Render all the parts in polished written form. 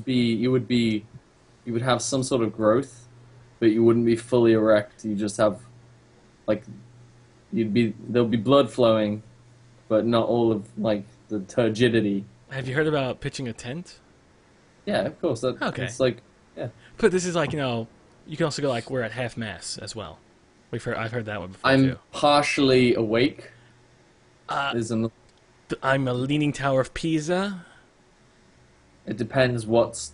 you would have some sort of growth, but you wouldn't be fully erect. You just have like there'll be blood flowing, but not all of like the turgidity. Have you heard about pitching a tent? Yeah, of course. Okay. It's like, yeah. But this is like, you can also go like we're at half mast as well. I've heard that one before I'm too. partially awake. I'm a leaning tower of Pisa. It depends what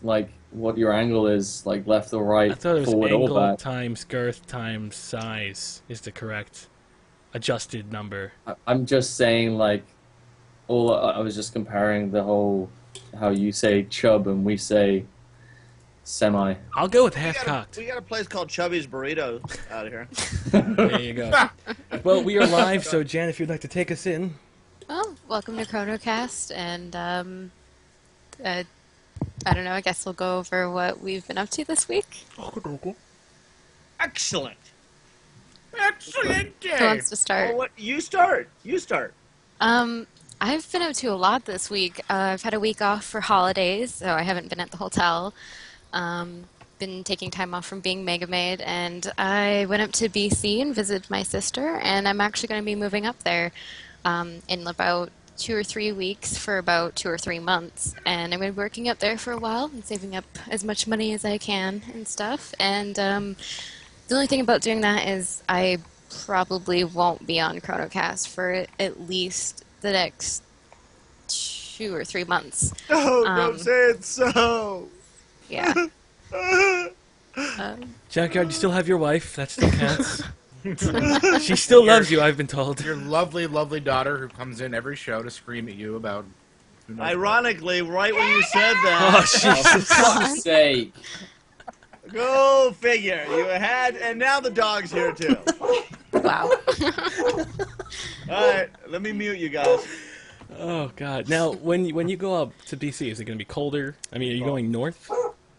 your angle is, like left or right, I thought it was forward or angle back. times girth times size is the correct adjusted number. I'm just saying, like, I was just comparing the whole how you say chub and we say semi. I'll go with half-cocked. We got a place called Chubby's Burritos out here. There you go. Well, we are live, so Jan, if you'd like to take us in. Well, welcome to ChronoCast, and I don't know, I guess we'll go over what we've been up to this week. Excellent. Excellent. Who wants to start? Well, you start. You start. I've been up to a lot this week. I've had a week off for holidays, so I haven't been at the hotel. Been taking time off from being Mega Maid, and I went up to BC and visited my sister, and I'm actually going to be moving up there in about 2 or 3 weeks for about 2 or 3 months, and I'm going to be working up there for a while and saving up as much money as I can and stuff. And the only thing about doing that is I probably won't be on ChronoCast for at least the next 2 or 3 months. Oh, don't say it so. Yeah. Junkyard, you still have your wife. That still counts. She still loves you, I've been told. Your lovely, lovely daughter who comes in every show to scream at you about... Ironically, right when you said Oh, that, For Jesus. fuck's sake. go figure. You had, and now the dog's here too. Wow. All right, let me mute you guys. Oh, God. Now, when you go up to BC, is it going to be colder? I mean, are you going north?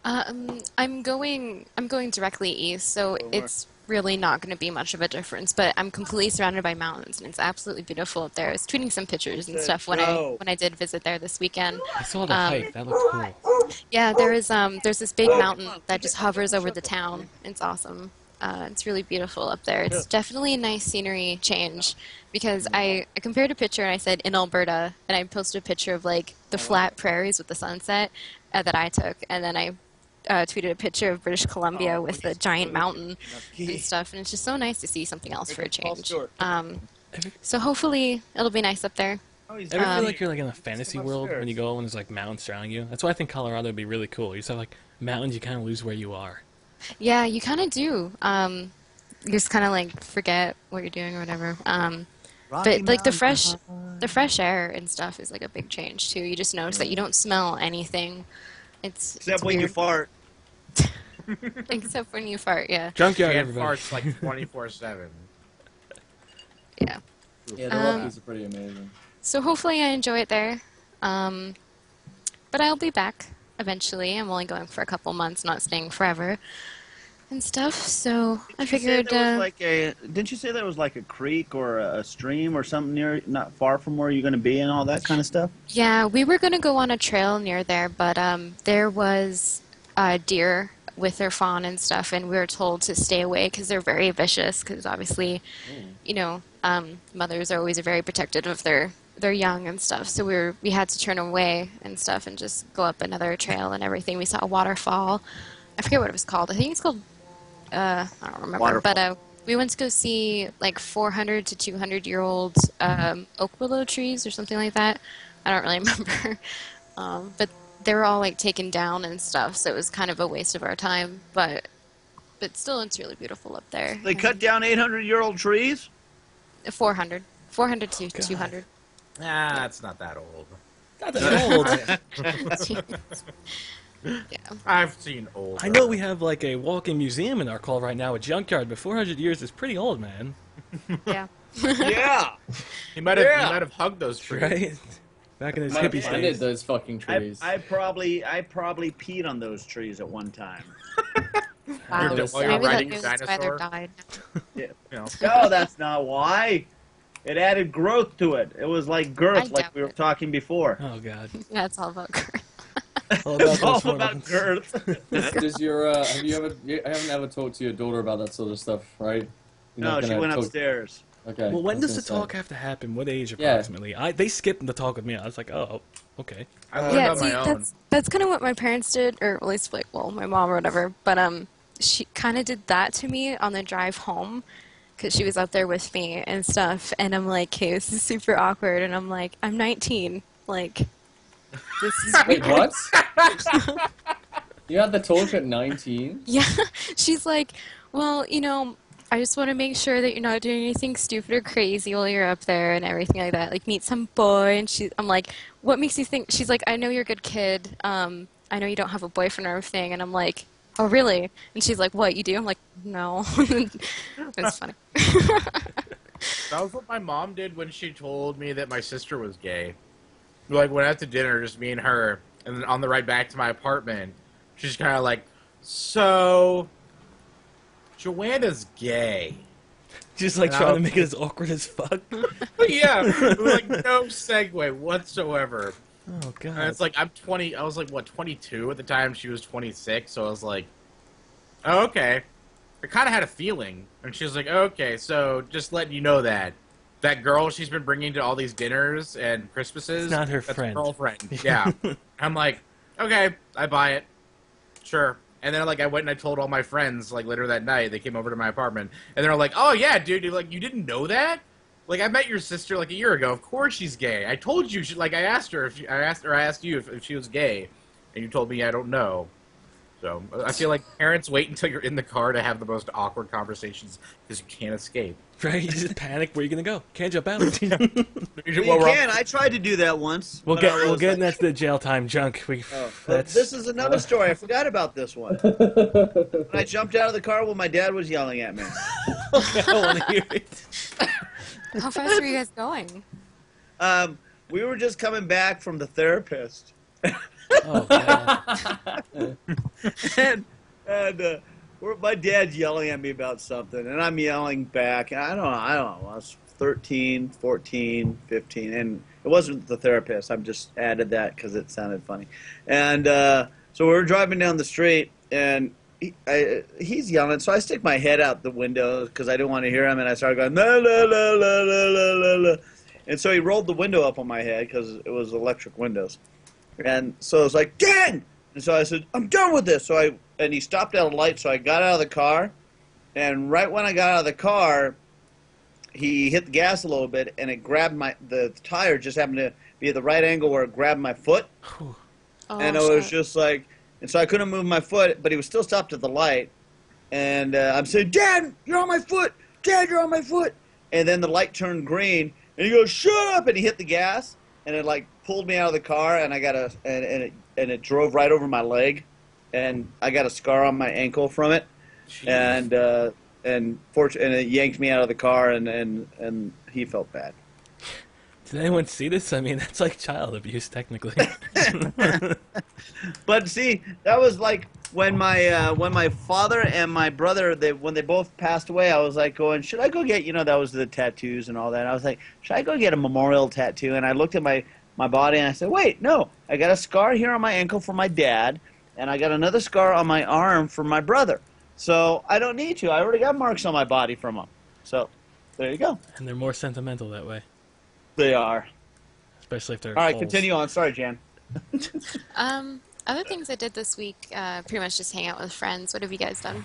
I'm going directly east, so it's really not going to be much of a difference. But I'm completely surrounded by mountains, and it's absolutely beautiful up there. I was tweeting some pictures and stuff when I did visit there this weekend. I saw the hike. That looked cool. Yeah, there's this big mountain that just hovers over the town. It's awesome. It's really beautiful up there. It's definitely a nice scenery change because I compared a picture and I said in Alberta, and I posted a picture of like the flat prairies with the sunset that I took, and then I tweeted a picture of British Columbia with the giant mountain and stuff, and it's just so nice to see something else for a change. So hopefully it'll be nice up there. Ever feel like you're like in a fantasy world when you go and there's like mountains surrounding you? That's why I think Colorado would be really cool. You just have like mountains, you kind of lose where you are. Yeah, you kind of do. You just kind of like forget what you're doing or whatever. But like the fresh air and stuff is like a big change too. You just notice that you don't smell anything. Except when you weird. fart. Except when you fart, yeah. Junkyard, Jan everybody. farts like 24/7. Yeah. Yeah, the Rockies are pretty amazing. So hopefully I enjoy it there. But I'll be back eventually. I'm only going for a couple months, not staying forever and stuff. So I figured. Didn't you say there was like a creek or a stream or something near, not far from where you're going to be and all that kind of stuff? Yeah, we were going to go on a trail near there, but there was deer with their fawn and stuff, and we were told to stay away because they're very vicious. Because obviously, mothers are always very protective of their young and stuff. So we had to turn away and stuff and just go up another trail and everything. We saw a waterfall. I forget what it was called. I think it's called. I don't remember. Waterfall. But we went to go see like 400 to 200-year-old oak willow trees or something like that. I don't really remember. But they were all like taken down and stuff, so it was kind of a waste of our time. But still, it's really beautiful up there. They cut down 800-year-old trees? 400 to 200. Ah, it's not that old. Not that old. Yeah. I've seen old. I know we have like a walking museum in our call right now, a junkyard, but 400 years is pretty old, man. Yeah. Yeah. He might have hugged those trees. Right? Back in his Might have hippie planted days. those fucking trees. I probably peed on those trees at one time. Wow. While you're Maybe riding that a was why they dinosaur? died. Yeah. You know. No, that's not why. It added growth to it. It was like girth, like we were talking before. Oh, God. Yeah, it's all about girth. All It's those all hormones. about girth. Does your you haven't ever talked to your daughter about that sort of stuff, right? You're No, not she gonna went talk- upstairs. Okay. Well, when I was does the gonna talk have to happen? What age Yeah. approximately? They skipped the talk with me. I was like, oh, okay. I learned Yeah, on see, my own. that's kind of what my parents did, or at least like, well, my mom or whatever. But she kind of did that to me on the drive home, because she was out there with me and stuff. And I'm like, hey, this is super awkward. And I'm like, I'm 19. Like, this is Wait, what? You had the talk at 19? Yeah, she's like, well, I just want to make sure that you're not doing anything stupid or crazy while you're up there and everything like that. Like, meet some boy. And I'm like, what makes you think? She's like, I know you're a good kid. I know you don't have a boyfriend or everything. And I'm like, oh, really? And she's like, what, you do? I'm like, no. It's funny. That was what my mom did when she told me that my sister was gay. Like, went out to dinner, just me and her, and then on the ride back to my apartment, she's kind of like, so, Joanna's gay. Just like And I trying to was make it as awkward as fuck. Yeah, like, no segue whatsoever. Oh, God. And it's like, I'm 20, I was like, what, 22 at the time? She was 26, so I was like, oh, okay. I kind of had a feeling. And she was like, okay, so just letting you know that girl she's been bringing to all these dinners and Christmases, It's not her that's friend. Her girlfriend. Yeah. I'm like, okay, I buy it. Sure. And then, like, I went and I told all my friends, like, later that night, they came over to my apartment, and they're like, oh, yeah, dude, you didn't know that? Like, I met your sister, like, a year ago. Of course she's gay. I told you, I asked her, I asked you if she was gay, and you told me I don't know. So, I feel like parents wait until you're in the car to have the most awkward conversations, because you can't escape. Right? You just panic. Where you going to go? Can't jump out. You can. I tried to do that once. We'll when I get was, that like, next to the jail time junk. This is another story. I forgot about this one. When I jumped out of the car when my dad was yelling at me. I want to hear it. How fast were you guys going? We were just coming back from the therapist. Oh, God. and my dad's yelling at me about something, and I'm yelling back. And I don't know. I was 13, 14, 15, and it wasn't the therapist. I've just added that because it sounded funny. And so we were driving down the street, and he's yelling. So I stick my head out the window because I didn't want to hear him, and I started going, la, la, la, la, la, la, la, la. And so he rolled the window up on my head because it was electric windows. And so I was like, Dad! And so I said, I'm done with this. And he stopped at a light, so I got out of the car. And right when I got out of the car, he hit the gas a little bit, and it grabbed the tire just happened to be at the right angle where it grabbed my foot. Oh, And I was just like, and so I couldn't move my foot, but he was still stopped at the light. And I'm saying, Dad, you're on my foot! Dad, you're on my foot! And then the light turned green, and he goes, shut up! And he hit the gas, and it like pulled me out of the car, and I got and it drove right over my leg, and I got a scar on my ankle from it. Jeez. And it yanked me out of the car, and he felt bad. Did anyone see this? I mean, that's like child abuse, technically. But see, that was like when my father and my brother, when they both passed away, I was like going, should I go get, that was the tattoos and all that. I was like, should I go get a memorial tattoo? And I looked at my body and I said, wait, no, I got a scar here on my ankle for my dad, and I got another scar on my arm for my brother. So I don't need to. I already got marks on my body from them. So there you go. And they're more sentimental that way. They are. Especially if they're all right, holes. continue on. Sorry, Jan. Other things I did this week, pretty much just hang out with friends. What have you guys done?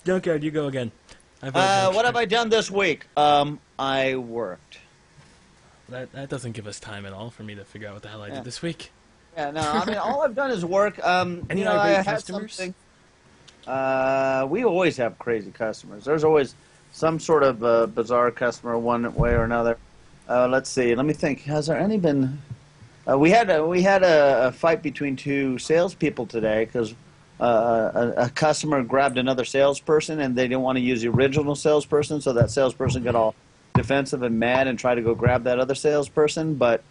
Junkyard, you go again. What have I done this week? I worked. That doesn't give us time at all for me to figure out what the hell I did this week. Yeah, no, I mean, all I've done is work. Any I irate had customers? something. We always have crazy customers. There's always some sort of bizarre customer one way or another. Let's see. Let me think. Has there any been? We had a fight between two salespeople today because a customer grabbed another salesperson and they didn't want to use the original salesperson, so that salesperson got all defensive and mad and tried to go grab that other salesperson, but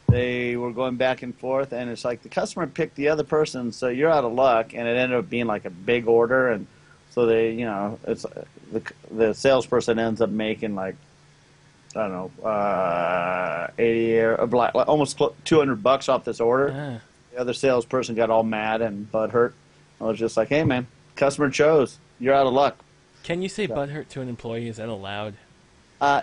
they were going back and forth, and it's like the customer picked the other person, so you're out of luck, and it ended up being like a big order, and so they, it's the salesperson ends up making like, I don't know, 80 or almost $200 off this order. Ah. The other salesperson got all mad and butthurt. I was just like, hey, man, customer chose. You're out of luck. Can you say butthurt to an employee? Is that allowed?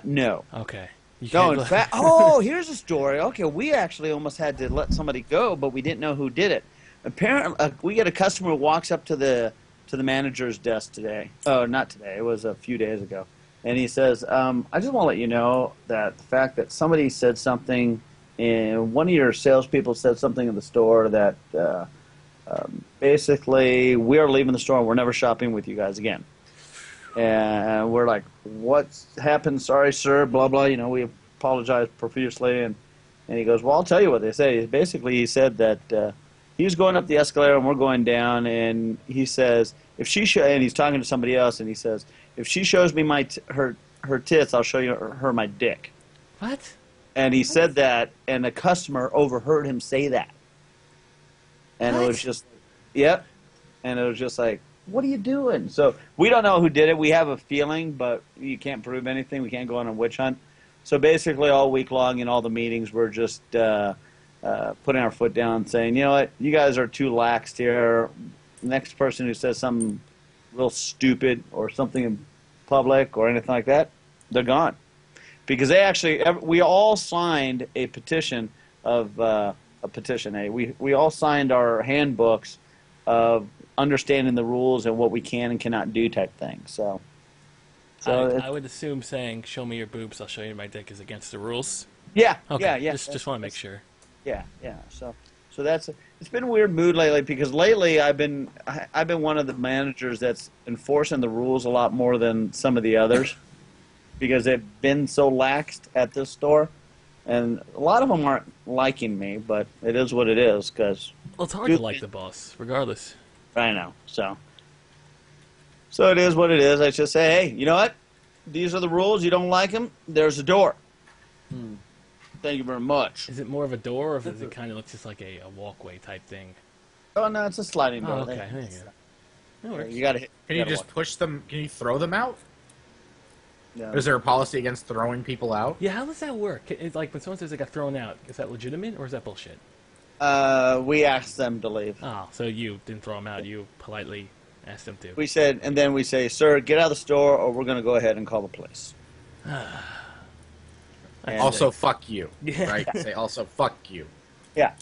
No. Okay. No, in fact, here's a story. Okay, we actually almost had to let somebody go, but we didn't know who did it. Apparently, we get a customer who walks up to the manager's desk today. Oh, not today. It was a few days ago. And he says, I just want to let you know that the fact that somebody said something, and one of your salespeople said something in the store that basically we're leaving the store and we're never shopping with you guys again. And we're like, what's happened? Sorry, sir, blah, blah. We apologize profusely. And he goes, well, I'll tell you what they say. Basically, he said that he was going up the escalator and we're going down. And he says, and he's talking to somebody else, and he says, if she shows me her tits, I'll show her my dick. What? And he said that, and the customer overheard him say that. And it was just, yep. And it was just like, what are you doing? So we don't know who did it. We have a feeling, but you can't prove anything. We can't go on a witch hunt. So basically all week long in all the meetings, we're just putting our foot down saying, you know what, you guys are too laxed here. The next person who says something real stupid or something in public or anything like that, they're gone. Because we all signed a petition we all signed our handbooks of understanding the rules and what we can and cannot do type thing. So I would assume saying, show me your boobs, I'll show you my dick is against the rules. Yeah, okay. yeah. Just want to make sure. Yeah. So it's been a weird mood lately because lately I've been one of the managers that's enforcing the rules a lot more than some of the others because they've been so laxed at this store. And a lot of them aren't liking me, but it is what it is. Well, it's hard to like the boss, regardless. I know. So it is what it is. I just say, hey, you know what? These are the rules. You don't like them? There's a door. Thank you very much. Is it more of a door, or does it kind of look just like a walkway type thing? Oh, no, it's a sliding door. Oh, okay. There you go. That works. You gotta hit. Can you just push them? Can you throw them out? Yeah. Is there a policy against throwing people out? Yeah, how does that work? It's like when someone says they got thrown out, is that legitimate, or is that bullshit? We asked them to leave. Oh, so you didn't throw them out. You politely asked them to. We said, and then we say, sir, get out of the store or we're going to go ahead and call the police. Also, fuck you. Right? Say also, fuck you. Yeah.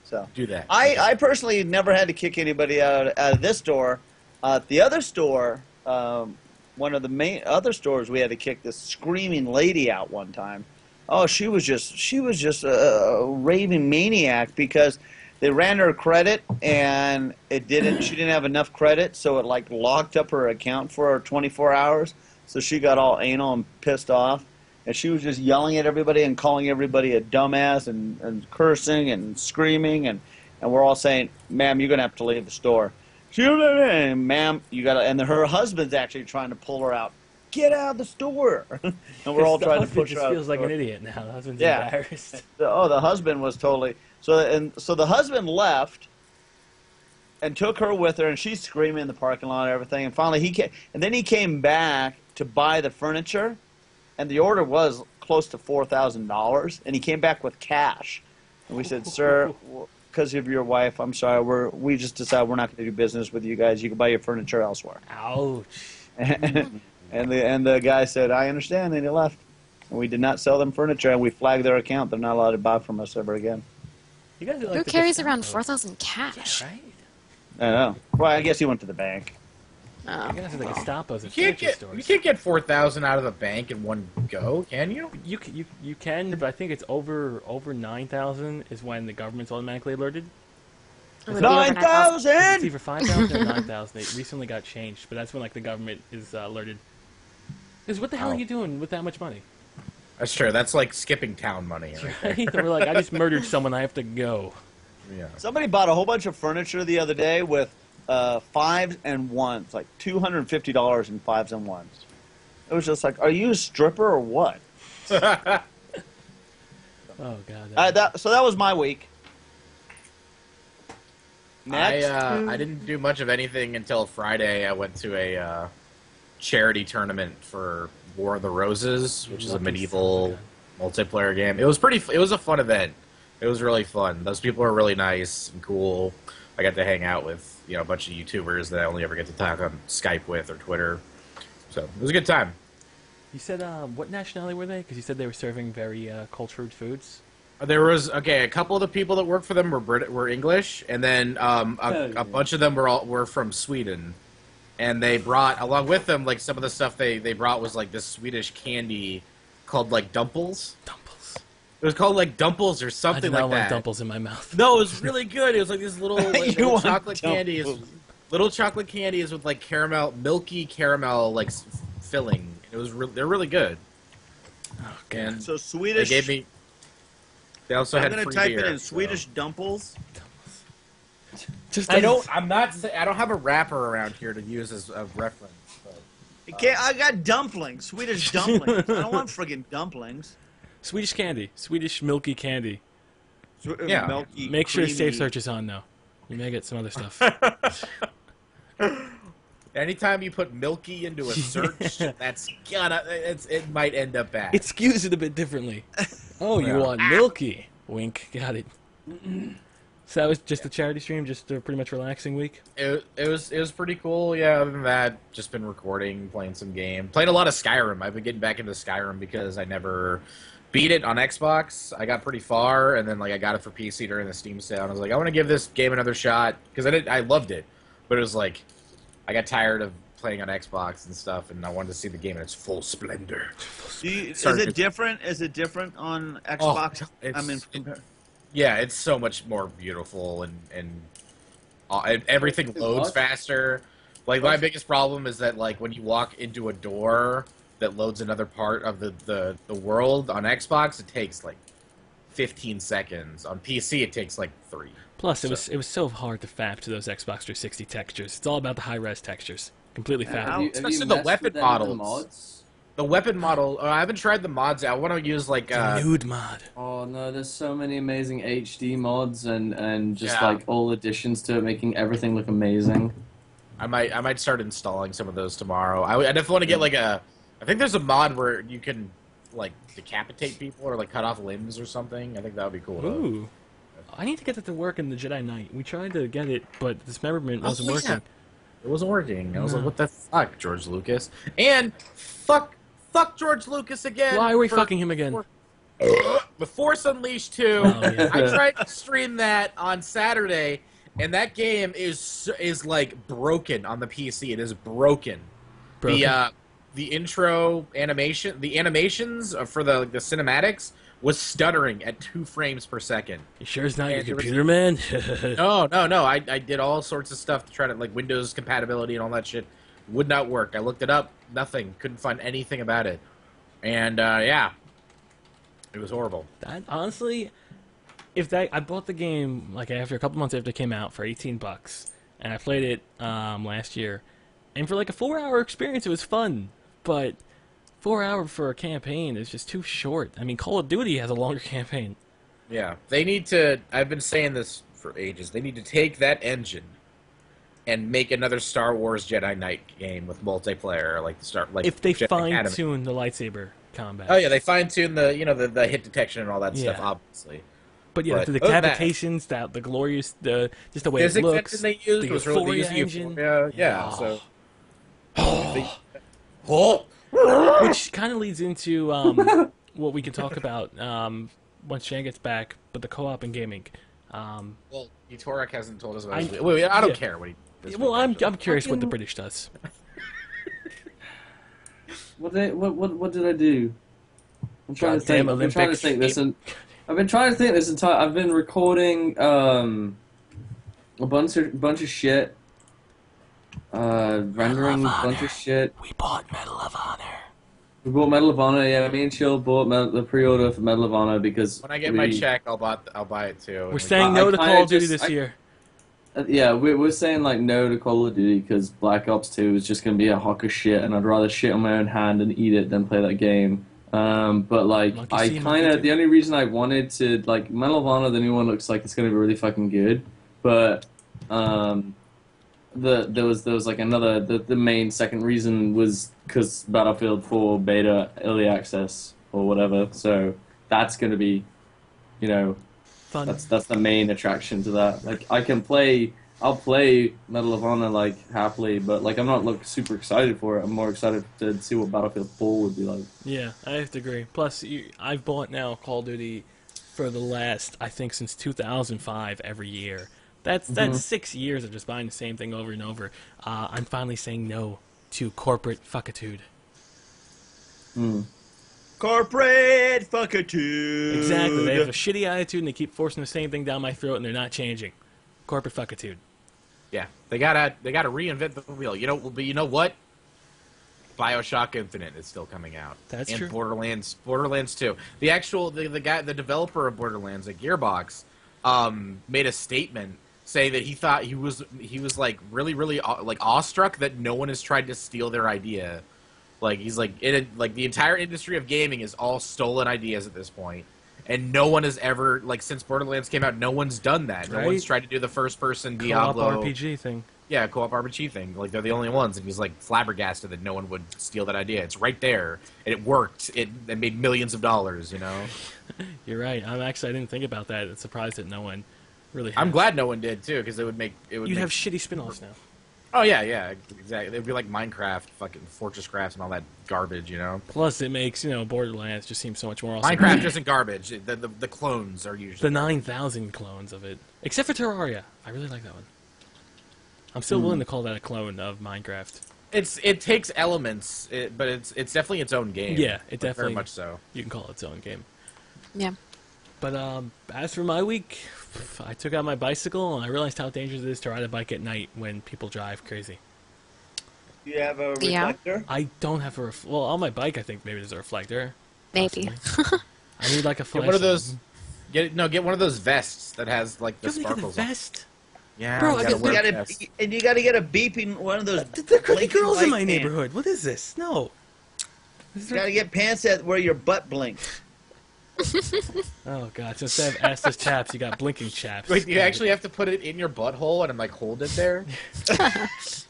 So do that. I personally never had to kick anybody out of this store. The other store, one of the main other stores, we had to kick this screaming lady out one time. Oh, she was just a raving maniac because they ran her credit and she didn't have enough credit, so it like locked up her account for 24 hours. So she got all anal and pissed off, and she was just yelling at everybody and calling everybody a dumbass and cursing and screaming, and we're all saying, "Ma'am, you're gonna have to leave the store." Ma'am, you gotta. And her husband's actually trying to pull her out. Get out of the store! And we're all trying to push her out. He feels like an idiot now. The husband's embarrassed. The husband was totally so the husband left and took her with her, and she's screaming in the parking lot and everything. And finally he came back to buy the furniture, and the order was close to $4,000, and he came back with cash. And we said, "Sir, because of your wife, I'm sorry. We just decided we're not going to do business with you guys. You can buy your furniture elsewhere." Ouch. And the guy said, "I understand," and he left. And we did not sell them furniture, and we flagged their account. They're not allowed to buy from us ever again. You guys are like Who carries around 4,000 cash? Yeah, right? I know. Well, I guess he went to the bank. Oh. You guys are like Gestapo's at You furniture stores. can't get 4,000 out of the bank in one go, can you? You can, but I think it's over 9,000 is when the government's automatically alerted. It would be over 9,000. It's either 5,000 or 9,000. It recently got changed, but that's when like the government is alerted. Because what the hell are you doing with that much money? That's true. That's like skipping town money. Right? Right? We're like, I just murdered someone. I have to go. Yeah. Somebody bought a whole bunch of furniture the other day with fives and ones, like $250 in fives and ones. It was just like, are you a stripper or what? Oh God. So that was my week. Next. I didn't do much of anything until Friday. I went to a charity tournament for War of the Roses, which is a medieval multiplayer game. It was a fun event. It was really fun. Those people are really nice and cool. I got to hang out with a bunch of YouTubers that I only ever get to talk on Skype with or Twitter. So it was a good time. You said what nationality were they? Because you said they were serving very cultured foods. There was a couple of the people that worked for them were English, and then a bunch of them were from Sweden, and they brought along with them like some of the stuff they brought was like this Swedish candy called like dumples. Dumples. It was called like dumples or something like that. I did not want dumples in my mouth. No, it was really good. It was like this little, little chocolate candy. Little chocolate candies with like milky caramel like filling. It was they're really good. Oh, God. And so Swedish. They gave me. They also had free beer. I'm going to type it in Swedish dumples. I don't have a wrapper around here to use as a reference. But, I got dumplings. Swedish dumplings. I don't want friggin' dumplings. Swedish candy. Swedish milky candy. Yeah. Milky, Make sure creamy. Safe Search is on though. You may get some other stuff. Anytime you put milky into a search, it might end up bad. It skews it a bit differently. Oh, you want milky? Wink. Got it. So that was just a charity stream, just a pretty much relaxing week. It was pretty cool. Yeah. Other than that, just been recording, playing some game, playing a lot of Skyrim. I've been getting back into Skyrim because I never beat it on Xbox. I got pretty far, and then like I got it for PC during the Steam sale. And I was like, I want to give this game another shot because I loved it, but it was like I got tired of playing on Xbox and stuff, and I wanted to see the game in its full splendor. Is it different? Is it different on Xbox? Yeah, it's so much more beautiful and everything loads faster. Like my biggest problem is that like when you walk into a door that loads another part of the world on Xbox, it takes like 15 seconds. On PC, it takes like 3. Plus, it was so hard to fap to those Xbox 360 textures. It's all about the high-res textures. Completely fap. Especially the weapon models. The weapon model. I haven't tried the mods. I want to use like nude mod. Oh no, there's so many amazing HD mods and just like all additions to it, making everything look amazing. I might start installing some of those tomorrow. I definitely want to get like I think there's a mod where you can like decapitate people or like cut off limbs or something. I think that would be cool. Ooh. I need to get that to work in the Jedi Knight. We tried to get it, but the dismemberment wasn't working. It wasn't working. I was like, what the fuck, George Lucas? And fuck George Lucas again. Why are we fucking him again? The Force Unleashed 2. I tried to stream that on Saturday, and that game is like broken on the PC. It is broken. The intro animation, the animations for the cinematics was stuttering at 2 frames per second. You sure it's not your computer, man? No. I did all sorts of stuff to try to like Windows compatibility and all that shit. Would not work. I looked it up. Nothing. Couldn't find anything about it. And it was horrible. Honestly, I bought the game like after a couple months after it came out for $18, and I played it last year, and for like a 4-hour experience, it was fun. But 4 hours for a campaign is just too short. I mean, Call of Duty has a longer campaign. Yeah, they need to. I've been saying this for ages. They need to take that engine and make another Star Wars Jedi Knight game with multiplayer, if they fine tune the lightsaber combat. Oh yeah, they fine tune the the hit detection and all that stuff, obviously. But yeah, the decapitations, the glorious, just the way it looks. They used the was Euphoria really engine. Which kind of leads into what we can talk about once Shane gets back, but the co-op and gaming. Well, Utorak hasn't told us about it. Wait, I don't care what he does. Well, I'm curious what the British does. What did I do? I'm trying to think. I've been trying to think this entire. I've been recording a bunch of shit. Rendering a bunch of shit. We bought Medal of Honor. We bought Medal of Honor. Yeah, me and Chill bought the pre-order for Medal of Honor because when I get my check, I'll buy it too. We're saying no to Call of Duty this year. Yeah, we're saying like no to Call of Duty because Black Ops 2 is just gonna be a hunk of shit, and I'd rather shit on my own hand and eat it than play that game. But like, the only reason I wanted to like Medal of Honor, the new one looks like it's gonna be really fucking good, but there was like another the main second reason was because Battlefield 4 beta early access or whatever, so that's gonna be Fun. That's the main attraction to that. Like I'll play Medal of Honor like happily, but like I'm not super excited for it. I'm more excited to see what Battlefield 4 would be like. Yeah, I have to agree. Plus, I've bought now Call of Duty for the last, I think, since 2005 every year. That's 6 years of just buying the same thing over and over. I'm finally saying no to corporate fuckitude. Corporate fuckitude. Exactly. They have a shitty attitude and they keep forcing the same thing down my throat and they're not changing. Corporate fuckitude. Yeah, they gotta reinvent the wheel. You know what? BioShock Infinite is still coming out. That's and true. Borderlands 2. The developer of Borderlands, like Gearbox, made a statement saying that he thought he was like really like awestruck that no one has tried to steal their idea. Like he's like the entire industry of gaming is all stolen ideas at this point. And no one has ever, like, since Borderlands came out, no one's done that. Right? No one's tried to do the first-person Diablo... Co-op RPG thing. Yeah, co-op RPG thing. Like, they're the only ones. And he's, like, flabbergasted that no one would steal that idea. It's right there. And it worked. It made millions of dollars, you know? You're right. I didn't think about that. I'm surprised that no one really has. I'm glad no one did, too, because it would make... You'd have shitty spin-offs now. Oh, yeah, exactly. It would be like Minecraft, fucking Fortress Crafts and all that garbage, you know? Plus, it makes, Borderlands just seem so much more awesome. Minecraft isn't garbage. The clones are usually... The 9,000 clones of it. Except for Terraria. I really like that one. I'm still willing to call that a clone of Minecraft. It takes elements, but it's definitely its own game. Yeah, it definitely... Very much so. You can call it its own game. Yeah. But as for my week, I took out my bicycle and I realized how dangerous it is to ride a bike at night when people drive crazy. Do you have a reflector? I don't have a well, on my bike I think maybe there's a reflector. Maybe. I need like a flash. Get one of those. Get one of those vests that has like the you sparkles. Get a vest? Yeah, Bro, You gotta get a beeping one of those. There could be blinking girls in light my pants. neighborhood. What is this? No. You gotta get pants that where your butt blinks. Oh god! So instead of assless chaps, you got blinking chaps. Wait, you actually have to put it in your butthole and like hold it there? Just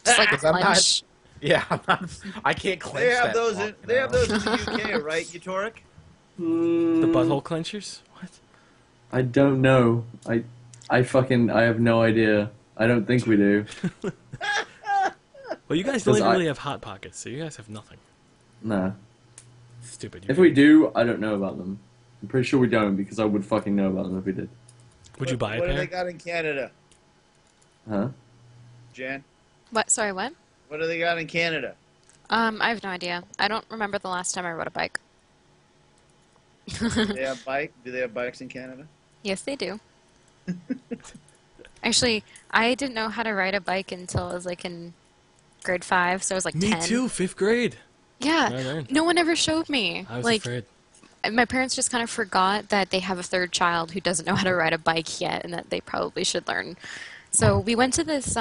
like a 'Cause I'm not- clench. Yeah, I can't clench They have that those. long, They have you know? those in the UK, right, Utorak? The butthole clenchers? What? I don't know. I have no idea. I don't think we do. Well, you guys don't 'Cause even I- really have hot pockets, so you guys have nothing. Nah. Stupid. If we do, I don't know about them. I'm pretty sure we don't because I would fucking know about them if we did. Would you buy a What do pair? they got in Canada, Huh? Jan? What? Sorry, what? What do they got in Canada? I have no idea. I don't remember the last time I rode a bike. Do they have bikes in Canada? Yes, they do. Actually, I didn't know how to ride a bike until I was like in grade 5, so I was like Me 10. too, 5th grade. Yeah, I learned. no one ever showed me. I was like, afraid. my parents just kind of forgot that they have a third child who doesn't know how to ride a bike yet, and that they probably should learn. So we went to this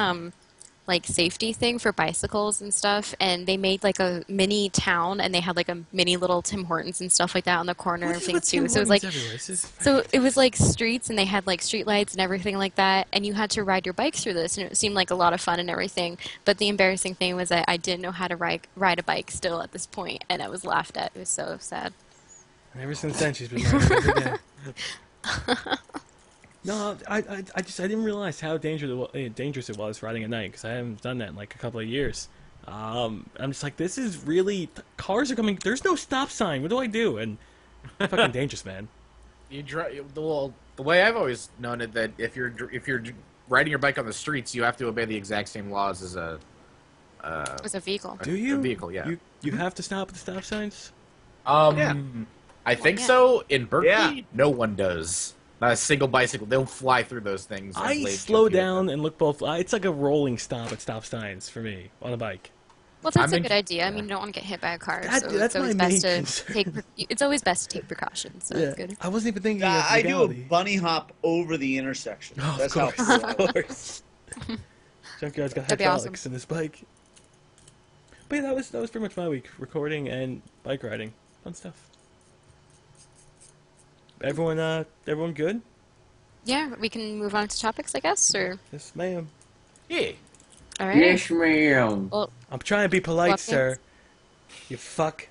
like safety thing for bicycles and stuff, and they made like a mini town, and they had like a mini little Tim Hortons and stuff like that on the corner and everything too. So it was like, so it was like streets, and they had like street lights and everything like that, and you had to ride your bike through this, and it seemed like a lot of fun and everything. But the embarrassing thing was that I didn't know how to ride a bike still at this point, and I was laughed at. It was so sad. Ever since then, she's been riding every day. No, I didn't realize how dangerous it was riding at night because I haven't done that in like a couple of years. I'm just like, this is really cars are coming. There's no stop sign. What do I do? And fucking dangerous, man. You drive. Well, the way I've always known it, that if you're riding your bike on the streets, you have to obey the exact same laws as a. It was a vehicle. Do you? A vehicle, yeah. You have to stop at the stop signs. Yeah. I think yeah. so. In Berkeley, Yeah. no one does. Not a single bicycle. They'll fly through those things. as I late slow as you down and look both. It's like a rolling stop at stop signs for me on a bike. Well, that's I'm a in- good idea. I mean, you don't want to get hit by a car, That- so that's it's always my best main to concern. it's always best to take precautions. So that's good. I wasn't even thinking of I do a legality. bunny hop over the intersection. Oh, of That's course. how. Of course. Junkyard's got That'd be hydraulics awesome. in his bike. But yeah, that was pretty much my week. Recording and bike riding. Fun stuff. Everyone good? Yeah, we can move on to topics, I guess. Or Yes, ma'am. Yeah. all right. Yes, ma'am. Well, I'm trying to be polite, Muffins? sir. You fuck.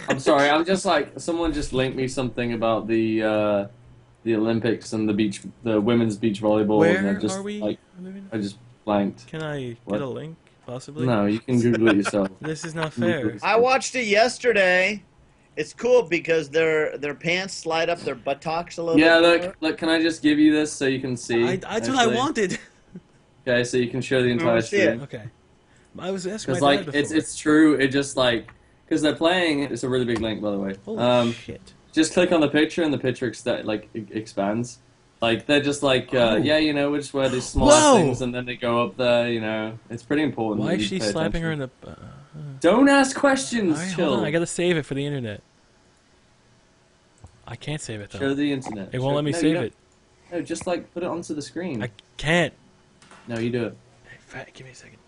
I'm sorry. I'm just like someone just linked me something about the the Olympics and the women's beach volleyball. and Where they're just, are we? Like, I just blanked. Can I What? get a link, possibly? No, you can Google it yourself. This is not fair. I watched it yesterday. It's cool because their pants slide up their buttocks a little Yeah, bit more. look. Can I just give you this so you can see? That's what I actually? wanted. Okay, so you can show the I entire wanna see it. stream. Okay. I was asking my Because dad like before. it's true. It just like because they're playing. It's a really big link, by the way. Holy shit. Just click on the picture and the picture expands. Like they're just like yeah, you know, we just wear these small Whoa! things and then they go up there. You know, it's pretty important. Why that is you she pay slapping her in attention. the... Don't ask questions. Alright, Chill. hold on. I gotta save it for the internet. I can't save it, though. Show the internet. It won't let me No, you save don't. it. No, just like put it onto the screen. I can't. No, you do it. Give me a second.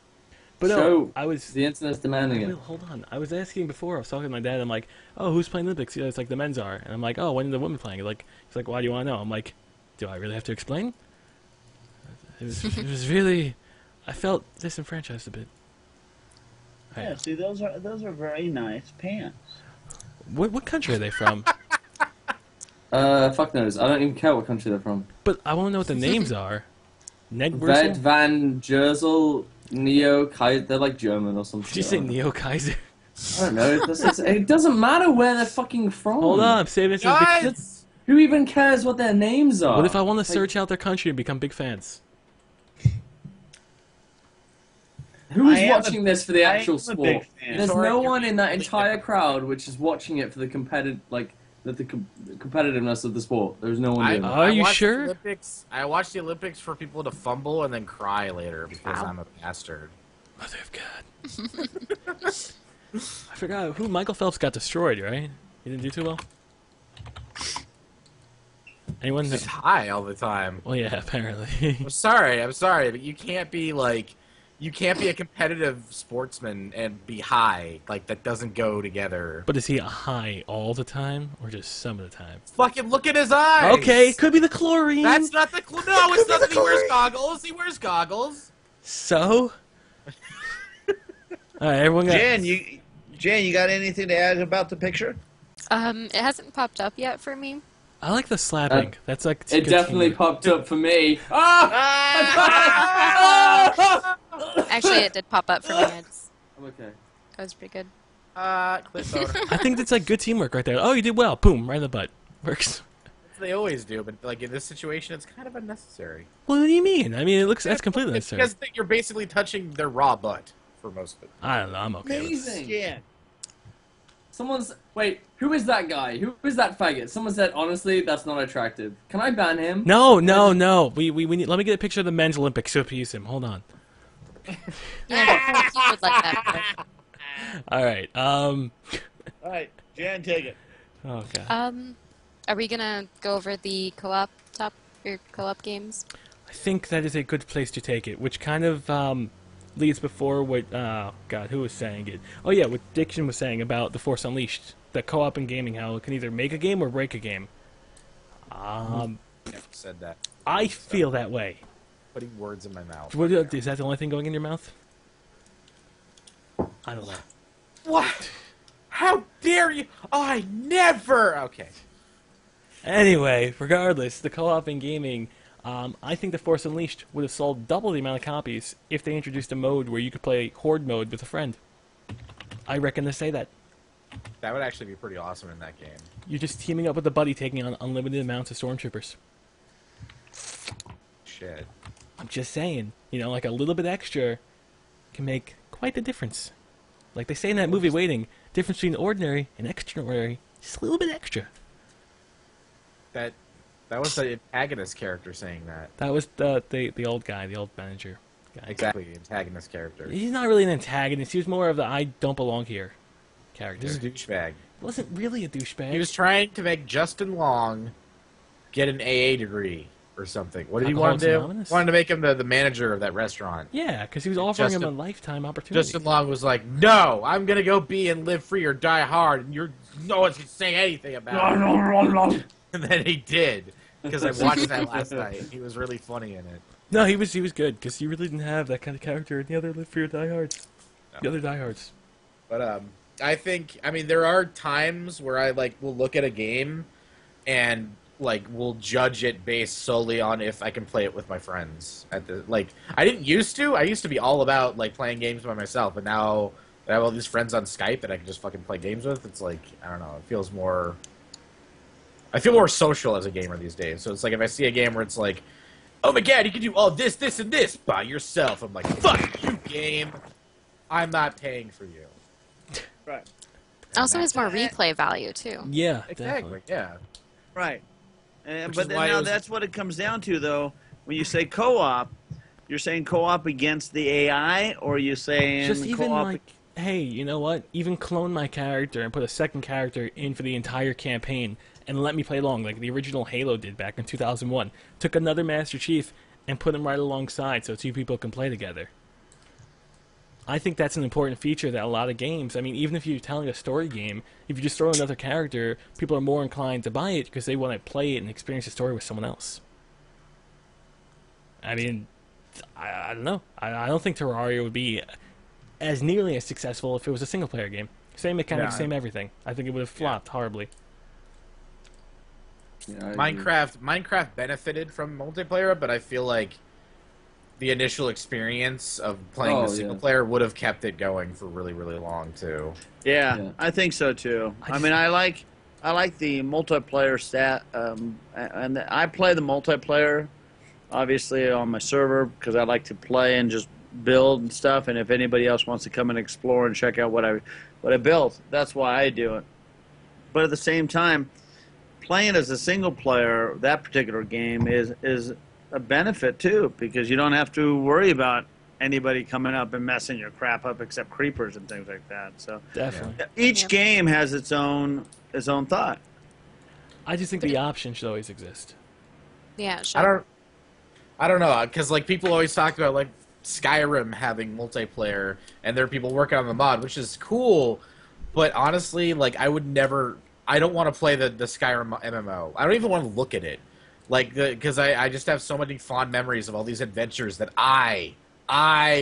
But no, Show I was... The internet's demanding Will, it. hold on. I was asking before. I was talking to my dad. I'm like, "Oh, who's playing Olympics?" You know, it's like the men's are, and I'm like, "Oh, when are the women playing?" Like, he's like, "Why do you want to know?" I'm like, "Do I really have to explain?" It was really, I felt disenfranchised a bit. Yeah, see, those are very nice pants. What country are they from? Fuck knows. I don't even care what country they're from. But I want to know what the names are. Ned Ved Wurzel? van Jersel, Neo Kaiser. They're like German or something. Did you say Neo Kaiser? I don't know. It doesn't matter where they're fucking from. Hold on, I'm saving this. Guys! Who even cares what their names are? What if I want to search out their country and become big fans? Who is I am watching this for the I actual am a sport? big fan. There's Sorry, no you're one in that being entire difficult. crowd which is watching it for the competitiveness of the sport. There's no one doing that. Are you watched sure? The Olympics, I watched the Olympics for people to fumble and then cry later because Wow. I'm a bastard. Mother of God. I forgot who Michael Phelps got destroyed, right? He didn't do too well? Anyone? He's high all the time. Well, yeah, apparently. I'm sorry, but you can't be a competitive sportsman and be high. Like, that doesn't go together. But is he high all the time, or just some of the time? Fucking look at his eyes! Okay, could be the chlorine. That's not the... No, it's not that he wears goggles. He wears goggles. So? Alright, everyone got... Jan, you got anything to add about the picture? It hasn't popped up yet for me. I like the slapping. That's like... It good definitely humor. popped up for me. Actually, it did pop up for me. It's, I'm okay. that was pretty good. Clip photo. I think that's like good teamwork right there. Oh, you did well. Boom, right in the butt. Works. They always do, but like in this situation, it's kind of unnecessary. Well, what do you mean? I mean, it looks... That's completely It's unnecessary. because you're basically touching their raw butt for most of it. I don't know. I'm okay with it. Amazing. Jan. Wait, who is that guy? Who is that faggot? Someone said, honestly, that's not attractive. Can I ban him? No. We need... Let me get a picture of the men's Olympics so use him. Hold on. Yeah, he would like that. Alright, All right, Jan, take it. Oh, God. Are we gonna go over the co-op games? I think that is a good place to take it, which kind of leads before what, God, who was saying it? Oh yeah, what Diction was saying about The Force Unleashed, the co-op in gaming, how it can either make a game or break a game. Never said that. I feel that way. Putting words in my mouth. What, is that the only thing going in your mouth? I don't know. What? How dare you? Oh, I never. Okay. Anyway, regardless, the co-op in gaming, I think The Force Unleashed would have sold double the amount of copies if they introduced a mode where you could play Horde mode with a friend. I reckon they say that. That would actually be pretty awesome in that game. You're just teaming up with a buddy taking on unlimited amounts of stormtroopers. Shit. I'm just saying, like a little bit extra can make quite the difference. Like they say in that movie Waiting, difference between ordinary and extraordinary, just a little bit extra. That was the antagonist character saying that. That was the old guy, the old manager guy. Exactly, the antagonist character. He's not really an antagonist. He was more of the I don't belong here character. He's a douchebag. He wasn't really a douchebag. He was trying to make Justin Long get an AA degree or something. What did he want to do? Anonymous? Wanted to make him the manager of that restaurant. Yeah, because he was offering him a Justin- lifetime opportunity. Justin Long was like, "No, I'm gonna go be and live free or die hard, and no one's gonna say anything about it." And then he did, because I watched that last night. He was really funny in it. No, he was good because he really didn't have that kind of character in the other Live Free or Die Hards. The other Die Hards. But I think there are times where I will look at a game, and like will judge it based solely on if I can play it with my friends. I didn't used to. I used to be all about like playing games by myself, but now I have all these friends on Skype that I can just fucking play games with. It's like, I don't know, it feels more... I feel more social as a gamer these days. So it's like if I see a game where it's like, oh my god, you can do all this, this, and this by yourself. I'm like, fuck you, game. I'm not paying for you. Right. Also has more replay value too. Yeah, Exactly, definitely. yeah. Right. Which But is then why it now was- that's what it comes down to, though. When you say co-op, you're saying co-op against the AI, or are you saying Just even co-op? like, hey, you know what? Even clone my character and put a second character in for the entire campaign and let me play along, like the original Halo did back in 2001. Took another Master Chief and put him right alongside so two people can play together. I think that's an important feature that a lot of games, I mean, even if you're telling a story game, if you just throw another character, people are more inclined to buy it because they want to play it and experience the story with someone else. I mean, I don't know. I don't think Terraria would be as nearly as successful if it was a single-player game. Same mechanics, Yeah. same everything. I think it would have flopped horribly. Yeah, I agree. Minecraft benefited from multiplayer, but I feel like the initial experience of playing the single player would have kept it going for really, really long too. Yeah, I think so too. I mean, I like the multiplayer stat, and I play the multiplayer, obviously on my server because I like to play and just build and stuff. And if anybody else wants to come and explore and check out what I built, that's why I do it. But at the same time, playing as a single player, that particular game is a benefit too, because you don't have to worry about anybody coming up and messing your crap up except creepers and things like that. So Definitely. each game has its own thought. I just think the option should always exist. Yeah, sure. I don't know, because like people always talk about like Skyrim having multiplayer, and there are people working on the mod, which is cool. But honestly, like I don't want to play the Skyrim MMO. I don't even want to look at it. Like, because I just have so many fond memories of all these adventures that I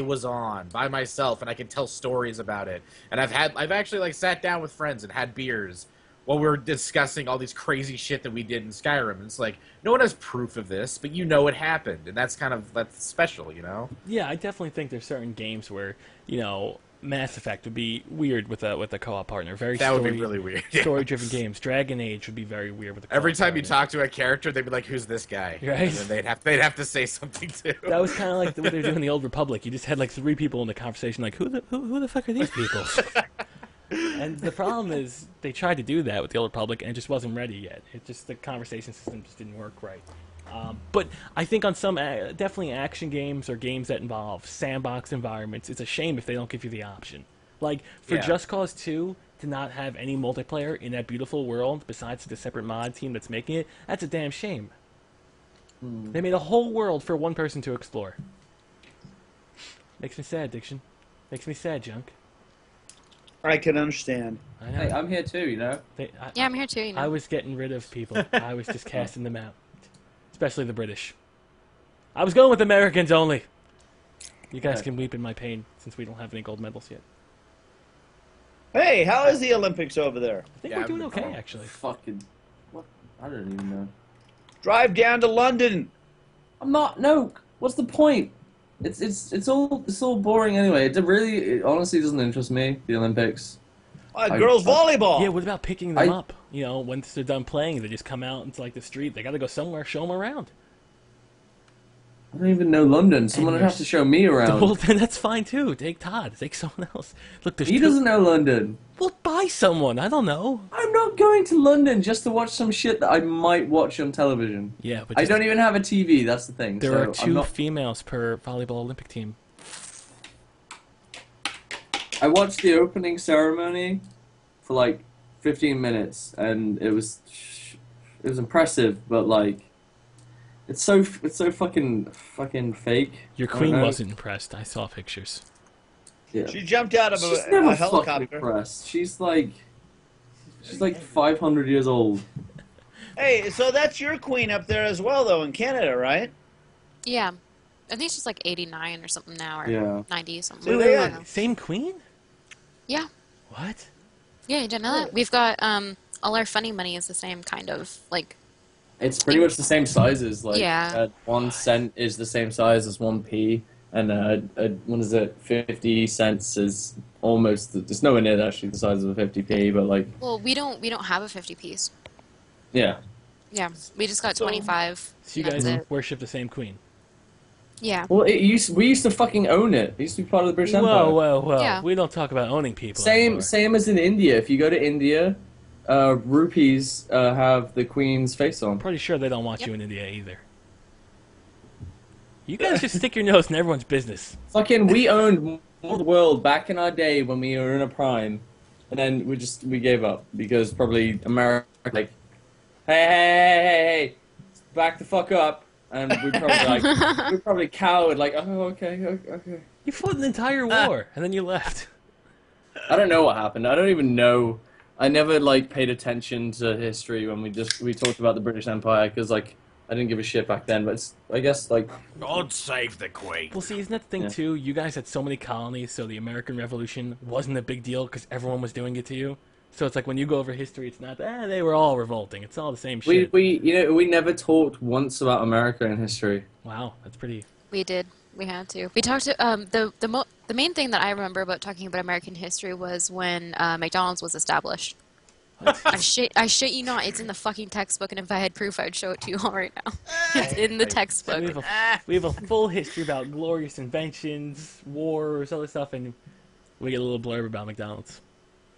was on by myself, and I can tell stories about it. And I've actually like sat down with friends and had beers while we were discussing all these crazy shit that we did in Skyrim. And it's like, no one has proof of this, but you know it happened, and that's special, you know? Yeah, I definitely think there's certain games where, you know, Mass Effect would be weird with a co-op partner. That would be really weird. Yeah. Story-driven games. Dragon Age would be very weird with a co-op Every time you partner. talk to a character, they'd be like, "Who's this guy?" Right. And then they'd have to say something too. That was kind of like what they were doing in the Old Republic. You just had like three people in the conversation, like, who the fuck are these people? And the problem is they tried to do that with the Old Republic, and it just wasn't ready yet. It just the conversation system just didn't work right. But I think on some definitely action games or games that involve sandbox environments, it's a shame if they don't give you the option. Like for Yeah. Just Cause 2 to not have any multiplayer in that beautiful world besides the separate mod team that's making it, that's a damn shame. They made a whole world for one person to explore. Makes me sad, Diction. Makes me sad, Junk. I can understand. I know. Hey, I'm here too, you know? Yeah, I'm here too, you know. I was getting rid of people. I was just casting them out. Especially the British. I was going with Americans only. You guys can weep in my pain since we don't have any gold medals yet. Hey, how is the Olympics over there? I think Yeah, we're doing I'm- okay, actually. Fucking... What? I don't even know. Drive down to London. I'm not... No! What's the point? It's all boring anyway. It honestly doesn't interest me, the Olympics. Girls volleyball. Yeah, what about picking them I- up? You know, once they're done playing, they just come out into like the street. They got to go somewhere, show them around. I don't even know London. Someone would have to show me around. Well, then that's fine too. Take Todd. Take someone else. Look, there's He doesn't know London. Well, buy someone. I don't know. I'm not going to London just to watch some shit that I might watch on television. Yeah, but I just- don't even have a TV, that's the thing. There so are I'm two not... females per volleyball Olympic team. I watched the opening ceremony for like 15 minutes, and it was impressive, but like it's so fucking fake. Your I don't queen know. wasn't impressed. I saw pictures. Yeah. She jumped out of She's a never fucking helicopter. impressed. She's like 500 years old. Hey, so that's your queen up there as well, though, in Canada, right? Yeah. I think she's like 89 or something now, or Yeah. 90 something. Wait, I wait, don't wait. know. Same queen? Yeah. What? Yeah, you didn't know that? We've got all our funny money is the same kind of like It's pretty much the same sizes. Like, Yeah. 1 cent is the same size as 1p, and what is it? 50 cents is almost. It's nowhere near actually the size of a 50p, but like, Well, we don't have a 50 piece. yeah. Yeah, we just got 25. So you and guys that's it. worship the same queen. Yeah. Well, we used to fucking own it. It used to be part of the British Empire. Whoa. Yeah. We don't talk about owning people Same anymore. as in India. If you go to India, rupees have the queen's face on. I'm pretty sure they don't want Yep. you in India either. You guys just stick your nose in everyone's business. Fucking, we owned all the world back in our day when we were in a prime, and then we gave up because probably America like, hey, back the fuck up, and we probably cowered like, oh okay. You fought an entire war, and then you left. I don't know what happened. I don't even know. I never like paid attention to history when we talked about the British Empire because like I didn't give a shit back then. But I guess like God save the queen. Well, see, isn't that the thing, Yeah. too? You guys had so many colonies, so the American Revolution wasn't a big deal because everyone was doing it to you. So it's like when you go over history, it's not, they were all revolting. It's all the same shit. we never talked once about America in history. Wow, that's pretty... We did. We had to. We talked to the main thing that I remember about talking about American history was when McDonald's was established. I shit you not. It's in the fucking textbook, and if I had proof, I'd show it to you all right now. It's in the textbook. We have a full history about glorious inventions, wars, other stuff, and we get a little blurb about McDonald's.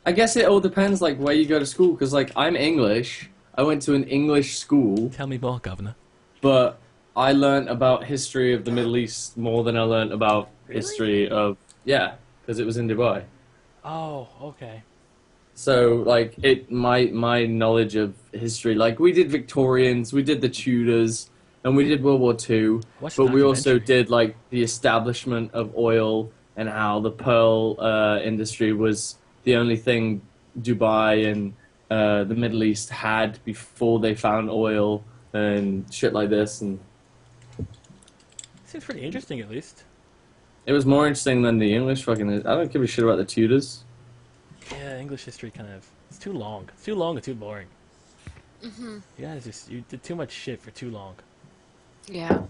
I guess it all depends like where you go to school because like I'm English. I went to an English school, Tell me more, Governor. but I learned about history of the Middle East more than I learned about history of because it was in Dubai. Oh, okay. So like my knowledge of history, like we did Victorians, we did the Tudors, and we did World War II, What's the but we also documentary? did like the establishment of oil and how the pearl industry was the only thing Dubai and the Middle East had before they found oil and shit like this, and Seems pretty interesting, at least. it was more interesting than the English fucking. I don't give a shit about the Tudors. Yeah, English history kind of... It's too long. It's too long and too boring. Mm-hmm. You guys you did too much shit for too long. Yeah.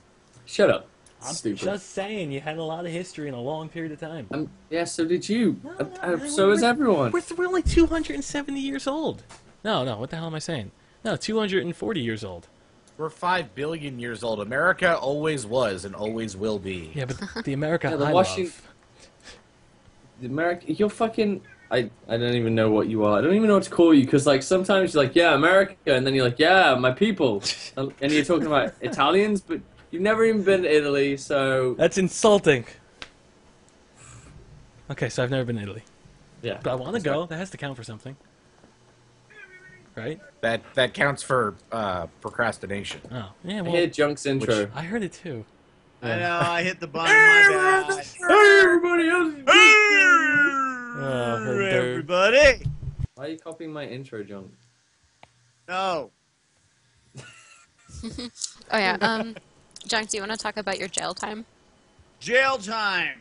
Shut up. I'm Stupid. just saying, you had a lot of history in a long period of time. Yeah, so did you. No, So is everyone. We're only 270 years old. No, what the hell am I saying? No, 240 years old. We're 5 billion years old. America always was and always will be. Yeah, but the America Yeah, the I Washington- love... The America, you're fucking. I don't even know what you are. I don't even know what to call you because like sometimes you're like yeah America and then you're like yeah my people and you're talking about Italians but you've never even been to Italy so That's insulting. Okay, so I've never been to Italy. yeah. But I want to go. That has to count for something. Right? That counts for procrastination. Oh, yeah, I well, hear Junk's intro. I heard it too. I know, I hit the button, my bad. Hey everybody else. Everybody! Why are you copying my intro, Junk? No. Oh yeah. John, do you want to talk about your jail time? Jail time!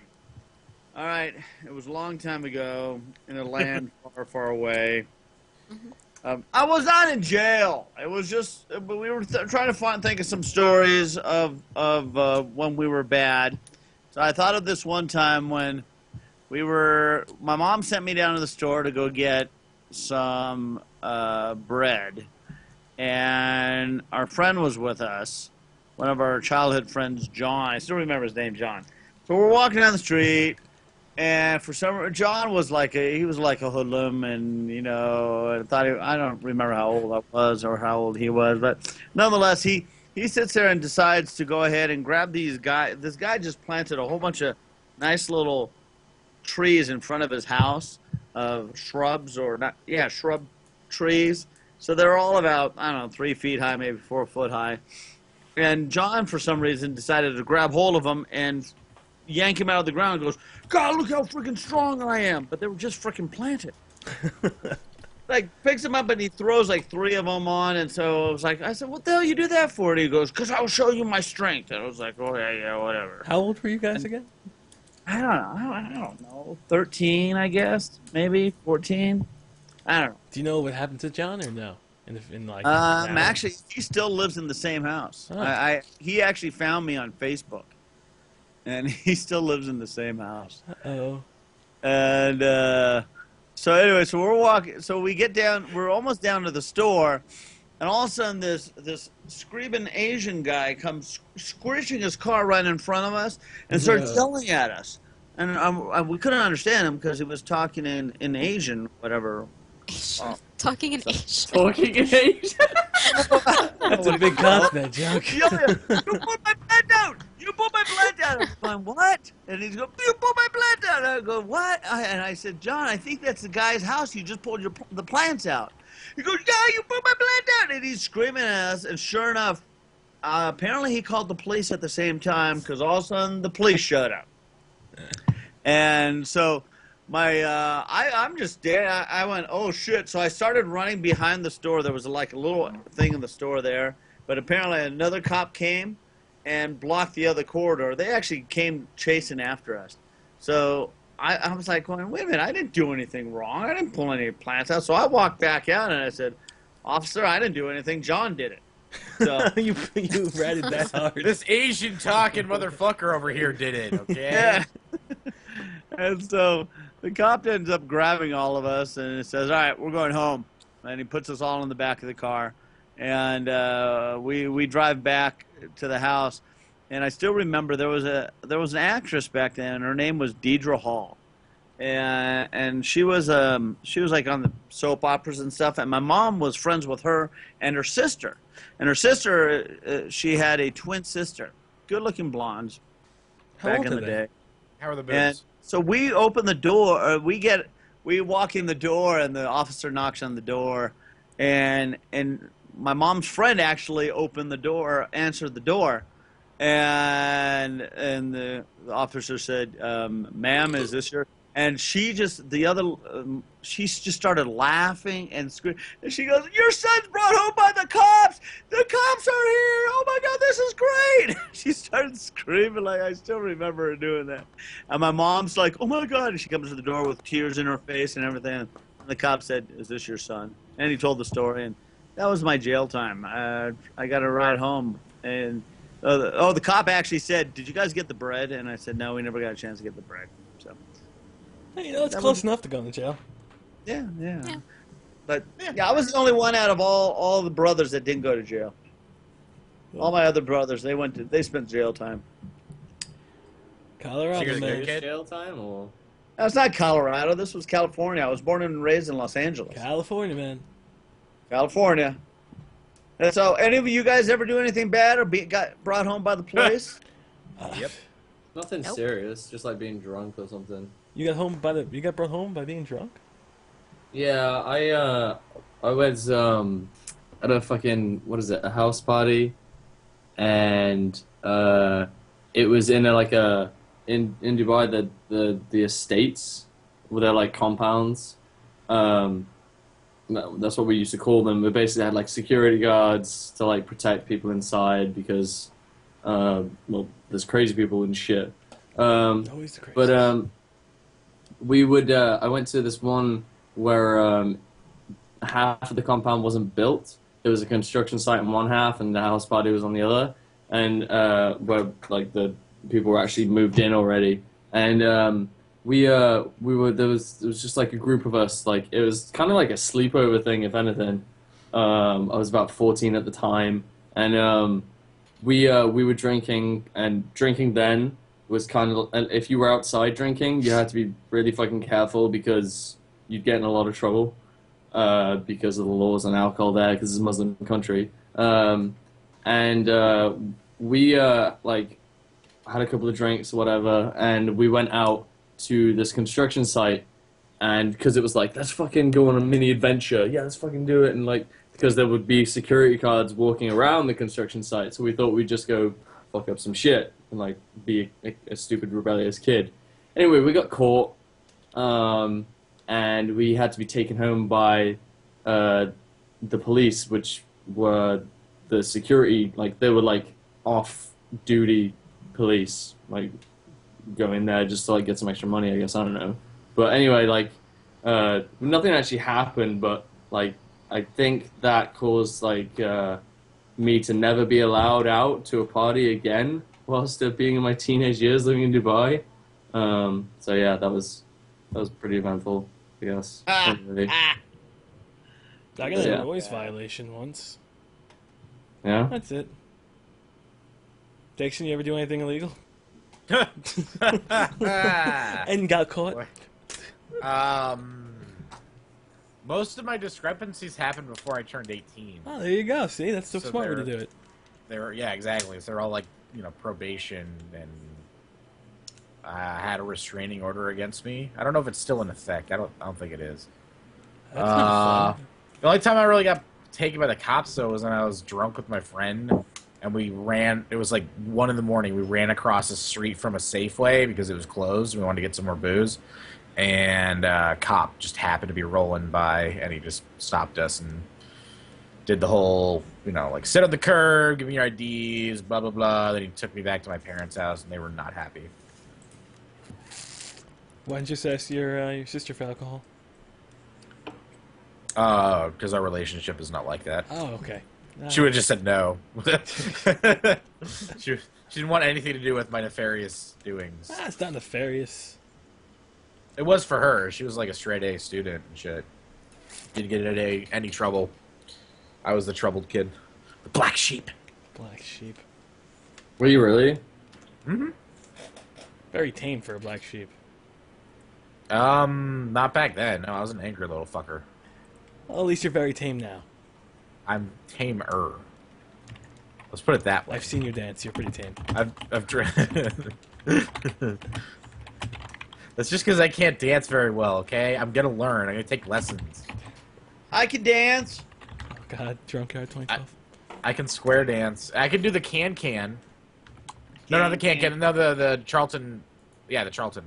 Alright, it was a long time ago in a land far, far away. I was not in jail. It was just, we were trying to think of some stories of when we were bad. So I thought of this one time when my mom sent me down to the store to go get some bread. And our friend was with us, one of our childhood friends, John. I still remember his name, John. So we're walking down the street, and for some reason, John was like a hoodlum, and I don't remember how old I was or how old he was, but nonetheless, he sits there and decides to go ahead and grab these guys. This guy just planted a whole bunch of nice little trees in front of his house, of shrubs shrub trees. So they're all about 3 feet high, maybe 4 foot high. And John, for some reason, decided to grab hold of them and yank him out of the ground and goes, God, look how freaking strong I am. But they were just freaking planted. Picks them up and he throws 3 of them on. And so I said, what the hell you do that for? And he goes, because I'll show you my strength. And I was like, oh, yeah, whatever. How old were you guys again? I don't know. 13, I guess. Maybe 14. I don't know. Do you know what happened to John or no? in like. Actually, he still lives in the same house. Oh. He actually found me on Facebook, and he still lives in the same house. Oh. And so anyway, so we're walking. So we get down. We're almost down to the store, and all of a sudden, this screaming Asian guy comes squishing his car right in front of us and starts yelling at us. And we couldn't understand him because he was talking in Asian, whatever. Talking in Asian. Talking in Asian. That's a big continent joke. You put my plant down! You put my plant down! I'm going, what? And he's going, you put my plant down! And I go, what? And I said, John, I think that's the guy's house. You just pulled the plants out. He goes, yeah, you put my plant down! And he's screaming at us. And sure enough, apparently he called the police at the same time because all of a sudden the police showed up. And so I'm just dead. I went, oh shit! So I started running behind the store. There was like a little thing in the store there, but apparently another cop came and blocked the other corridor. They actually came chasing after us. So I was like, going, wait a minute! I didn't do anything wrong. I didn't pull any plants out. So I walked back out and I said, officer, I didn't do anything. John did it. So you ratted that hard. This Asian talking motherfucker over here did it. Okay. Yeah. And so the cop ends up grabbing all of us and says, all right, we're going home. And he puts us all in the back of the car. And we drive back to the house. And I still remember there was an actress back then, and her name was Deidre Hall. And she was like on the soap operas and stuff. And my mom was friends with her and her sister. And her sister, she had a twin sister, good-looking blondes back in the day. How are the boobs? And so we open the door. We walk in the door, and the officer knocks on the door, and my mom's friend actually opened the door, answered the door, and the officer said, "Ma'am, is this your?" And she just started laughing and screaming. And she goes, "Your son's brought home by the cops! The cops are here! Oh my God, this is great!" She started screaming like I still remember her doing that. And my mom's like, "Oh my God!" And she comes to the door with tears in her face and everything. And the cop said, "Is this your son?" And he told the story, and that was my jail time. I got a ride home, and the cop actually said, "Did you guys get the bread?" And I said, "No, we never got a chance to get the bread." So. Hey, it's close enough to go to jail. Yeah. But yeah, I was the only one out of all the brothers that didn't go to jail. All my other brothers, they spent jail time. Colorado, So man. Jail time or? That's not Colorado. This was California. I was born and raised in Los Angeles. California, man. California. And so, any of you guys ever do anything bad or got brought home by the police? Yep. Nothing serious, just like being drunk or something. You got brought home by being drunk? Yeah, I was at a fucking a house party, and it was in in Dubai the estates where they're like compounds. That's what we used to call them. We basically had like security guards to like protect people inside because there's crazy people and shit. Always the crazy. But we would. I went to this one where half of the compound wasn't built. It was a construction site on one half, and the house party was on the other. And where like the people were actually moved in already. And we were there was just like a group of us. Like it was kind of like a sleepover thing, if anything. I was about 14 at the time, and we were drinking, and drinking then was kind of, if you were outside drinking, you had to be really fucking careful because you'd get in a lot of trouble because of the laws on alcohol there, because it's a Muslim country. And we like had a couple of drinks or whatever, and we went out to this construction site, and because it was like, let's fucking go on a mini adventure, yeah, let's fucking do it, and like, because there would be security guards walking around the construction site, so we thought we'd just go fuck up some shit and like be a stupid rebellious kid. Anyway, we got caught, and we had to be taken home by the police, which were the security, like they were like off-duty police, like go in there just to like get some extra money, I guess, I don't know. But anyway, like nothing actually happened, but like I think that caused like me to never be allowed out to a party again whilst being in my teenage years living in Dubai. So yeah, that was pretty eventful, I guess. Really. I got a Yeah. noise violation once. Yeah. That's it. Diction, you ever do anything illegal? And got caught? Most of my discrepancies happened before I turned 18. Oh, there you go. See, that's the So smart way to they're- do it. Yeah, exactly. So they're all like, probation, and had a restraining order against me. I don't know if it's still in effect. I don't think it is. That's not fun. The only time I really got taken by the cops though was when I was drunk with my friend, and we ran. It was like 1 a.m. We ran across the street from a Safeway because it was closed. We wanted to get some more booze, and a cop just happened to be rolling by, and he just stopped us and did the whole, like sit on the curb, give me your IDs, blah blah blah. Then he took me back to my parents' house, and they were not happy. Why didn't you just ask your sister for alcohol? Because our relationship is not like that. Oh, okay. She would have just said no. she didn't want anything to do with my nefarious doings. It's not nefarious. It was for her. She was like a straight A student and shit. Didn't get into any trouble. I was the troubled kid. The black sheep. Black sheep. Were you really? Mm-hmm. Very tame for a black sheep. Not back then. No, I was an angry little fucker. Well, at least you're very tame now. I'm tamer. Let's put it that way. I've seen you dance. You're pretty tame. I've That's just because I can't dance very well, okay? I'm gonna learn. I'm gonna take lessons. I can dance. Oh, God. Junkyard 2012. I can square dance. I can do the can. No, not the can. No, the Charlton. Yeah, the Charlton.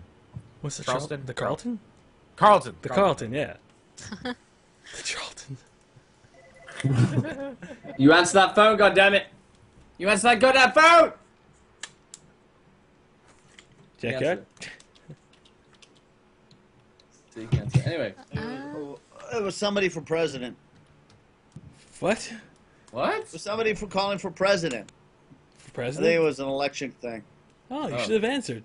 What's the Charleston? The Carlton? Carlton. The Carlton, yeah. The Charlton. You answer that phone, goddammit! You answer that goddamn phone! Junkyard? So you can't say. Anyway. It was somebody for president. What? What? It was somebody for calling for president. For I think president? it was an election thing. Oh, you Oh. should have answered.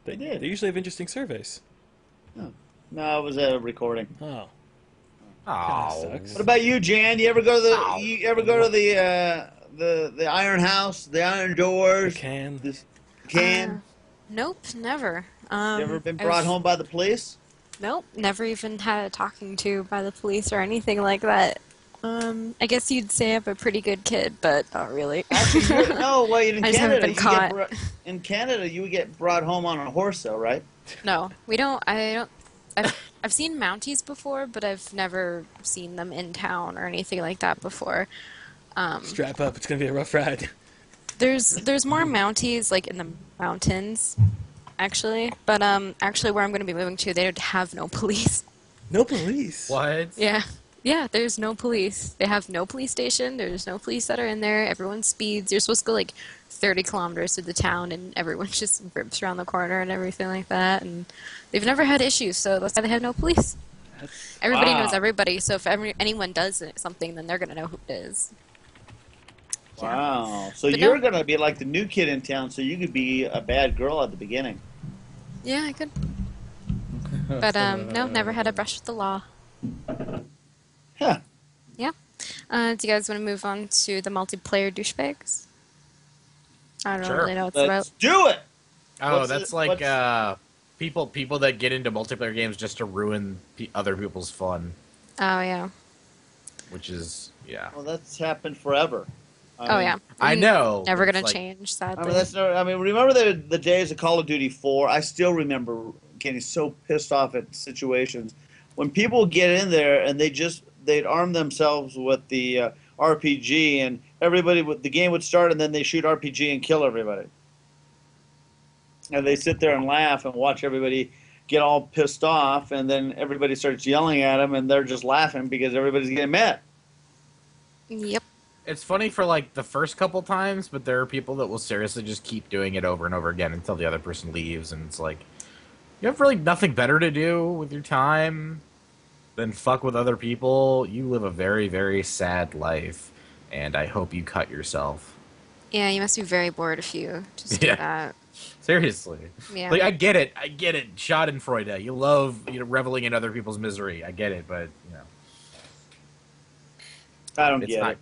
They did. They usually have interesting surveys. No, it was a recording. Oh. Oh. Sucks. What about you, Jan? You ever go to the Iron House, the Iron Doors? The can. The can? Nope, never. You ever been I've- brought home by the police? Nope, never even had a talking to by the police or anything like that. I guess you'd say I'm a pretty good kid, but not really. Actually, no. Well, in I just haven't Canada, been caught. in Canada, you would get brought home on a horse, though, right? No, we don't. I don't. I've seen Mounties before, but I've never seen them in town or anything like that before. Strap up. It's going to be a rough ride. There's more Mounties like in the mountains, actually. But actually, where I'm going to be moving to, they don't have no police. No police. What? Yeah, there's no police. They have no police station. There's no police that are in there. Everyone speeds. You're supposed to go like 30 kilometers through the town, and everyone just rips around the corner and everything like that. And they've never had issues, so that's why they have no police. Everybody Wow. knows everybody, so if anyone does something, then they're going to know who it is. Yeah. Wow. So But you're no- going to be like the new kid in town, so you could be a bad girl at the beginning. Yeah, I could. But no, never had a brush with the law. Huh. Yeah. Do you guys want to move on to the multiplayer douchebags? I don't Sure. really know what it's Let's about. do it! Oh, What's that's it- like what's- people that get into multiplayer games just to ruin other people's fun, Oh yeah. which is Well, that's happened forever. Oh yeah. I know. Never It's gonna like- change, I sadly. mean, remember the days of Call of Duty 4? I still remember getting so pissed off at situations when people would get in there and they'd arm themselves with the RPG, and the game would start, and then they shoot RPG and kill everybody. And they sit there and laugh and watch everybody get all pissed off, and then everybody starts yelling at them, and they're just laughing because everybody's getting mad. Yep. It's funny for like the first couple times, but there are people that will seriously just keep doing it over and over again until the other person leaves, and it's like you have really nothing better to do with your time. then fuck with other people, you live a very, very sad life, and I hope you cut yourself. Yeah, you must be very bored if you just do Yeah. that. Seriously. Yeah. Like, I get it, Schadenfreude. You love, reveling in other people's misery. I get it, but, I don't it's get not,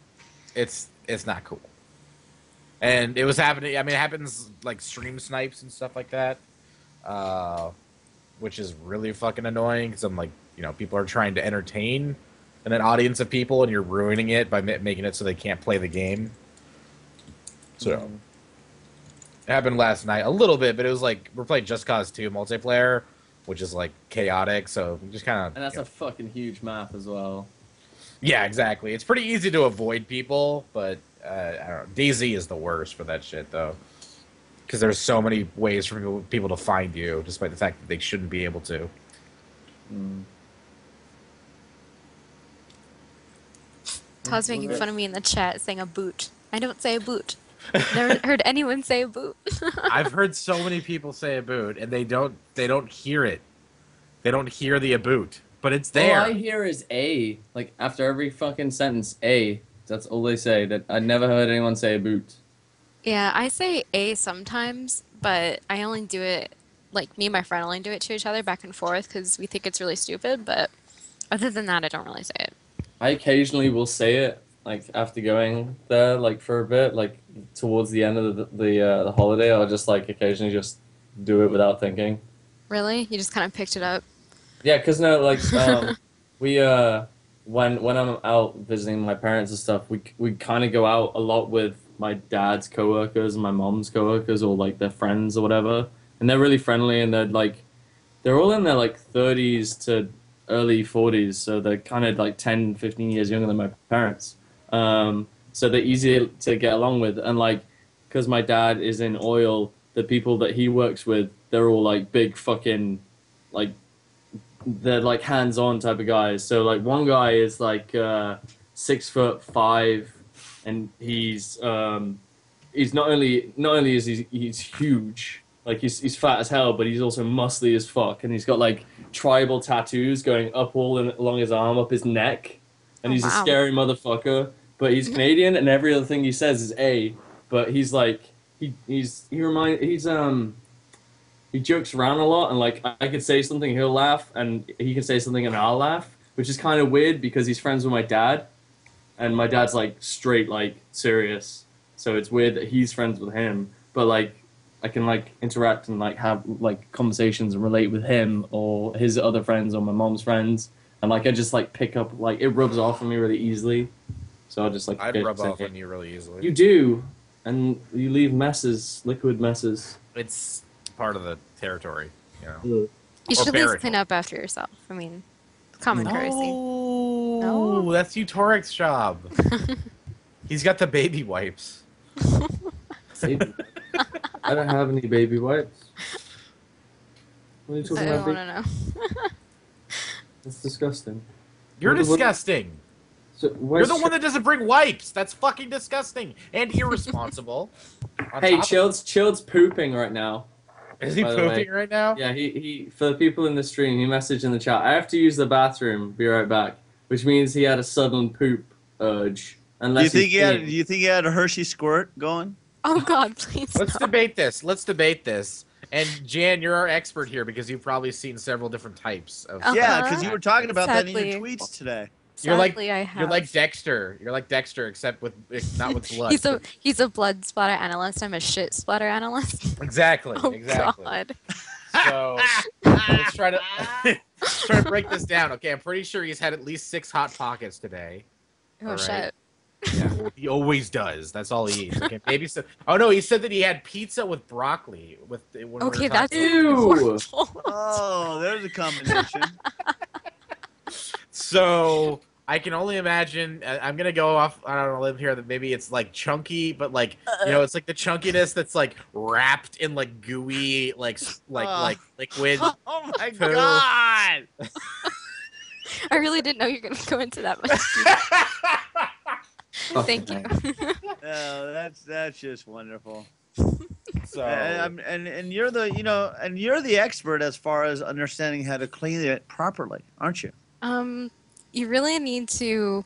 it. it's not cool. And it was happening, I mean, it happens, like, stream snipes and stuff like that, which is really fucking annoying, because I'm like, people are trying to entertain an audience of people, and you're ruining it by making it so they can't play the game. So, it happened last night a little bit, but it was like, we're playing Just Cause 2 multiplayer, which is like chaotic, so just kind of... And that's a fucking huge map as well. Yeah, exactly. It's pretty easy to avoid people, but I don't know. DayZ is the worst for that shit, though. Because there's so many ways for people to find you, despite the fact that they shouldn't be able to. Todd's making fun of me in the chat saying a boot. I don't say a boot. Never heard anyone say a boot. I've heard so many people say a boot, and they don't hear it. They don't hear the aboot, but it's there. All I hear is A. Like, after every fucking sentence, A. That's all they say. That I never heard anyone say a boot. Yeah, I say A sometimes, but I only do it, like, me and my friend only do it to each other back and forth because we think it's really stupid, but other than that, I don't really say it. I occasionally will say it, like, after going there, like, for a bit, like, towards the end of the holiday, I'll just, like, occasionally just do it without thinking. Really? You just kind of picked it up? Yeah, because, no, like, we, when I'm out visiting my parents and stuff, we kind of go out a lot with my dad's coworkers and my mom's coworkers, or, like, their friends or whatever, and they're really friendly, and they're all in their, like, 30s to early 40s, so they're kind of, like, 10, 15 years younger than my parents. So they're easy to get along with, and like, because my dad is in oil, the people that he works with, they're all like big fucking, like, they're like hands-on type of guys. So like one guy is like 6'5", and he's not only is he's huge, like he's fat as hell, but he's also muscly as fuck, and he's got like tribal tattoos going up along his arm, up his neck, and he's a scary motherfucker. But he's Canadian, and every other thing he says is A. But he's like he jokes around a lot, and like I could say something, he'll laugh, and he can say something, and I'll laugh, which is kind of weird because he's friends with my dad, and my dad's like straight, like serious. So it's weird that he's friends with him, but like I can like interact and like have like conversations and relate with him or his other friends or my mom's friends, and like I just like pick up, like it rubs off on me really easily. So I'll just like... I'd rub off on you really easily. You do, and you leave messes, liquid messes. It's part of the territory, You should at least clean up after yourself. I mean, common courtesy. No, that's Utorak's job. He's got the baby wipes. Baby. I don't have any baby wipes. What are you talking I about? don't want to know. That's disgusting. You're disgusting. So, you're the one that doesn't bring wipes. That's fucking disgusting and irresponsible. Hey, Chilled's pooping right now. Is he pooping right now? Yeah, he for the people in the stream, he messaged in the chat, I have to use the bathroom, be right back. Which means he had a sudden poop urge. Do you think he had a Hershey squirt going? Oh God, please. Let's debate this. And Jan, you're our expert here because you've probably seen several different types of... Yeah, because you were talking about that in your tweets today. Sadly, I have. You're like Dexter. You're like Dexter, except not with blood. he's a blood splatter analyst. I'm a shit splatter analyst. Exactly. Oh, exactly. God. So let's try to break this down. Okay, I'm pretty sure he's had at least 6 hot pockets today. Oh right? shit. Yeah, well, he always does. That's all he eats. Okay, maybe so. Oh no, he said that he had pizza with broccoli. Okay, that's ew. Oh, there's a combination. So I can only imagine. I'm gonna go off on a limb here that maybe it's like chunky, but like it's like the chunkiness that's like wrapped in like gooey, like liquid. Oh my poo. God! I really didn't know you were gonna go into that much. Thank you. Oh, that's just wonderful. So and you're the expert as far as understanding how to clean it properly, aren't you? You really need to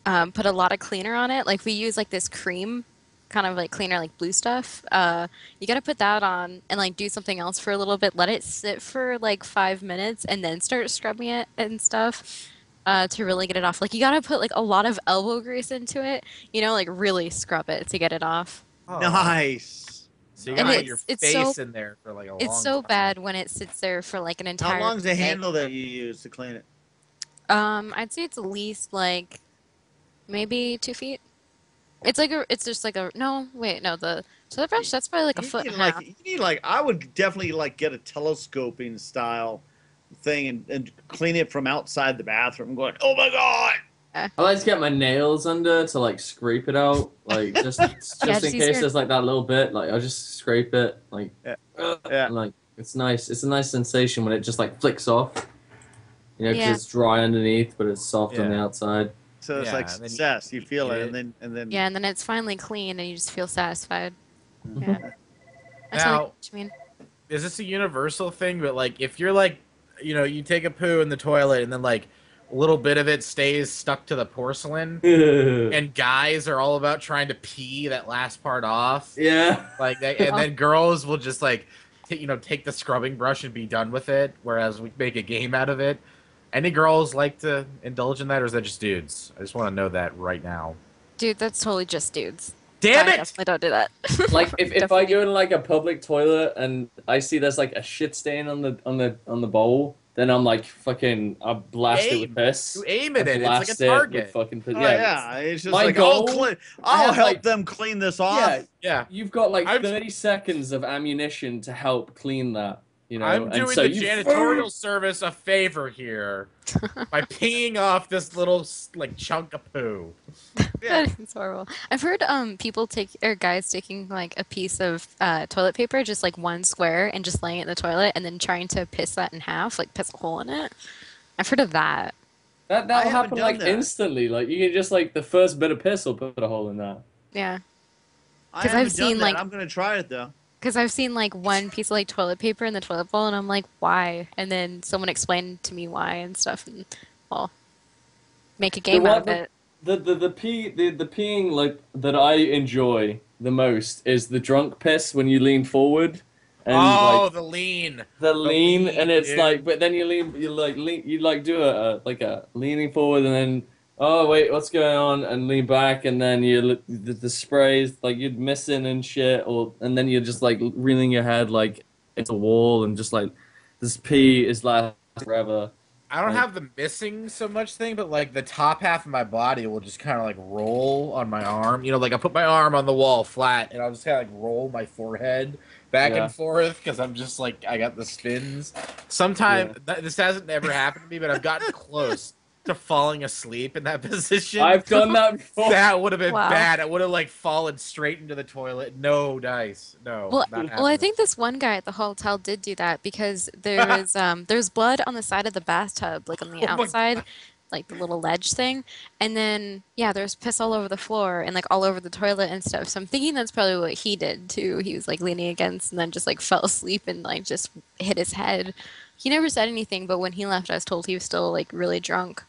put a lot of cleaner on it. Like we use like this cream kind of like cleaner, like blue stuff. You gotta put that on and like do something else for a little bit. Let it sit for like 5 minutes and then start scrubbing it and stuff to really get it off. Like you gotta put like a lot of elbow grease into it, like really scrub it to get it off. Oh. Nice. So you And gotta put your it's face so in there for like a it's long so time. bad when it sits there for like an How entire long's the day. handle that you use to clean it? I'd say it's at least like maybe 2 feet. It's just like a no, wait, no, the toilet brush, that's probably like a You foot need and a half. I would definitely like get a telescoping style thing and clean it from outside the bathroom, going, oh my god. I like to get my nails under to like scrape it out, like just Yeah, in just use case your there's like that little bit. Like I'll just scrape it, like, Yeah. and, like it's nice. It's a nice sensation when it just like flicks off. Because Yeah. it's dry underneath, but it's soft on the Yeah. outside. So it's Yeah, like and then success. You feel eat it, it. and then Yeah, and then it's finally clean and you just feel satisfied. Mm-hmm. Yeah. I totally Now, get what you mean. is this a universal thing? But like, if you're like, you take a poo in the toilet and then like a little bit of it stays stuck to the porcelain, and guys are all about trying to pee that last part off, Yeah. like that, and then girls will just like, take the scrubbing brush and be done with it, whereas we make a game out of it. Any girls like to indulge in that, or is that just dudes? I just want to know that right now. Dude, that's totally just dudes. Damn I it! definitely don't do that. Like if I Definitely. go to like a public toilet and I see there's like a shit stain on the bowl, then I'm like fucking I blast it with piss. You aim I at it. It's like blast a it with target. fucking piss. oh Yeah. yeah, it's just My like goal, I I'll have, help like- them clean this off. Yeah. Yeah. You've got like I'm- 30 seconds of ammunition to help clean that. I'm and doing so the you janitorial service a favor here by peeing off this little like chunk of poo. Yeah. It's horrible. I've heard people guys taking like a piece of toilet paper, just like one square, and just laying it in the toilet, and then trying to piss that in half, like piss a hole in it. I've heard of that. That'll haven't happen done like that. instantly. Like you can just like the first bit of piss will put a hole in that. Yeah, I 'Cause haven't I've done seen, that. like- I'm gonna try it though. because I've seen like one piece of like toilet paper in the toilet bowl, and I'm like, why? And then someone explained to me why and stuff, and well, make a game out of it. The peeing like that I enjoy the most is the drunk piss when you lean forward and like The lean. the lean, and it's dude. like, but then you do a leaning forward, and then oh wait, what's going on, and lean back, and then the sprays like you're missing and shit, and then you're just like reeling your head like it's a wall, and just like this pee is lasting forever. I don't have the missing so much thing, but like the top half of my body will just kind of like roll on my arm. Like I put my arm on the wall flat, and I'll just kind of like roll my forehead back Yeah. and forth because I'm just like I got the spins. Sometimes this hasn't ever happened to me, but I've gotten close to falling asleep in that position. I've done that before. That would have been Wow. bad. I would have like fallen straight into the toilet. No dice. No. Well, not well, I happening. think this one guy at the hotel did do that because there's blood on the side of the bathtub, like on the Oh my outside, like the little ledge thing, and then yeah, there's piss all over the floor and like all over the toilet and stuff. So I'm thinking that's probably what he did too. He was like leaning against and then just like fell asleep and like just hit his head. He never said anything, but when he left, I was told he was still like really drunk.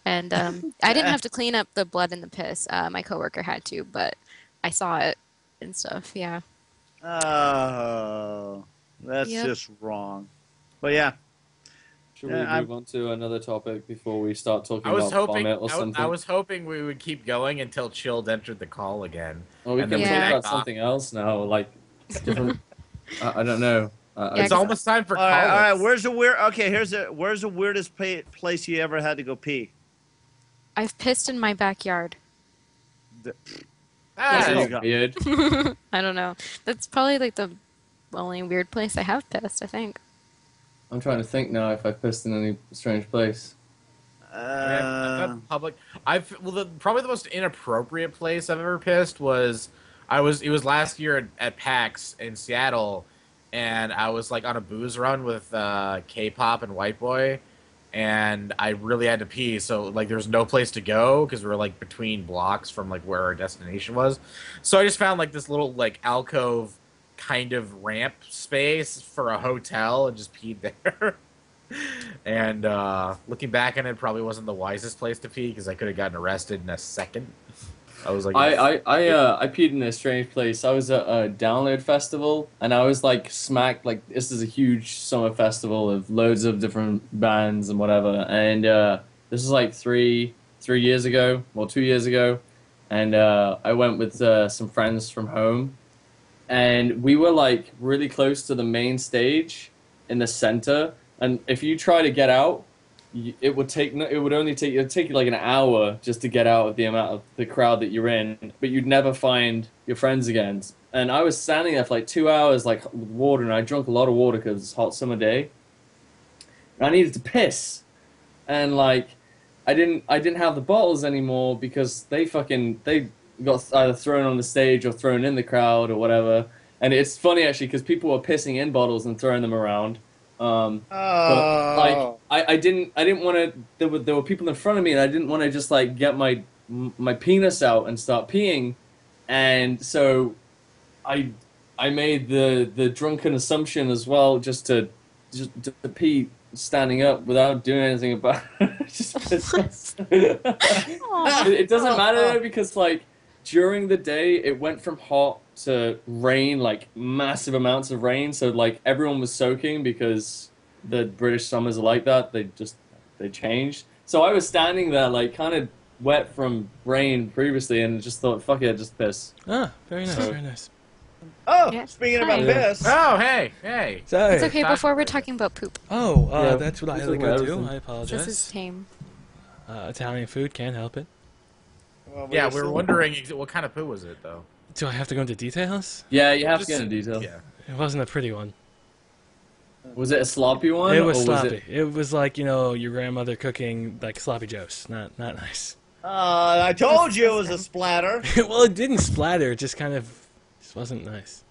And I didn't have to clean up the blood and the piss. My coworker had to, but I saw it and stuff. Yeah. Oh, that's Yep. just wrong. But yeah, Should we Yeah, move on to another topic before we start talking I was about hoping. vomit or I something? was hoping we would keep going until Chilled entered the call again. Well, we and can then talk we about back off. something else now, like different. I don't know. Yeah, It's 'cause- almost time for all right, all right. call-ins. Where's the weird? Okay, where's the weirdest place you ever had to go pee? I've pissed in my backyard. Ah, There you That's go. weird. I don't know. That's probably like the only weird place I have pissed, I think. I'm trying to think now if I've pissed in any strange place. I've done public. Probably the most inappropriate place I've ever pissed was it was last year at PAX in Seattle, and I was like on a booze run with K-pop and White Boy, and I really had to pee. So like there was no place to go because we were like between blocks from like where our destination was. So I just found like this little like alcove kind of ramp space for a hotel and just peed there. And looking back on it, probably wasn't the wisest place to pee because I could have gotten arrested in a second. I was like, I peed in a strange place. I was at a download festival, and I was like smacked. Like this is a huge summer festival of loads of different bands and whatever. And this was like three years ago, well 2 years ago, and I went with some friends from home, and we were like really close to the main stage in the center. And if you try to get out, it would take you like an hour just to get out of the amount of the crowd that you're in, but you'd never find your friends again. And I was standing there for like 2 hours, like with water, and I drank a lot of water because it's a hot summer day. And I needed to piss, and like I didn't have the bottles anymore because they got either thrown on the stage or thrown in the crowd or whatever. And it's funny actually because people were pissing in bottles and throwing them around. But like I didn't want to. There were people in front of me, and I didn't want to just like get my penis out and start peeing, and so I made the drunken assumption as well, just to pee standing up without doing anything about it. It doesn't matter though, because like during the day it went from hot to rain, like massive amounts of rain, so like everyone was soaking because the British summers are like that. They changed. So I was standing there like kind of wet from rain previously, and just thought, fuck it, just piss. Ah, very nice, very nice. Oh, Yeah. speaking about Hi. piss. oh, hey. Sorry. It's okay. Before we're talking about poop, Oh, Yeah, that's what I it's like okay, to do. everything. I apologize. this is tame. Italian food, can't help it. Well, Yeah, we were still- wondering what kind of poo was it, though? Do I have to go into details? Yeah, you have Just- to get into detail. Yeah. It wasn't a pretty one. Was it a sloppy one? It was or sloppy. It was like, your grandmother cooking like sloppy joes. Not nice. I told you it was a splatter. Well, it didn't splatter. It just kind of just wasn't nice.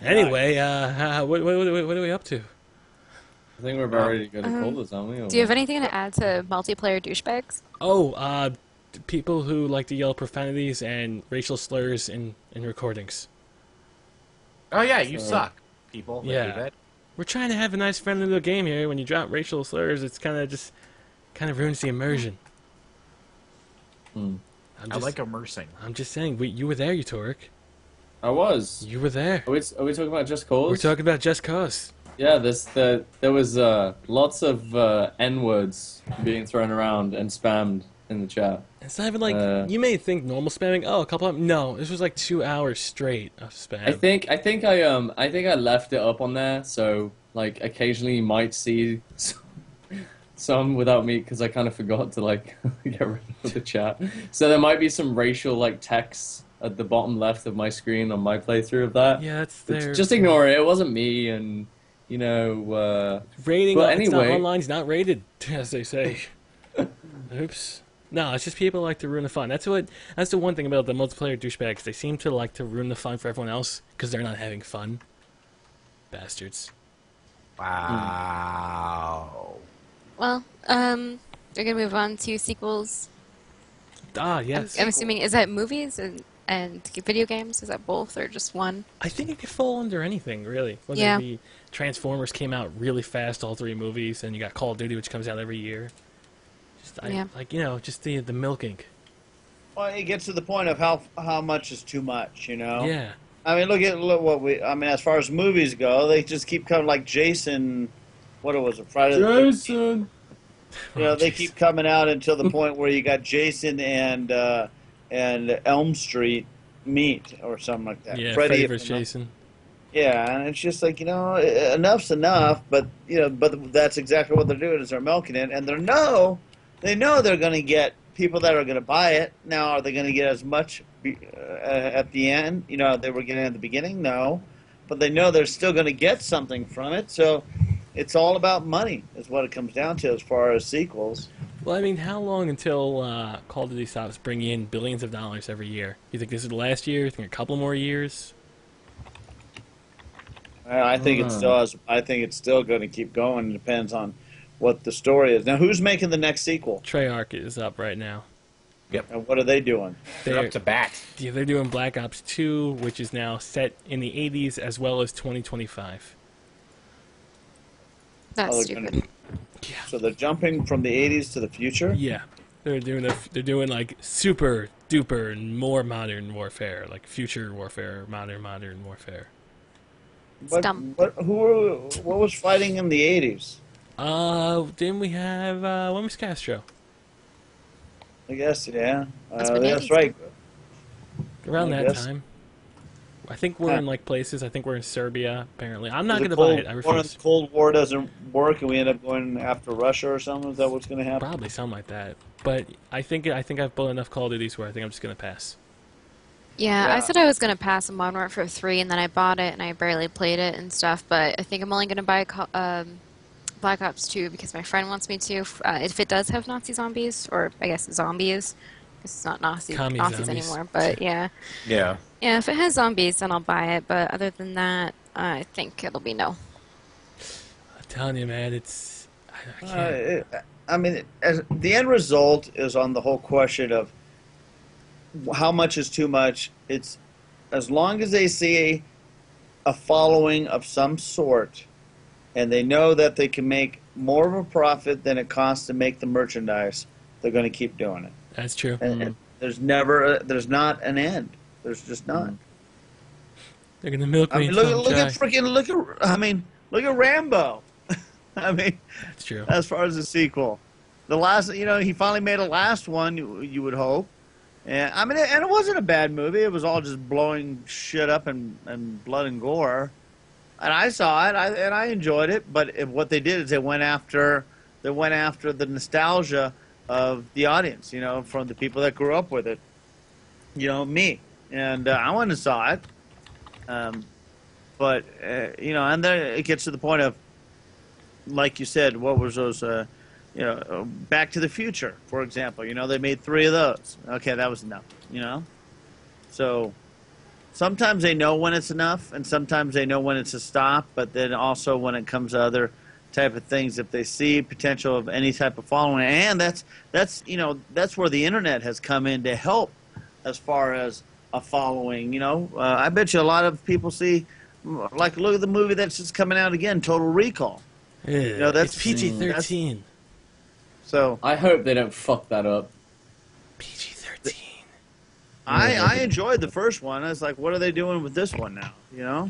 Anyway, what are we up to? I think we're about ready to go to Colders, aren't we? Or- Do you have anything to add to multiplayer douchebags? Oh, people who like to yell profanities and racial slurs in recordings. Oh, yeah, you So- suck, people. that do Yeah. that. We're trying to have a nice friendly little game here. When you drop racial slurs, it's kind of ruins the immersion. Hmm. I like immersing. I'm just saying, you were there, Utorak. I was. You were there. Are we talking about Just Cause? We're talking about Just Cause. Yeah, there was lots of N-words being thrown around and spammed in the chat. It's not even like you may think normal spamming. Oh, a couple of no. This was like 2 hours straight of spam. I think I left it up on there, so like occasionally you might see some without me because I kind of forgot to like get rid of the chat. So there might be some racial like text at the bottom left of my screen on my playthrough of that. Yeah, it's there. Just ignore it. It wasn't me, and you know. Rating. Well, It's not anyway. online. It's not rated, as they say. Oops. No, it's just people like to ruin the fun. That's the one thing about the multiplayer douchebags. They seem to like to ruin the fun for everyone else because they're not having fun. Bastards. Wow. Well, we're gonna move on to sequels. Ah, yes. I'm assuming, is that movies and video games? Is that both or just one? I think it could fall under anything, really. Whether Yeah. it be Transformers came out really fast, all 3 movies, and you got Call of Duty, which comes out every year. Yeah. Just the milking. Well, it gets to the point of how much is too much, you know? Yeah. I mean, look what as far as movies go, they just keep coming like Jason. What was it? Friday the 13th. Jason. You know, Oh, they jeez. keep coming out until the point where you got Jason and Elm Street meet or something like that. Yeah, Freddy Freddy vs. from- Jason. Yeah, and it's just like, enough's enough, but that's exactly what they're doing is they're milking it, and they know they're going to get people that are going to buy it. Now, are they going to get as much at the end? They were getting at the beginning, no, but they know they're still going to get something from it. So it's all about money, is what it comes down to as far as sequels. Well, I mean, how long until Call of Duty stops bringing in billions of dollars every year? You think this is the last year? You think a couple more years? I think it's still going to keep going. It depends on what the story is. Now, who's making the next sequel? Treyarch is up right now. And what are they doing? They're up to bat. Yeah, they're doing Black Ops 2, which is now set in the 80s as well as 2025. That's they're stupid. gonna- Yeah. So they're jumping from the 80s to the future? Yeah, they're doing like super duper and more modern warfare, like future warfare, modern warfare. What, dumb. what was fighting in the 80s? Didn't we have when was Castro? I guess, yeah. That's been That's 80s. right. Around I that guess. time. I think we're Huh. in like places. I think we're in Serbia. Apparently, I'm not The gonna buy it. I Cold- refuse. The Cold War doesn't work, and we end up going after Russia or something. Is that what's going to happen? Probably something like that. But I think I've bought enough Call of Duties where I think I'm just gonna pass. Yeah, Yeah. I said I was going to pass on Modern Warfare 3, and then I bought it, and I barely played it and stuff, but I think I'm only going to buy Black Ops 2 because my friend wants me to. If it does have Nazi zombies, or I guess zombies, 'cause it's not Nazis Commie zombies. anymore, but yeah. Yeah. Yeah, if it has zombies, then I'll buy it, but other than that, I think it'll be no. I'm telling you, man, it's I can't. The end result is on the whole question of how much is too much. It's as long as they see a following of some sort, and they know that they can make more of a profit than it costs to make the merchandise, they're going to keep doing it. That's true. And there's not an end. There's just not. They're gonna milk me. Look at Rambo. I mean, That's true. as far as the sequel, the last, he finally made a last one. You would hope, and and it wasn't a bad movie. It was all just blowing shit up and blood and gore, and I saw it, and I enjoyed it. But what they did is they went after the nostalgia of the audience, from the people that grew up with it, me, and I went and saw it. But and then it gets to the point of, like you said, what was those? Back to the Future, for example. They made 3 of those. Okay, that was enough. So sometimes they know when it's enough, and sometimes they know when it's a stop. But then also when it comes to other type of things, if they see potential of any type of following, and that's where the internet has come in to help as far as a following. I bet you a lot of people see, like, look at the movie that's just coming out again, Total Recall. That's It's PG-13. So I hope they don't fuck that up. PG-13. I enjoyed the first one. I was like, what are they doing with this one now? Yeah.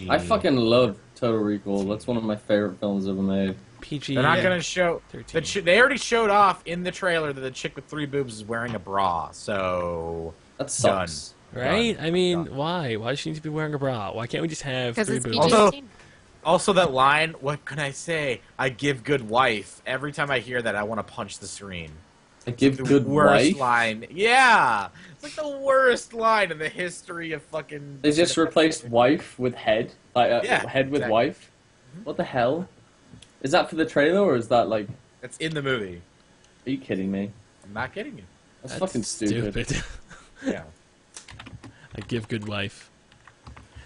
I fucking love Total Recall. That's one of my favorite films ever made. PG. They're not gonna show. 13. They already showed off in the trailer that the chick with 3 boobs is wearing a bra. So That sucks. Right? Done. I mean, Done. why? Why does she need to be wearing a bra? Why can't we just have Because 3 it's boobs? Also- PG-13. Also, that line, what can I say? I give good wife. Every time I hear that, I want to punch the screen. I give The good worst wife. line. Yeah! It's like the worst line in the history of fucking... They just replaced wife with head. Like Yeah, head with exactly. wife. What the hell? Is that for the trailer or is that like? It's in the movie. Are you kidding me? I'm not kidding you. That's fucking stupid. Yeah. I give good wife.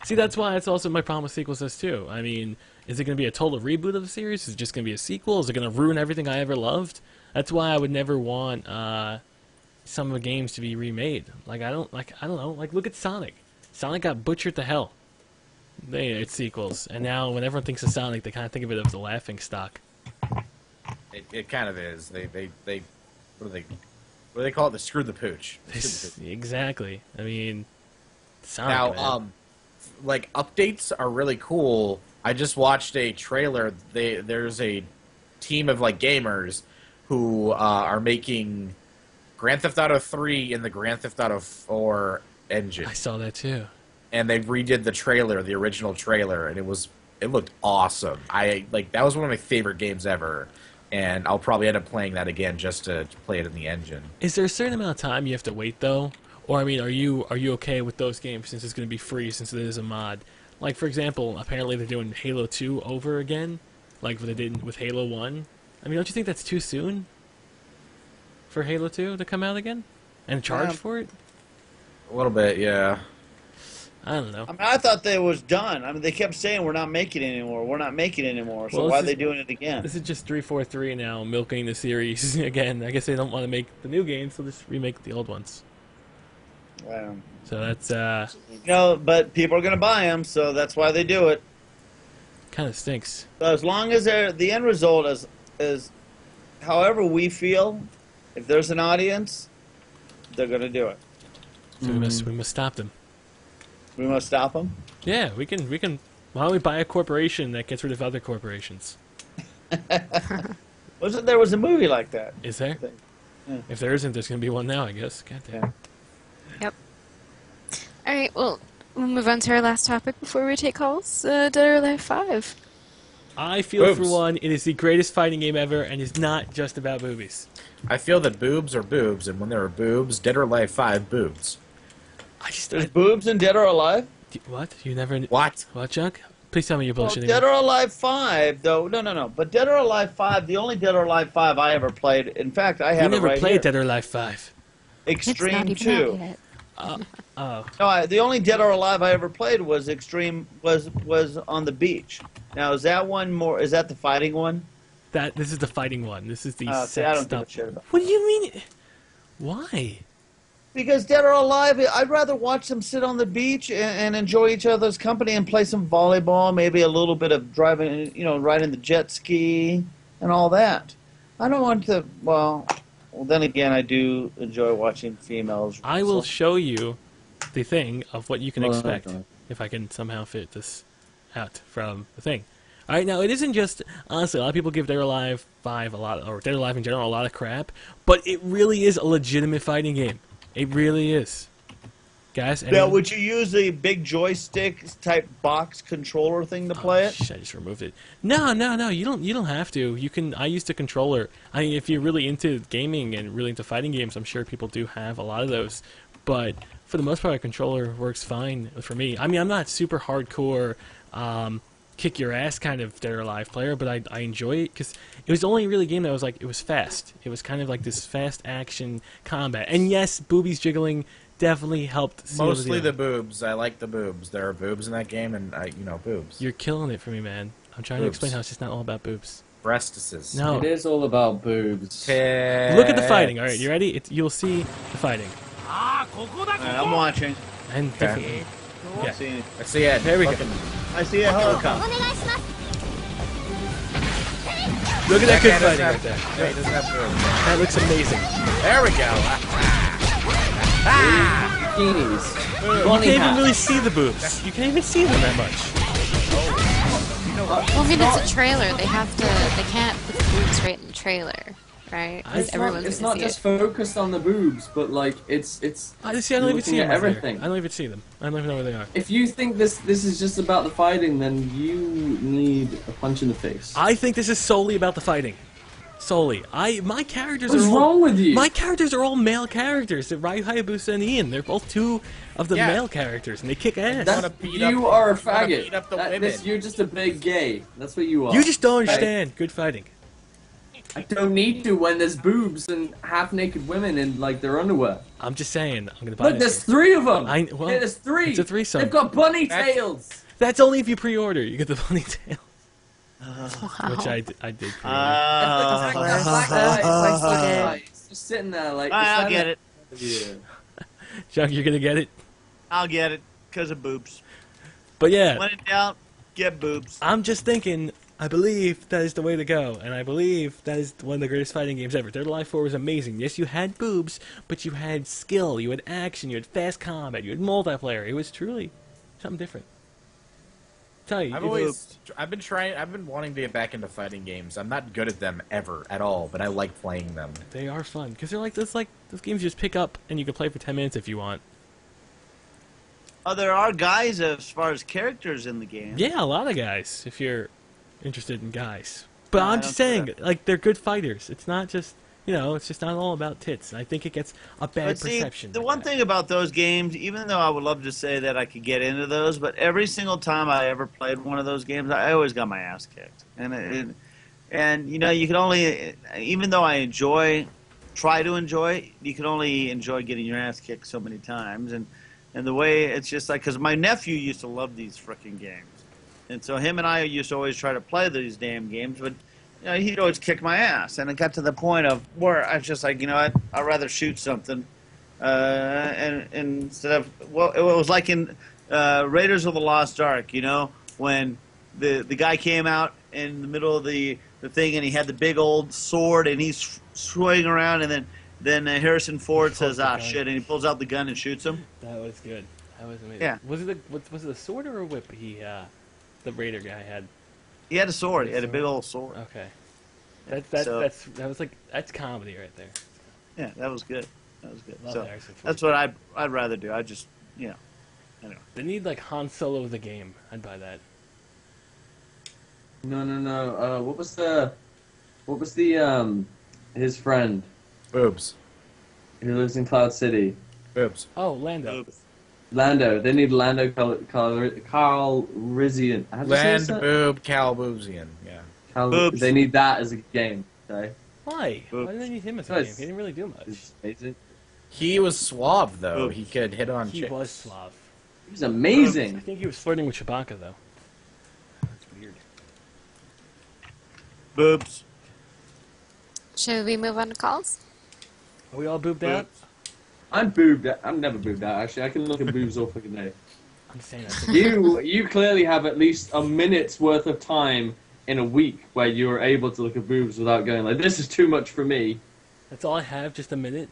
See, that's why it's also my problem with sequels is too. I mean, is it going to be a total reboot of the series? Is it just going to be a sequel? Is it going to ruin everything I ever loved? That's why I would never want some of the games to be remade. I don't know. Like, look at Sonic. Sonic got butchered to hell. It's sequels, and now when everyone thinks of Sonic, they kind of think of it as a laughing stock. It kind of is. They what do they call it? The screw the pooch. Exactly. I mean, Sonic. Now, man. like, updates are really cool. I just watched a trailer. There's a team of, like, gamers who are making Grand Theft Auto 3 in the Grand Theft Auto 4 engine. I saw that too. And they redid the trailer, the original trailer, and it looked awesome. That was one of my favorite games ever. And I'll probably end up playing that again just to play it in the engine. Is there a certain amount of time you have to wait though? Or I mean, are you okay with those games since it's going to be free since it is a mod? Like for example, apparently they're doing Halo 2 over again, like what they did with Halo 1. I mean, don't you think that's too soon for Halo 2 to come out again and charge for it? A little bit, yeah. I don't know. I mean, I thought that it was done. I mean, they kept saying we're not making it anymore. We're not making it anymore. So Well, why are this they is- doing it again? This is just 343 now, milking the series again. I guess they don't want to make the new games, so just remake the old ones. So that's But people are going to buy them, so that's why they do it. kind of stinks. So as long as the end result is however we feel, if there's an audience, they're going to do it. So we must stop them. We must stop them. Yeah, we can. Why don't we buy a corporation that gets rid of other corporations? There was a movie like that? Is there? Yeah. If there isn't, there's gonna be one now, I guess. Goddamn. Yeah. Yep. All right. Well, we'll move on to our last topic before we take calls. Dead or Alive 5. I feel for Boobs. one, it is the greatest fighting game ever, and it's not just about boobies. I feel that boobs are boobs, and when there are boobs, Dead or Alive 5 boobs. There's boobs in Dead or Alive? What? You never? What? What, Junk? Please tell me you're Well, bullshitting. Dead or Alive 5, though. No. But Dead or Alive 5, the only Dead or Alive 5 I ever played. In fact, I you have it never right played here. Dead or Alive 5. It's not Extreme even 2. out yet. Oh. No, the only Dead or Alive I ever played was Extreme. Was on the beach. Now, is that one more? Is that the fighting one? This is the fighting one. This is the See, sex I don't give stuff. a shit about. What do you mean? Why? Because Dead or Alive, I'd rather watch them sit on the beach and enjoy each other's company and play some volleyball, maybe a little bit of driving, riding the jet ski and all that. I don't want to. Well, then again, I do enjoy watching females. I will wrestle. show you the thing of what you can Well, expect okay. if I can somehow fit this out from the thing. All right, now it isn't just honestly. A lot of people give Dead or Alive 5 a lot, or Dead or Alive in general, a lot of crap, but it really is a legitimate fighting game. It really is, guys. Now, anyone- would you use a big joystick type box controller thing to play it? I just removed it. No. You don't have to. You can. I used a controller. I mean, if you're really into gaming and really into fighting games, I'm sure people do have a lot of those. But for the most part, a controller works fine for me. I mean, I'm not super hardcore, kick your ass kind of Dead or Alive player, but I enjoy it because it was the only really game that was like it was fast. It was kind of like this fast action combat. And yes, boobies jiggling definitely helped. seal Mostly deal. the boobs. I like the boobs. There are boobs in that game, and boobs. You're killing it for me, man. I'm trying to Boobs. explain how it's just not all about boobs. Breastises. No. It is all about boobs. Look at the fighting. All right, you ready? You'll see the fighting. All right, I'm watching. And Okay. I Yeah. see. I see it. There we go. I see a helicopter. look at that good fighting Yeah, right there. he doesn't have boobs. That looks amazing. There we go. Bikinis. You Bunny can't even hats. really see the boobs. You can't even see them that much. Well, I mean, it's a trailer. They can't put the boobs right in the trailer, right? It's not see just it. focused on the boobs, but like it's. I don't even looking see at them. over here. everything. I don't even see them. I don't even know where they are. If you think this is just about the fighting, then you need a punch in the face. I think this is solely about the fighting. Solely. My characters What's are all, wrong with you? My characters are all male characters. They're Ryu Hayabusa and Ian. They're both two of the Yeah. male characters, and they kick ass. wanna beat You up- are a you wanna faggot. beat up the women. You're just a big gay. That's what you are. You just don't understand. Good fighting. I don't need to when there's boobs and half-naked women in like their underwear. I'm just saying. I'm gonna buy Look, this. there's 3 of them. Well, Yeah, there's 3. it's a threesome. They've got bunny That's- tails. That's only if you pre-order. You get the bunny tail, which I did pre-order. That's like a black guy. It's just sitting there like. I'll get it. Yeah. Chuck, you're gonna get it. I'll get it because of boobs. But yeah, When in doubt, get boobs. I'm just thinking. I believe that is the way to go, and I believe that is one of the greatest fighting games ever. Dead or Alive 4 was amazing. Yes, you had boobs, but you had skill, you had action, you had fast combat, you had multiplayer. It was truly something different. Tell you, I've been wanting to get back into fighting games. I'm not good at them ever at all, but I like playing them. they are fun because they're like those games you just pick up and you can play for 10 minutes if you want. Oh, there are guys as far as characters in the game. Yeah, a lot of guys if you're interested in guys. But No, I I'm don't just do saying, that. like they're good fighters. It's not just it's just not all about tits. And I think it gets a bad But see, perception. the like one that. thing about those games, even though I would love to say that I could get into those, but every single time I ever played one of those games, I always got my ass kicked. And you can only, even though I try to enjoy, you can only enjoy getting your ass kicked so many times. And And the way it's just like, because my nephew used to love these frickin' games. And so him and I used to always try to play these damn games, but he'd always kick my ass. And it got to the point of where I was just like, I'd rather shoot something. And instead of, well, it was like in Raiders of the Lost Ark, when the guy came out in the middle of the thing and he had the big old sword and he's swinging around, and then Harrison Ford says, shit, and he pulls out the gun and shoots him. That was good. That was amazing. Yeah. Was it a sword or a whip the Raider guy had? He had a sword. He had a big old sword. Okay. That's comedy right there. Yeah, that was good. That was good. Love So Harrison Ford. that's what I'd rather do. I just, anyway. They need like Han Solo the game. I'd buy that. No. What was the his friend Boobs. who lives in Cloud City? Boobs. Oh, Lando. Lando. They need Lando Carl Rizian. Land boob Calboobsian. Yeah. Boobs. They need that as a game. Okay. Why? Boobs. Why do they need him as a game? He didn't really do much. It's amazing. He was suave though. Boobs. He could hit on He chicks. was suave. He was amazing. I think he was flirting with Chewbacca though. That's weird. Boobs. Should we move on to calls? Are we all boobed out? I'm boobed out. I'm never boobed out, actually. I can look at boobs all fucking day. I'm saying that. You clearly have at least a minute's worth of time in a week where you're able to look at boobs without going like, this is too much for me. That's all I have. Just a minute.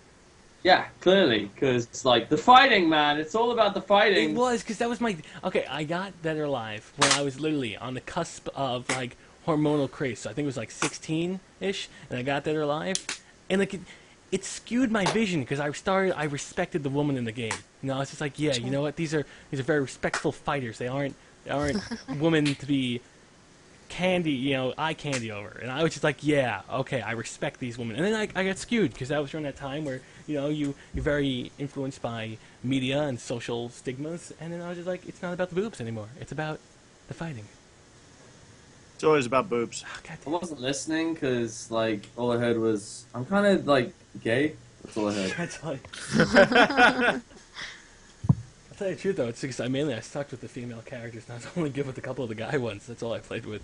Yeah, clearly. Because it's like, the fighting, man. It's all about the fighting. It was because that was my. Okay, I got Dead or Alive when I was literally on the cusp of like hormonal craze. So I think it was like 16-ish, and I got Dead or Alive, and like it skewed my vision because I respected the woman in the game. It's just like, yeah, you know what? These are very respectful fighters. They aren't women to be eye candy over. And I was just like, yeah, okay, I respect these women. And then I got skewed because that was during that time where you're very influenced by media and social stigmas. And then I was just like, it's not about the boobs anymore. It's about the fighting. It's always about boobs. Oh, God I damn. wasn't listening because, like, all I heard was, I'm kind of, like, gay. That's all I heard. That's like. I'll tell you the truth though, it's because I stuck with the female characters, and I was only good with a couple of the guy ones. That's all I played with.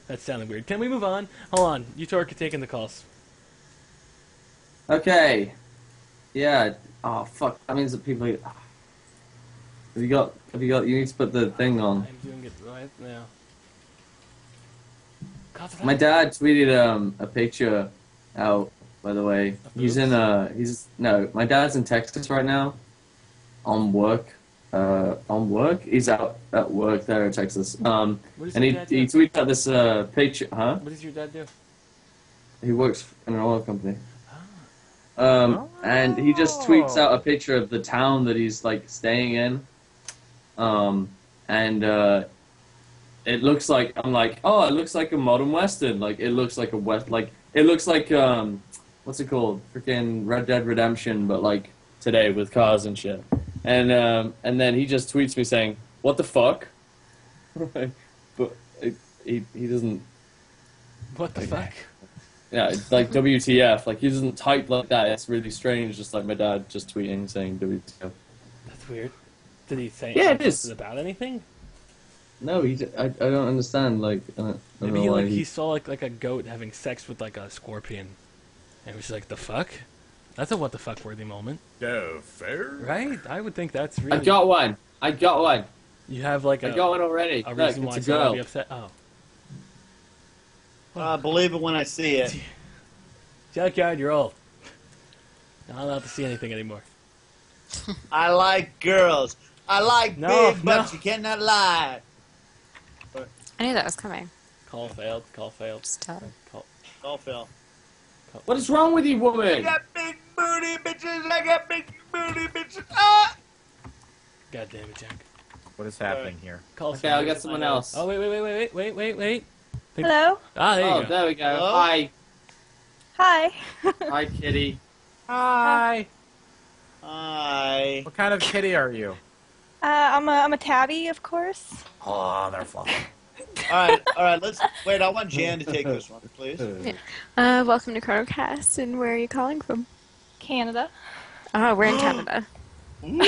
That sounded weird. Can we move on? Hold on. Utorak taking the calls. Okay. Yeah. Oh, fuck. That means that people... Have you got... You need to put the thing on. I'm doing it right now. My dad tweeted a picture out, by the way. He's in my dad's in Texas right now on work. He's out at work there in Texas. And he tweeted out this picture, huh? What does your dad do? He works in an oil company. And he just tweets out a picture of the town that he's like staying in. It looks like, I'm like, oh, it looks like a modern western. Like, it looks like it looks like, what's it called? Freaking Red Dead Redemption, but like today with cars and shit. And then he just tweets me saying, what the fuck? But he doesn't. What the fuck? Yeah, it's like WTF. Like, he doesn't type like that. It's really strange, just like my dad just tweeting saying WTF. That's weird. Did he say Yeah, it is. about anything? No, I don't understand. Like, I don't Maybe know why he saw like a goat having sex with like a scorpion, and he was like, "The fuck." That's a what the fuck worthy moment. No fair. Right? I would think that's really. I got one. You have like I got one already. a Look, reason it's why a someone would girl. be upset. Oh. Believe it when I see it. Junkyard, you're old. Not allowed to see anything anymore. I like girls. I like No, big butts. You cannot lie. I knew that was coming. Call failed. Just tell him. Oh, Phil. What is wrong with you, I woman? got big booty bitches. I got big booty bitches. Ah! God damn it, Jack. What is happening here? Call Okay, I'll get someone else. Oh, wait. Hello. Ah, there you Oh, go. there we go. Hello? Hi. Hi. Hi, kitty. Hi. Hi. What kind of kitty are you? I'm a tabby, of course. Oh, they're fluffy. All right. Let's wait. I want Jan to take this one, please. Welcome to ChronoCast, and where are you calling from? Canada. Oh, we're in Canada. And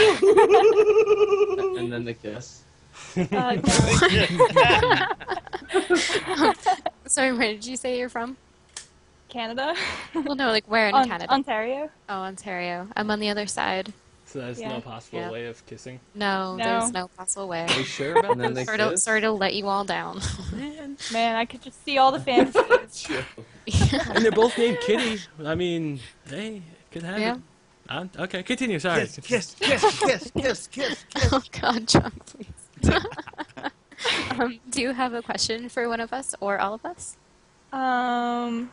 then the kiss. No. Sorry, where did you say you're from? Canada. Well, no, like where in Canada? Ontario. Oh, Ontario. I'm on the other side. So there's Yeah. no possible Yeah. way of kissing. No, No. there's no possible way. Are you sure about And then this? they kiss. Sorry to let you all down. Man. Man, I could just see all the fantasies. Chill. And they're both named Kitty. I mean, hey, could have Yeah. it. Okay, continue. Sorry. Kiss. Oh God, John, please. Do you have a question for one of us or all of us? I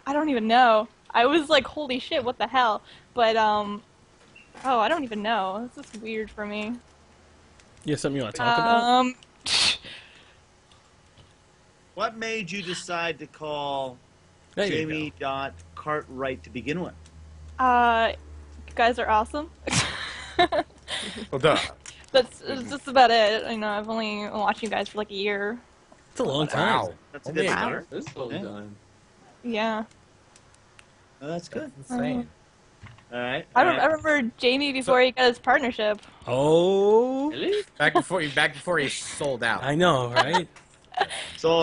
don't even know. I was like, holy shit, what the hell? But, oh, I don't even know. This is weird for me. You have something you want to talk about? What made you decide to call There you Jamie Cartwright to begin with? You guys are awesome. Well, duh. That's just about it. You know, I've only been watching you guys for like a year. It's a long time. Wow. That's a Only good a start. year? This is all Yeah. done. Yeah. Oh, that's good. Insane. All right. I all right. remember Jamie before he got his partnership. Oh, Really? Back before he sold out. I know, right? So,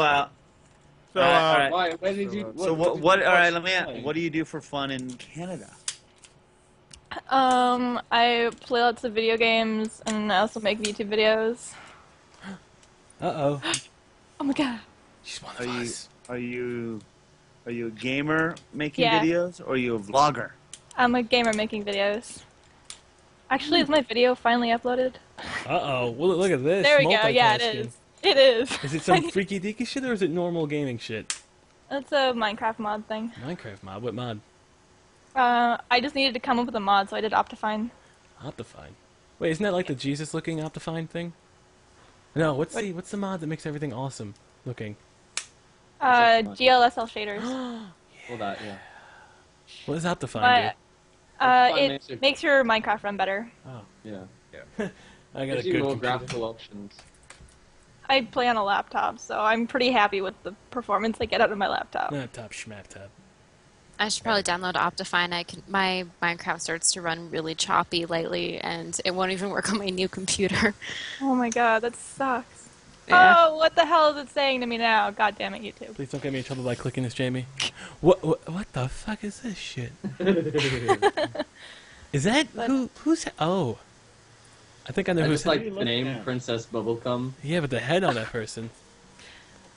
So, all right. Why? Where did you? So did you what? All right. Let watch me ask. play? What do you do for fun in Canada? I play lots of video games and I also make YouTube videos. Uh-oh. Oh my god. She's one Are of you us. are you are you a gamer making Yeah. videos, or are you a vlogger? I'm a gamer making videos. Actually, is my video finally uploaded? Uh-oh. Well, look at this. There we go. Yeah, it Multitasking. is. It is. Is it some freaky deaky shit or is it normal gaming shit? It's a Minecraft mod thing. Minecraft mod. What mod? I just needed to come up with a mod, so I did Optifine. Optifine. Wait, isn't that like the Jesus-looking Optifine thing? No, what's the mod that makes everything awesome looking? GLSL shaders. All that, yeah. What does Optifine But Optifine it makes your Minecraft run better. do? Oh, Yeah. I got a Gives you good more computer. graphical options. I play on a laptop, so I'm pretty happy with the performance I get out of my laptop. Laptop, schmaptop. I should probably download Optifine. My Minecraft starts to run really choppy lately, and it won't even work on my new computer. Oh my god, that sucks. Yeah. Oh, what the hell is it saying to me now? God damn it, YouTube. Please don't get me in trouble by clicking this, Jamie. What the fuck is this shit? Is that who's? Oh, I think I know I who's. just like you the looking name at? Princess Bubblegum. Yeah, but the head on that person.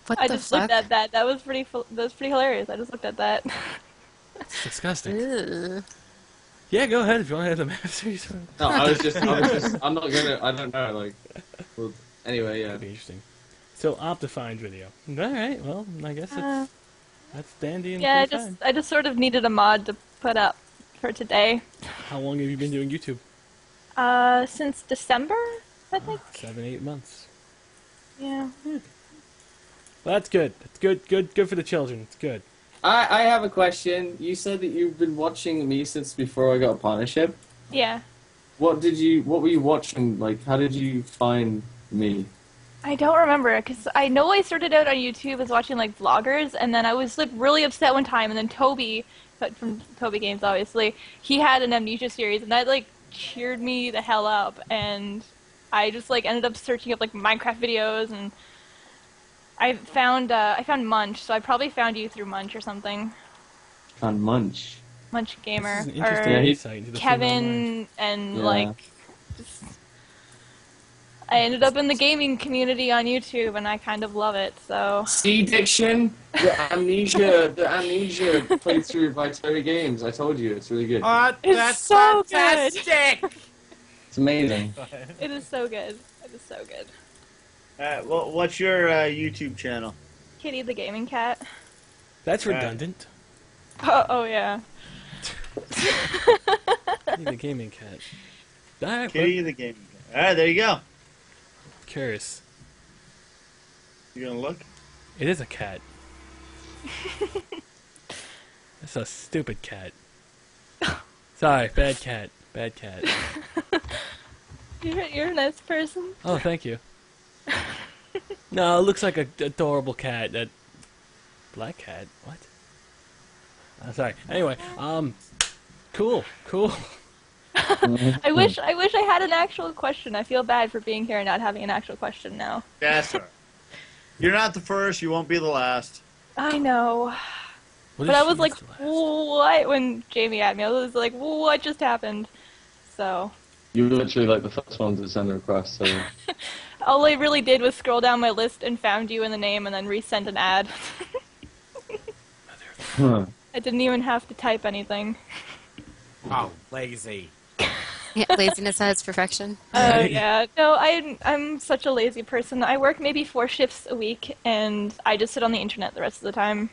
What I the just fuck? looked at that. That was pretty hilarious. I just looked at that. It's disgusting. Ugh. Yeah, go ahead if you want to have the masters. No, I'm not gonna. I don't know. Like, well, anyway, yeah. That'd be interesting. So Optifine's video. All right. Well, I guess Uh, that's dandy and yeah, pretty fine. I just sort of needed a mod to put up for today. How long have you been doing YouTube? Since December, I think. 7-8 months. Yeah. Well, that's good. That's good for the children. It's good. I have a question. You said that you've been watching me since before I got a partnership. Yeah. What were you watching? Like, how did you find me? I don't remember, because I know I started out on YouTube as watching, like, vloggers, and then I was, like, really upset one time, and then Toby, from Toby Games, obviously, he had an Amnesia series, and that, like, cheered me the hell up, and I just, like, ended up searching up, like, Minecraft videos, and I found Munch, so I probably found you through Munch or something. Found Munch. Munch Gamer. This is an interesting Or insight into the female mind. Kevin, and, Yeah. like, just... I ended up in the gaming community on YouTube, and I kind of love it, so... See, Diction, the Amnesia playthrough by Terry Games. I told you, it's really good. It's That's so fantastic! It's amazing. It is so good. It is so good. Well, what's your YouTube channel? Kitty the Gaming Cat. That's Right. redundant. Oh yeah. Need a gaming cat. All right, Kitty the Gaming Cat. All right, there you go. Curious. You gonna look? It is a cat. It's a stupid cat. Sorry, bad cat. Bad cat. You're a nice person. Oh, thank you. No, it looks like a adorable cat. That black cat. What? Sorry. Anyway, cool. I wish I had an actual question. I feel bad for being here and not having an actual question now. That's all right. You're not the first. You won't be the last. I know. What But if I she was like, the last? what? When Jamie had me, I was like, what just happened? So, You were literally like the first one to send a request. So all I really did was scroll down my list and found you in the name and then resend an ad. Huh. I didn't even have to type anything. Oh, lazy. Yeah, laziness at its perfection. Yeah. No, I'm such a lazy person. I work maybe 4 shifts a week, and I just sit on the internet the rest of the time.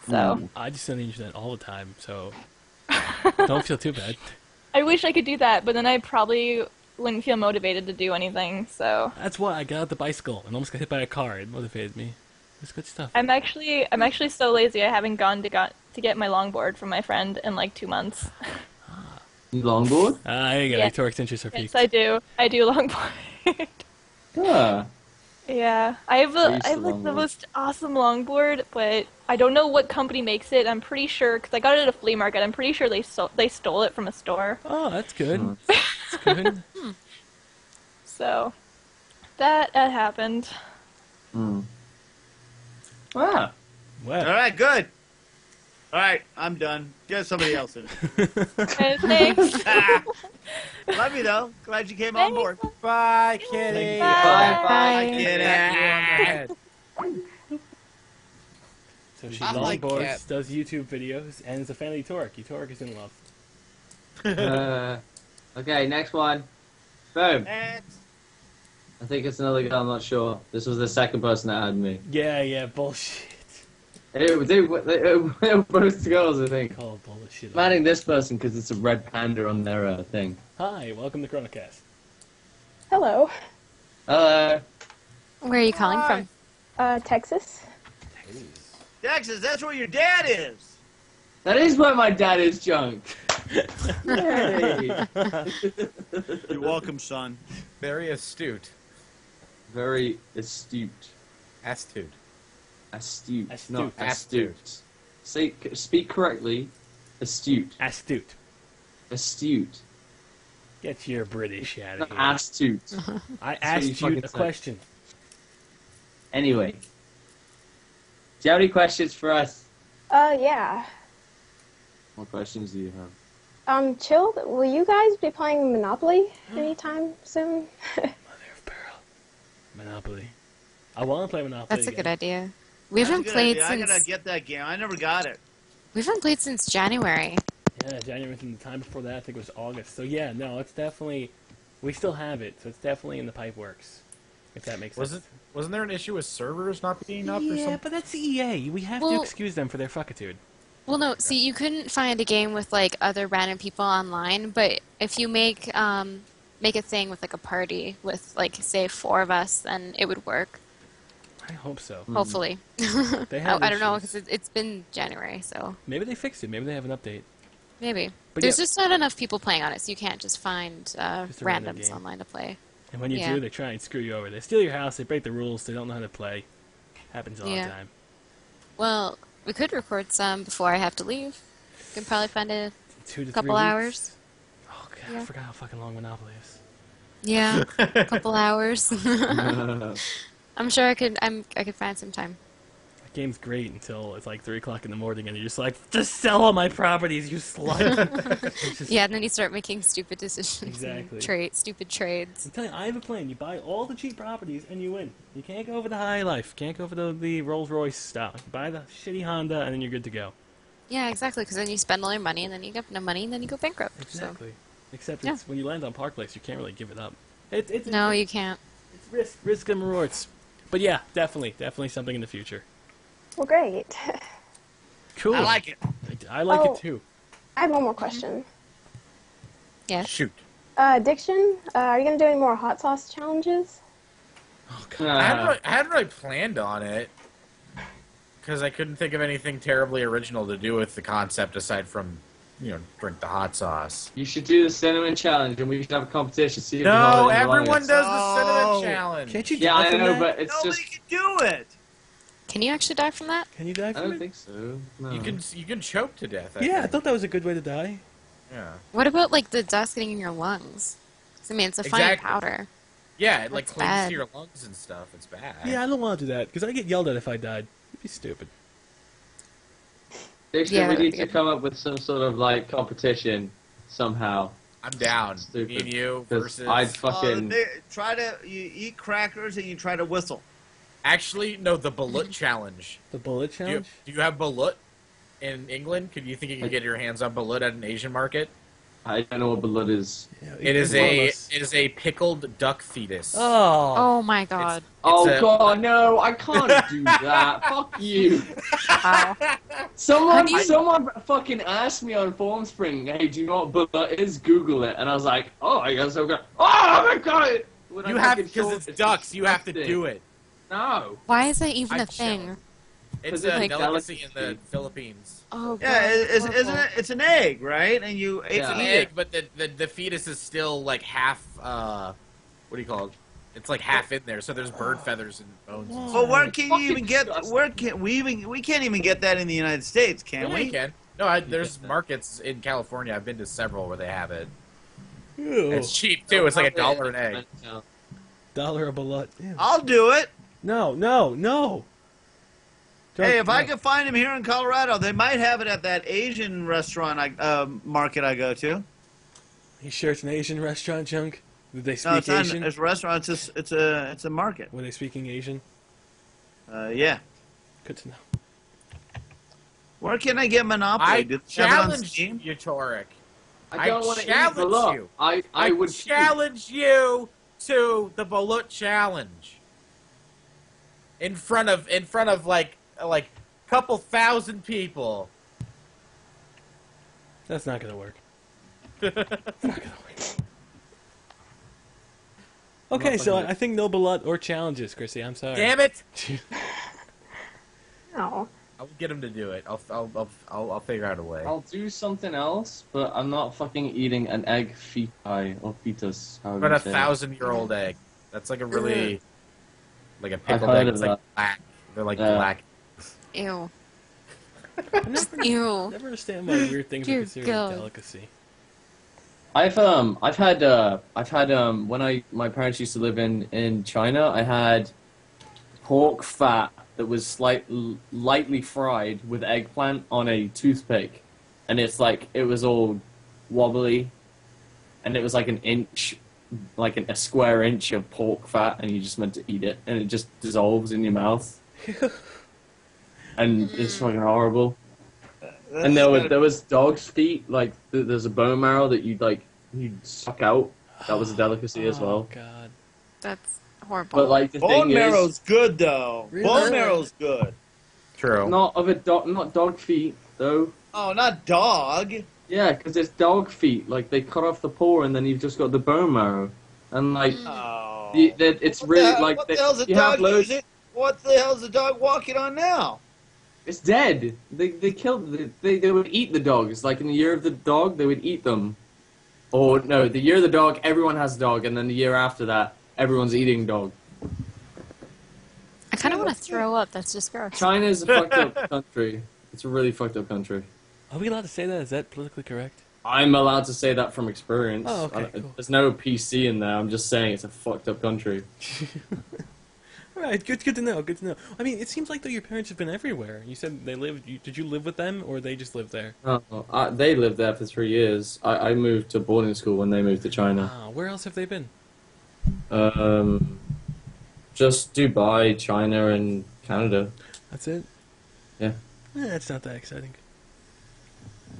So, I just sit on the internet all the time, so don't feel too bad. I wish I could do that, but then I probably wouldn't feel motivated to do anything, so. That's why I got out the bicycle and almost got hit by a car. It motivated me. It's good stuff. I'm actually so lazy I haven't gone to get my longboard from my friend in like 2 months. Longboard? There you go. Yeah. Utorak's interests are piqued. Yes, I do. I do longboard. Yeah. Yeah, I have like the longboard. most awesome longboard, but I don't know what company makes it. I'm pretty sure because I got it at a flea market. I'm pretty sure they stole it from a store. Oh, that's good. That's good. So that happened. Hmm. Ah. Well, All right, good. All right, I'm done. Get somebody else in. Thanks. Love you though. Glad you came on board. Bye, kitty. Bye. Bye, kid. so she I like longboards, cat. does YouTube videos, and is a fan of Utorak. Utorak is in love. Okay, next one. Boom. And I think it's another guy. I'm not sure. This was the second person that had me. Yeah, bullshit. They were both girls, I think. Call bullshit. I'm adding this person because it's a red panda on their thing. Hi, welcome to ChronoCast. Hello. Hello. Where are you calling from? Texas. Texas, that's where your dad is. That is where my dad is, Junk. Hey. You're welcome, son. Very astute. Very astute. Astute. Astute. Astute. Not Astute. astute. Speak correctly. Astute. Astute. Astute. Get your British out of Not here. astute. I what you asked you fucking a said. question. Anyway. Do you have any questions for us? Yeah. What questions do you have? Chilled, will you guys be playing Monopoly anytime soon? Mother of pearl. Monopoly. I want to play Monopoly That's a again. good idea. We That's a haven't good played idea. I since gotta get that game. I never got it. January. Yeah, January, and the time before that, I think it was August. So yeah, no, it's definitely, we still have it, so it's definitely in the pipe works, if that makes sense. Wasn't there an issue with servers not being up or Yeah, something? but that's EA. We have to Well- excuse them for their fuckitude. Well, no, see, you couldn't find a game with like other random people online, but if you make a thing with like a party with like say 4 of us, then it would work. I hope so. Hopefully. They have I don't know issues. because it's been January, so Maybe they fixed it. Maybe they have an update. maybe. But There's yeah. just not enough people playing on it, so you can't just find Just a random randoms game. online to play. And when you Yeah. do, they try and screw you over. They steal your house. They break the rules. They don't know how to play. Happens all Yeah. the time. Well, we could record some before I have to leave. We can probably find a 2 to 3 couple weeks. hours. Oh god, I Yeah. forgot how fucking long Monopoly is. Yeah, a couple hours. I'm sure I could find some time. That game's great until it's like 3 o'clock in the morning, and you're just like, just sell all my properties, you slut. It's just- Yeah, and then you start making stupid decisions. Exactly. And stupid trades. I'm telling you, I have a plan. You buy all the cheap properties and you win. You can't go for the high life. Can't go for the Rolls Royce style. You buy the shitty Honda and then you're good to go. Yeah, exactly. Because then you spend all your money, and then you get no money, and then you go bankrupt. Exactly. Except Yeah. it's, when you land on Park Place, you can't really give it up. It's So. No, you can't. it's risk and rewards. But yeah, definitely something in the future. Well, great. Cool. I like it. I like Oh. it too. I have one more question. Yeah. Shoot. Diction, are you going to do any more hot sauce challenges? Oh god. I hadn't really planned on it because I couldn't think of anything terribly original to do with the concept aside from, drink the hot sauce. You should do the cinnamon challenge, and we should have a competition. See if we No, hold it in the everyone longest. does the Oh. cinnamon challenge. Can't you Yeah, I dolphin know, that? but it's Nobody just can do it. Can you actually die from that? Can you die I from don't it? think so. No. You can choke to death. Yeah, I think. thought that was a good way to die. Yeah. What about like the dust getting in your lungs? 'Cause, I mean, it's a fine Exactly. powder. Yeah, it like That's clings bad. to your lungs and stuff. It's bad. Yeah, I don't want to do that because I get yelled at if I died. It'd be stupid. Diction, Yeah, we that'd need be to good. come up with some sort of like competition somehow. I'm down. Stupid. Me and you 'Cause versus. I'd fucking. You eat crackers and you try to whistle. Actually, no, the balut challenge. The bullet Do you, challenge? do you have balut in England? Could you think you can get your hands on balut at an Asian market? I don't know what blood is. Yeah, It is one of a us. pickled duck fetus. Oh. Oh my god. Oh a- god, no! I can't do that. Fuck you. Wow. Someone fucking asked me on Formspring, "Hey, do you know what blood is?" Google it, and I was like, "Oh, I guess I'll go." Oh my god! When You I have fucking because saw it's it, ducks. You have to disgusting. do it. No. Why is that even I a thing? It's Because a it's like delicacy in the delicacy. Philippines. Oh god. Yeah, isn't horrible. it? It's an egg, right? And you ate Yeah. It's an eat egg, it. but the fetus is still like half. What do you call it? It's like half in there, so there's bird feathers and bones. And Whoa. stuff. But where can you Fucking even get? disgusting. Where can we can't even get that in the United States, can Yeah, we? you can. No, there's markets in California. I've been to several where they have it. Ew. It's cheap too. It's like $1 an egg. Dollar a bullet. Ew. I'll do it. No, no, no. Hey, if I no. can find him here in Colorado, they might have it at that Asian restaurant market I go to. You sure it's an Asian restaurant, Junk? Did they No, speak it's not. Asian? It's a restaurant. It's a market. Were they speaking Asian? Yeah. Good to know. Where can I get Monopoly? I Do they have it on challenge Steam? you, Torik. I don't want to eat challenge blood. you. I would challenge you to the balut challenge. In front of like couple thousand people. That's not gonna work. It's not gonna work. Okay, so I think no blood or challenges, Chrissy. I'm sorry. Damn it! No. I'll get him to do it. I'll figure out a way. I'll do something else, but I'm not fucking eating an egg feti or fetus. however But you a say it. 1,000-year-old egg. That's like a really like a I've pickled heard egg. of It's like that. black. They're like Yeah. black. Ew. I never, Ew. never understand why weird things are Dear considered God. a delicacy. I've had when my parents used to live in China, I had pork fat that was lightly fried with eggplant on a toothpick, and it was all wobbly, and it was like an inch, like a square inch of pork fat, and you just meant to eat it, and it just dissolves in your mouth, and it's fucking horrible. And there was dog's feet, like there's a bone marrow that you'd suck out. That was a delicacy as well. Oh God. That's horrible. But like the Bone thing marrow's is, good though. Really? Bone marrow's good. True. not dog feet though. Oh, not dog. Yeah, because it's dog feet. Like they cut off the paw and then you've just got the bone marrow, and like Oh. it's really like what the hell's a you have dog loads. using? What the hell's the dog walking on now? It's dead. They killed. They would eat the dogs. Like in the year of the dog, they would eat them. Or no, the year of the dog, everyone has a dog, and then the year after that, everyone's eating dog. I kind of want to throw up. That's just gross. China is a fucked up country. It's a really fucked up country. Are we allowed to say that? Is that politically correct? I'm allowed to say that from experience. Oh, okay, cool. There's no PC in there. I'm just saying it's a fucked up country. All right, good to know. Good to know. I mean, it seems like though your parents have been everywhere. You said they lived. Did you live with them, or they just lived there? They lived there for 3 years. I moved to boarding school when they moved to China. Ah, where else have they been? Just Dubai, China, and Canada. That's it. Yeah. It's not that exciting.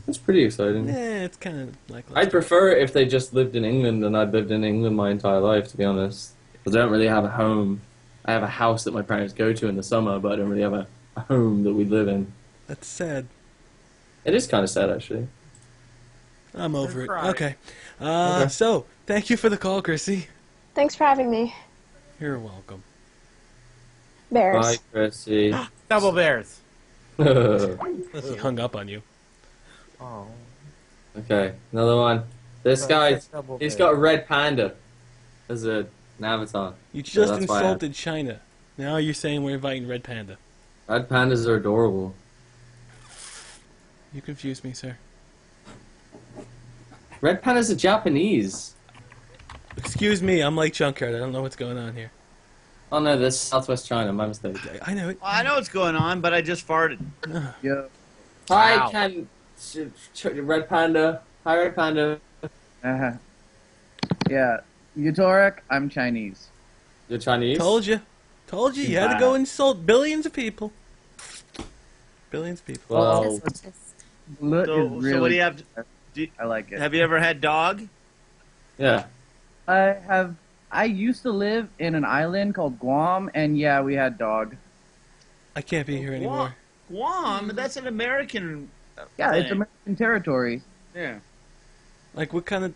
It's pretty exciting. Yeah, it's kind of like. I'd prefer it if they just lived in England and I'd lived in England my entire life, to be honest. Because I don't really have a home. I have a house that my parents go to in the summer, but I don't really have a home that we live in. That's sad. It is kind of sad, actually. I'm over it. cry. Okay. Okay. So thank you for the call, Chrissy. Thanks for having me. You're welcome. Bears. Bye, Chrissy. Double bears. He hung up on you. Oh. Okay, another one. This guy, he's got a red panda as an avatar. You just that's why I- insulted China. Now you're saying we're inviting Red Panda. Red pandas are adorable. You confuse me, sir. Red pandas are Japanese. Excuse me, I'm like Junkyard. I don't know what's going on here. Oh no, that's Southwest China. My mistake. I know it. Well, I know what's going on, but I just farted. Yeah. Hi, Wow. Red Panda. Hi, Red Panda. Uh-huh. Yeah. Utorak, I'm Chinese. You're Chinese? Told you. Told you. You had to go insult billions of people. Billions of people. Well, Blut So, is really. so what do you have? I like it. Have you ever had dog? yeah. I used to live in an island called Guam, and yeah, we had dog. I can't be here anymore. Guam? That's an American. Yeah, it's thing. American territory. Yeah. Like, what kind of...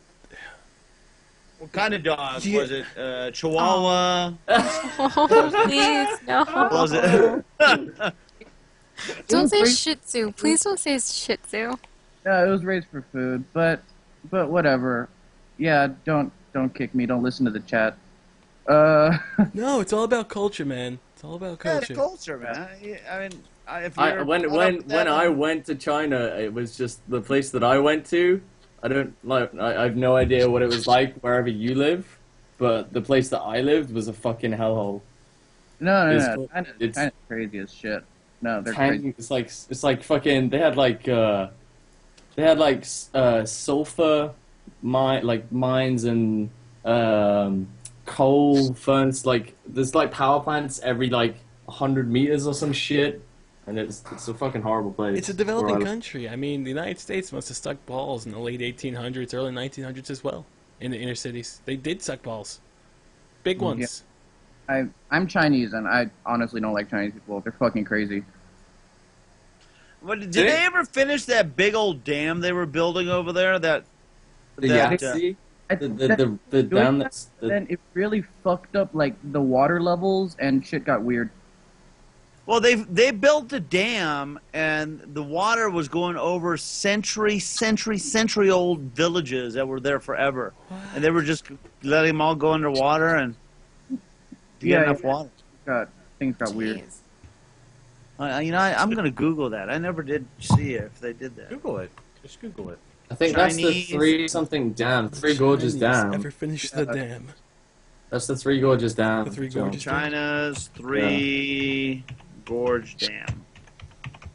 What kind of dog Yeah. was it? Chihuahua? Oh, please, no. Was it? Don't say raised- Shih Tzu. Please don't say Shih Tzu. No, it was raised for food, but whatever. Yeah, don't kick me. Don't listen to the chat. No, it's all about culture, man. It's all about Yeah, culture. the culture, man. I mean, if I, you're when brought when up with when that, I went to China, it was just the place that I went to. I don't like. I have no idea what it was like wherever you live, but the place that I lived was a fucking hellhole. No, It's no, cool. no. It's- Kind of crazy as shit. No, they're crazy. It's like fucking. They had sulfur mines and coal furnace. Like there's like power plants every like 100 meters or some shit, and it's a fucking horrible place. It's a developing country. I mean, the United States must have stuck balls in the late 1800s, early 1900s as well, in the inner cities. They did suck balls. Big ones. I'm Chinese, and I honestly don't like Chinese people. They're fucking crazy. But did they ever finish that big old dam they were building over there? The that, Yangtze, I- the down that's Then it really fucked up like the water levels, and shit got weird. Well, they built the dam, and the water was going over century old villages that were there forever, and they were just letting them all go underwater and to get enough water. Things got weird. Jeez. I'm gonna Google that. I never did see if they did that. Google it. Just Google it. I think that's the Chinese- Three Gorges Chinese Dam. Ever finish the dam? That's the Three Gorges Dam. The Three John. Gorges Dam. China's Three Gorge Dam.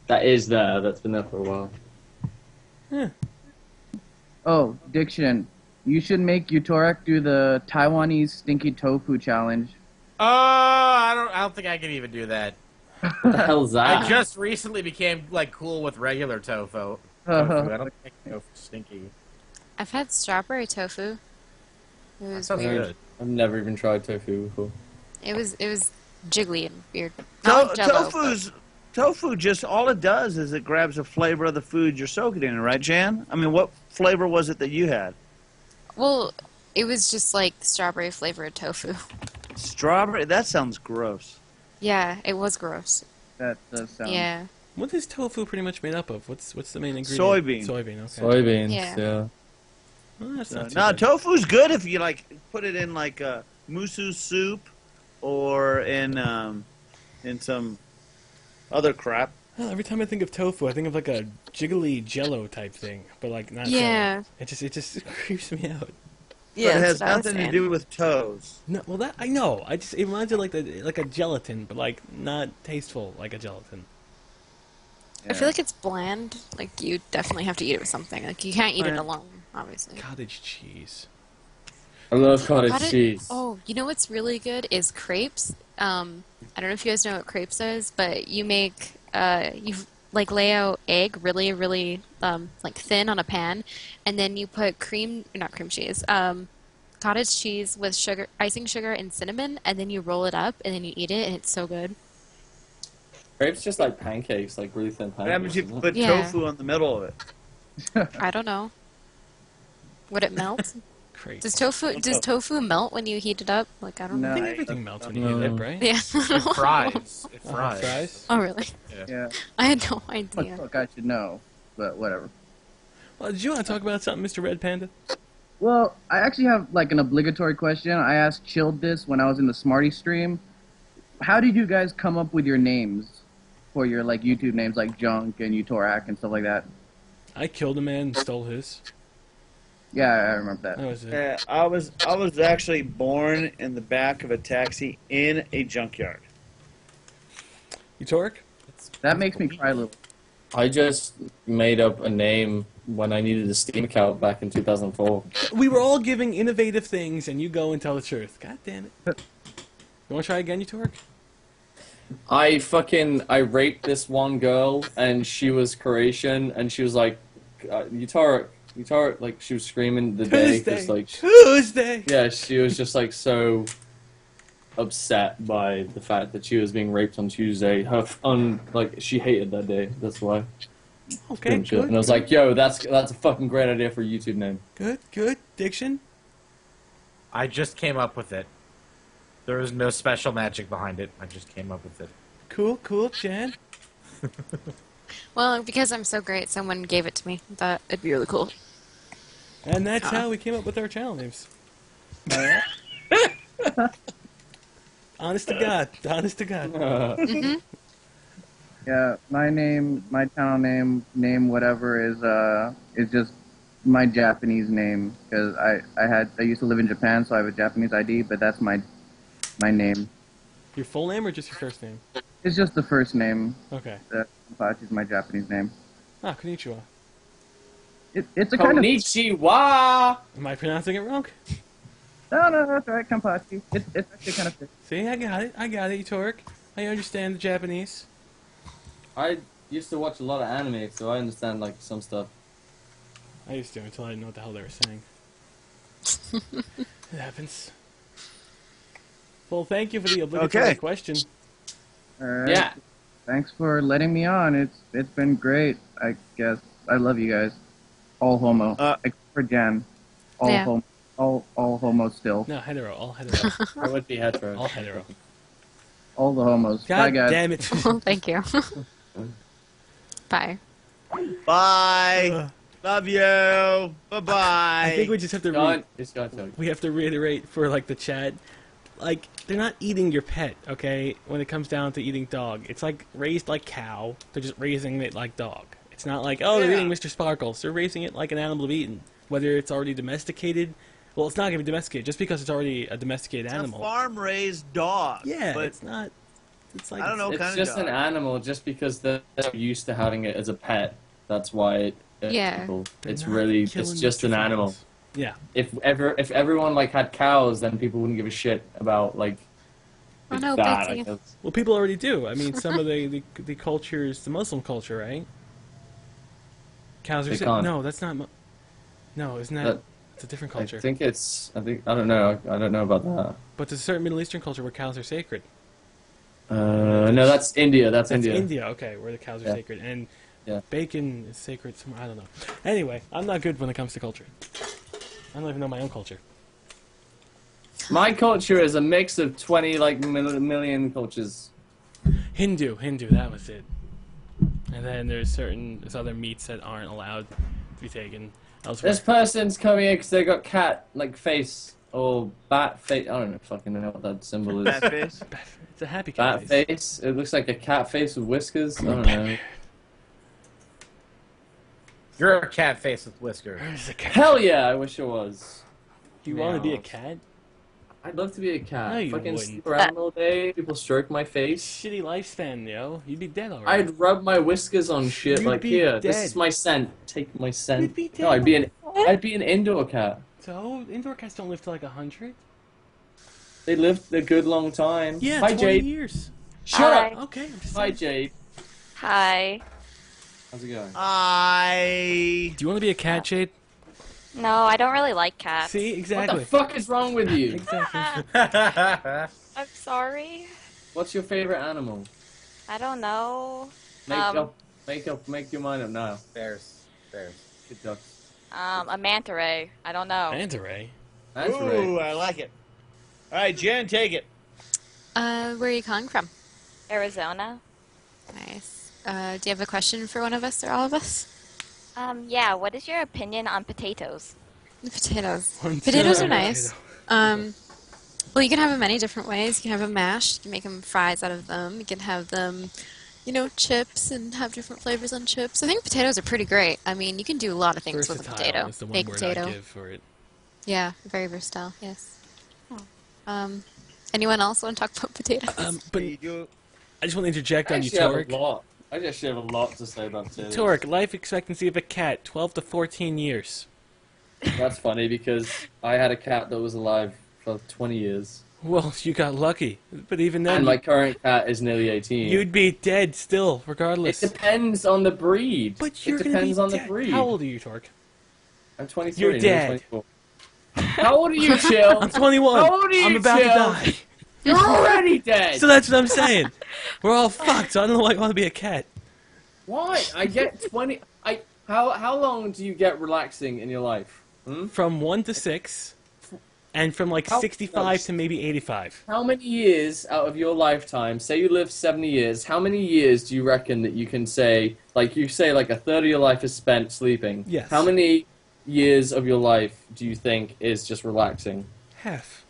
That is there. That's been there for a while. Oh, Diction, you should make Utorak do the Taiwanese stinky tofu challenge. I don't think I can even do that. What the hell's that? I just recently became like cool with regular tofu. I don't think tofu stinky. I've had strawberry tofu. It was Sounds weird. good. I've never even tried tofu before. It was jiggly and weird. Not like Jell-O, Tofu just all it does is it grabs the flavor of the food you're soaking in, right, Jan? I mean, what flavor was it that you had? well, it was just like strawberry flavored tofu. Strawberry? That sounds gross. Yeah, it was gross. That does sound. Yeah. What is tofu pretty much made up of? What's the main ingredient? Soybean. Soybean, okay. Soybeans, Yeah. yeah. Well, that's not too No, bad. tofu's good if you like put it in like a musu soup or in some other crap. Well, every time I think of tofu, I think of like a jiggly Jello type thing, but like not. Yeah. Jello. It just creeps me out. Yeah, but it that's has what I was nothing to saying. do with toes. No, well that I know. It reminds me of like a gelatin, but like not tasteful like a gelatin. I feel like it's bland. Like you definitely have to eat it with something. Like you can't eat it Right. alone, obviously. Cottage cheese. I love cottage Cottage- cheese. Oh, you know what's really good is crepes. I don't know if you guys know what crepes is, but you make you like lay out egg really, really like thin on a pan, and then you put not cream cheese, cottage cheese with sugar, icing sugar, and cinnamon, and then you roll it up, and then you eat it, and it's so good. Crepes just like pancakes, like really thin What happens pancakes. if you isn't it? put Yeah. tofu on the middle of it? I don't know. Would it melt? Great. Does tofu melt when you heat it up? Like I don't I know. think No, everything melts when you No. eat it, right? Yeah. It fries. It fries. Fries. Oh really? Yeah. I had no What idea. the fuck I should know, but whatever. Well, did you want to talk about something, Mr. Red Panda? Well, I actually have like an obligatory question. I asked Chilled this when I was in the Smarty stream. How did you guys come up with your names? for your like YouTube names like Junk and Utorak and stuff like that. I killed a man and stole his. Yeah, I remember that. That was it. Yeah, I was actually born in the back of a taxi in a junkyard. Utorak? That makes me cry a little. I just made up a name when I needed a Steam account back in 2004. We were all giving innovative things, and you go and tell the truth. God damn it. You want to try again, Utorak? I raped this one girl, and she was Croatian, and she was like, Utorak, like, she was screaming the day, Tuesday! like, Tuesday! yeah, she was just, like, so upset by the fact that she was being raped on Tuesday. She hated that day, that's why. Okay, good. And I was like, yo, that's a fucking great idea for a YouTube name. Good. Diction? I just came up with it. There was no special magic behind it. I just came up with it. Cool, Jan? Well, because I'm so great, someone gave it to me. I thought it'd be really cool. And that's how we came up with our channel names. Honest to God. Mm-hmm. Yeah, my channel name, whatever is just my Japanese name because I used to live in Japan, so I have a Japanese ID, but that's my name. Your full name or just your first name? It's just the first name. Okay. Kanpachi is my Japanese name. Ah, konnichiwa. It's a kind of... Konnichiwa! Am I pronouncing it wrong? No, that's all right, Kanpachi. It's actually kind of fit. See, I got it, Utorak. I understand the Japanese. I used to watch a lot of anime, so I understand, like, some stuff. I used to until I didn't know what the hell they were saying. It happens. Well, thank you for the obligatory question. All right. Yeah. Thanks for letting me on. It's been great. I guess I love you guys. All homo, except for Jan. All Yeah. homo. All homo still. No, hetero, all hetero. I would be hetero. All hetero. All the homos. God Bye, guys. damn it. Well, thank you. Bye. Bye. Love you. Bye-bye. I think we just have to we have to reiterate for like the chat, like they're not eating your pet, okay? When it comes down to eating dog, it's like raised like cow. They're just raising it like dog. It's not like they're eating Mr. Sparkles. They're raising it like an animal to be eaten, whether it's already domesticated. Well, it's not going to be domesticated just because it's already a domesticated animal. A farm-raised dog. Yeah, but it's not. It's like I don't know. It's just an animal, just because they're used to having it as a pet. That's why it. Yeah. People. It's Not really, killing it's just Mr. an Sparkles. animal. Yeah. If everyone like had cows, then people wouldn't give a shit about like. Oh no, that, I Betsy. guess. Well, people already do. I mean, some of the cultures, the Muslim culture, right? Cows are They sick. can't. No, that's not. No, isn't that? It's a different culture. I don't know. I don't know about that. But there's a certain Middle Eastern culture where cows are sacred. No, that's India. That's India. India, okay, where the cows are Yeah. sacred. And Yeah. bacon is sacred somewhere. I don't know. Anyway, I'm not good when it comes to culture. I don't even know my own culture. My culture is a mix of 20 million cultures. Hindu, that was it. And then there's other meats that aren't allowed to be taken elsewhere. This person's coming here because they got cat face or bat face. I don't know fucking know what that symbol is. Bat face. It's a happy cat Bat face. It looks like a cat face with whiskers. I don't know. You're a cat face with whiskers. There's a cat. Hell yeah! I wish I was. You want to be a Meow. cat? I'd love to be a cat. No, you Fucking wouldn't. sleep around all day. People stroke my face. Shitty lifespan, yo. You'd be dead already. I'd rub my whiskers on shit You'd like be here. This dead. is my scent. Take my scent. You'd be dead. No, I'd be an indoor cat. So, indoor cats don't live to like 100? They lived a good long time. Yeah, Hi 20 Jade. years. Shut Hi. up. Okay, I'm just Hi saying. Jade. Hi. How's it going? I. Do you want to be a cat, Jade? No, I don't really like cats. See, What exactly. the fuck is wrong with you? Exactly. I'm sorry. What's your favorite animal? I don't know. Make your mind up now. Bears. Good job. A manta ray. I don't know. Manta ray. That's Ooh, right. I like it. All right, Jen, take it. Where are you calling from? Arizona. Nice. Do you have a question for one of us or all of us? Yeah, what is your opinion on potatoes? The potatoes. One, Potatoes two, are nice. Well, you can have them many different ways. You can have them mashed. You can make them fries out of them. You can have them chips and have different flavors on chips. I think potatoes are pretty great. I mean, you can do a lot of things with a potato. Is the one Baked word potato. I give for it. Yeah, very versatile. Yes. Anyone else want to talk about potatoes? But You- I just want to interject I on actually have a Utorak. lot. I actually have a lot to say about potatoes. Utorak, life expectancy of a cat, 12 to 14 years. That's funny because I had a cat that was alive for 20 years. Well, you got lucky. But even then, And my current cat is nearly 18. you'd be dead still, regardless. It depends on the breed. But you're it going to be depends on dead. the breed. How old are you, Torque? I'm 23. You're and dead. 24. How old are you, Chill? I'm 21. How old are you, I'm about to Chill? die. You're already dead. So that's what I'm saying. We're all fucked, so I don't know why I want to be a cat. Why? I get 20. How long do you get relaxing in your life? From 1 to 6, and from like 65 to maybe 85. How many years out of your lifetime, say you live 70 years, how many years do you reckon that you can say, like you say like a third of your life is spent sleeping? Yes. How many years of your life do you think is just relaxing? Half.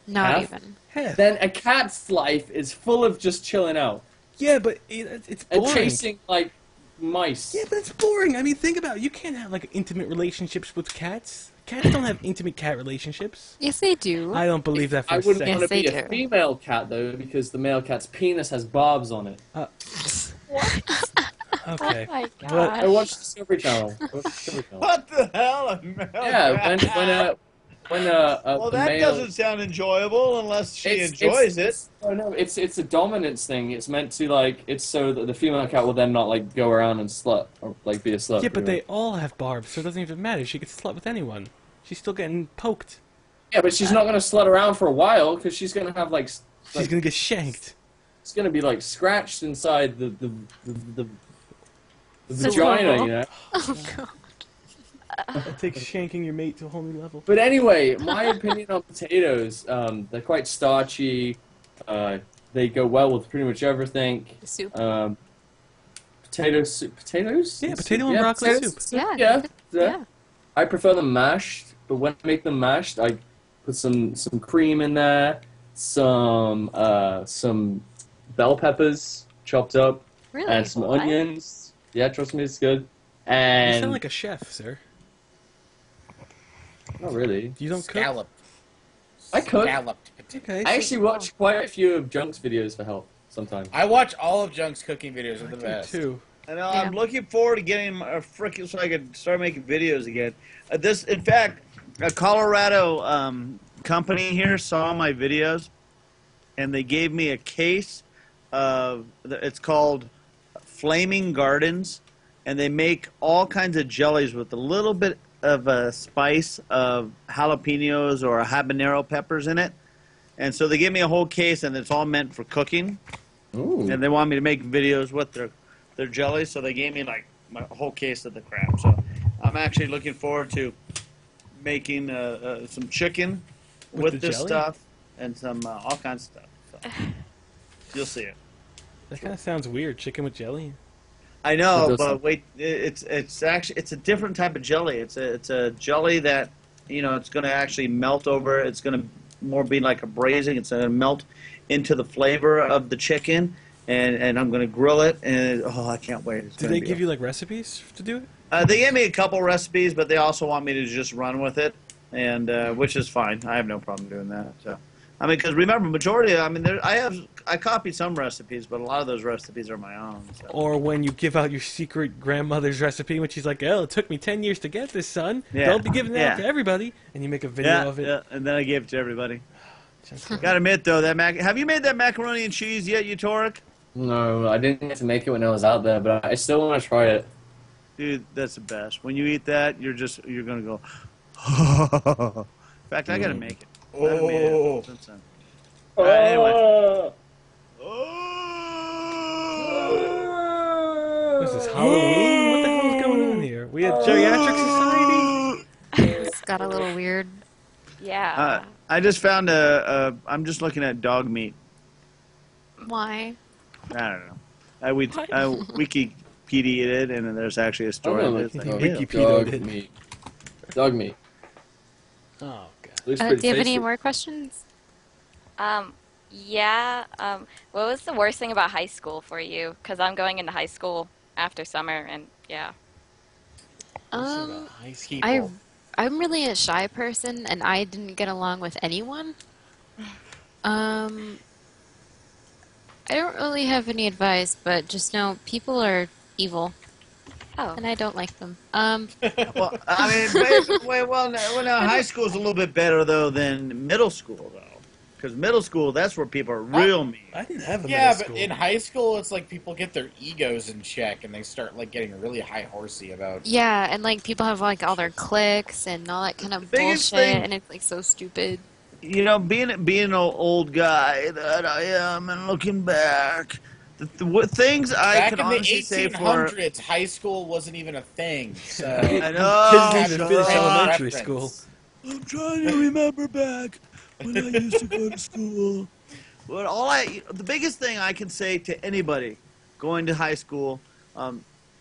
Not Half? even. Half. Then a cat's life is full of just chilling out Yeah, but it's and boring. chasing like mice. Yeah, but it's boring. I mean, think about it. You can't have like intimate relationships with cats. Cats don't have intimate cat relationships. Yes, they do. I don't believe that for I a wouldn't second. want to Yes, be they a do. female cat though, because the male cat's penis has barbs on it. Okay. Oh my But- I gosh. watched Discovery Channel. I watched Discovery Channel. What the hell? Yeah, when Well, the that male, doesn't sound enjoyable unless she It's- enjoys it. Oh no, it's a dominance thing. It's meant to it's so that the female cat will then not like go around and slut or like be a slut. Yeah, but pretty they all have barbs, so it doesn't even matter. She gets slut with anyone. She's still getting poked. much. Yeah, but she's not gonna slut around for a while because she's gonna have She's gonna get shanked. it's gonna be like scratched inside the So vagina, horrible. you know. Oh, God. It takes shanking your mate to a whole new level. But anyway, my opinion on potatoes, they're quite starchy. They go well with pretty much everything. Soup. Potato soup. Potatoes? Yeah, potato and broccoli potatoes, soup. Yeah. Yeah. I prefer them mashed, but when I make them mashed, I put some cream in there, some bell peppers chopped up, Really? and some What? onions. Yeah, trust me, it's good. You And sound like a chef, sir. not really. You don't cook? Scalloped. I cook. Scalloped potato. Okay. I actually watch quite a few of Junk's videos for help sometimes. I watch all of Junk's cooking videos. Are the best. too. I know. I'm looking forward to getting a frickin' so I can start making videos again. In fact, a Colorado company here saw my videos, and they gave me a case of. It's called Flaming Gardens, and they make all kinds of jellies with a little bit of a spice of jalapenos or habanero peppers in it. And so they gave me a whole case, and it's all meant for cooking. Ooh. And they want me to make videos with their jellies, so they gave me like my whole case of the crap. So I'm actually looking forward to making some chicken With with the this jelly? stuff and some all kinds of stuff. So you'll see it. That kind of sounds weird. Chicken with jelly. I It know, does but sound- wait, it's actually a different type of jelly. It's a jelly that it's going to actually melt over. It's going to more be like a braising. It's going to melt into the flavor of the chicken, and I'm going to grill it. And I can't wait. It's Did they give you like recipes to do it? They gave me a couple recipes, but they also want me to just run with it, and which is fine. I have no problem doing that. So, I mean, because remember, majority. I copied some recipes, but a lot of those recipes are my own. So. Or when you give out your secret grandmother's recipe, when she's like, "Oh, it took me 10 years to get this, son. Yeah. Don't be giving that out Yeah. to everybody," and you make a video Yeah, of it. yeah, and then I gave it to everybody. Gotta admit though, have you made that macaroni and cheese yet, Utorak? No, I didn't get to make it when I was out there, but I still want to try it. Dude, that's the best. When you eat that, you're gonna go. In fact, I gotta make it. I haven't made it since then. All right, anyway. What is this, Halloween? What the hell is going on here? We had Geriatric Society? It's got a little weird. Yeah. I just found I'm just looking at dog meat. Why? I don't know. I Wikipedia'd it, and there's actually a story. Oh, It's like, like, Wikipedia dog did. meat. Dog meat. Oh, God. Looks Do pretty you have any tasty. more questions? Yeah. What was the worst thing about high school for you? Because I'm going into high school after summer, and yeah. Um, High I school. I'm really a shy person, and I didn't get along with anyone. Um, I don't really have any advice, but just know people are evil, Oh. and I don't like them. Well, I mean, now high school is a little bit better though than middle school though, because middle school that's where people are real mean. I didn't have a Yeah, middle but school. in high school, it's like people get their egos in check and they start like getting really high horsey about. Yeah, and like people have like all their cliques and all that kind of biggest bullshit, thing- and it's like so stupid. You know, being an old guy that I am, and looking back, what things I Back can in the honestly say for 1800s, high school wasn't even a thing. So I know. Kids need to finish shut up. elementary school. I'm trying to remember back when I used to go to school. But the biggest thing I can say to anybody going to high school,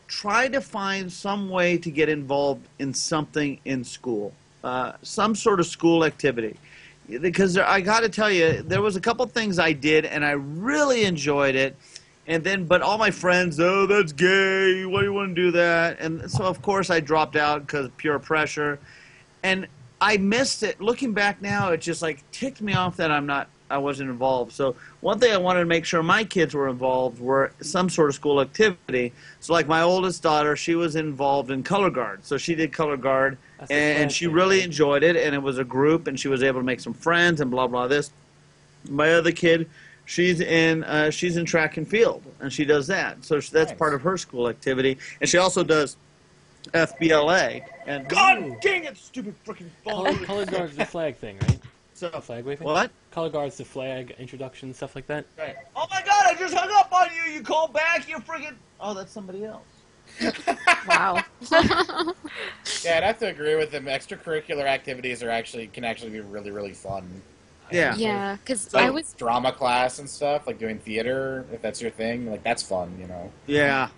try to find some way to get involved in something in school, some sort of school activity. Because I got to tell you, there was a couple things I did, and I really enjoyed it. And then, but all my friends, oh, that's gay. Why do you want to do that? And so, of course, I dropped out because of pure pressure. And I missed it. Looking back now, it just like ticked me off that I wasn't involved. So one thing I wanted to make sure my kids were involved were some sort of school activity. So like my oldest daughter, she was involved in color guard. So she did color guard, and she really enjoyed it. And it was a group, and she was able to make some friends and blah blah this. My other kid, she's in track and field, and she does that. So that's Nice. part of her school activity, and she also does FBLA. And God dang it, stupid freaking phone! Color guard's the flag thing, right? So The flag waving? what? Color guard's the flag introduction, stuff like that. Right. Oh my God! I just hung up on you. You called back. You freaking. Oh, that's somebody else. Wow. yeah, I'd have to agree with him. Extracurricular activities can actually be really really fun. Yeah. Yeah, because Like I was drama class and stuff, like doing theater, if that's your thing, like that's fun, you know. Yeah.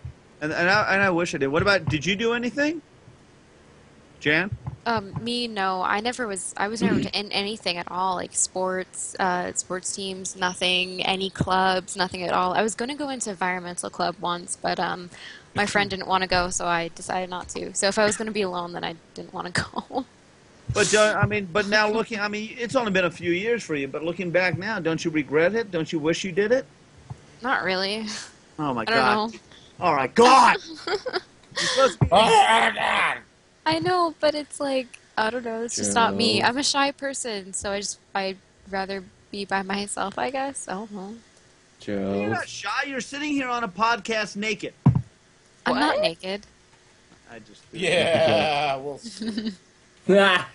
And I wish I did. What about? Did you do anything, Jan? me no, I was never in anything at all, like sports teams, nothing, any clubs, nothing at all. I was going to go into environmental club once, but my friend didn't want to go, so I decided not to. So if I was going to be alone, then I didn't want to go. But but now looking, it's only been a few years for you. But looking back now, don't you regret it? Don't you wish you did it? Not really. Oh my I God! don't know. All right, God. You're supposed to be- I know, but it's like, I don't know, it's just not me. I'm a shy person, so I'd rather be by myself, I guess. I don't know. You're Joe. not shy. You're sitting here on a podcast naked. I'm not What? naked. I just Yeah, we'll see. Ah,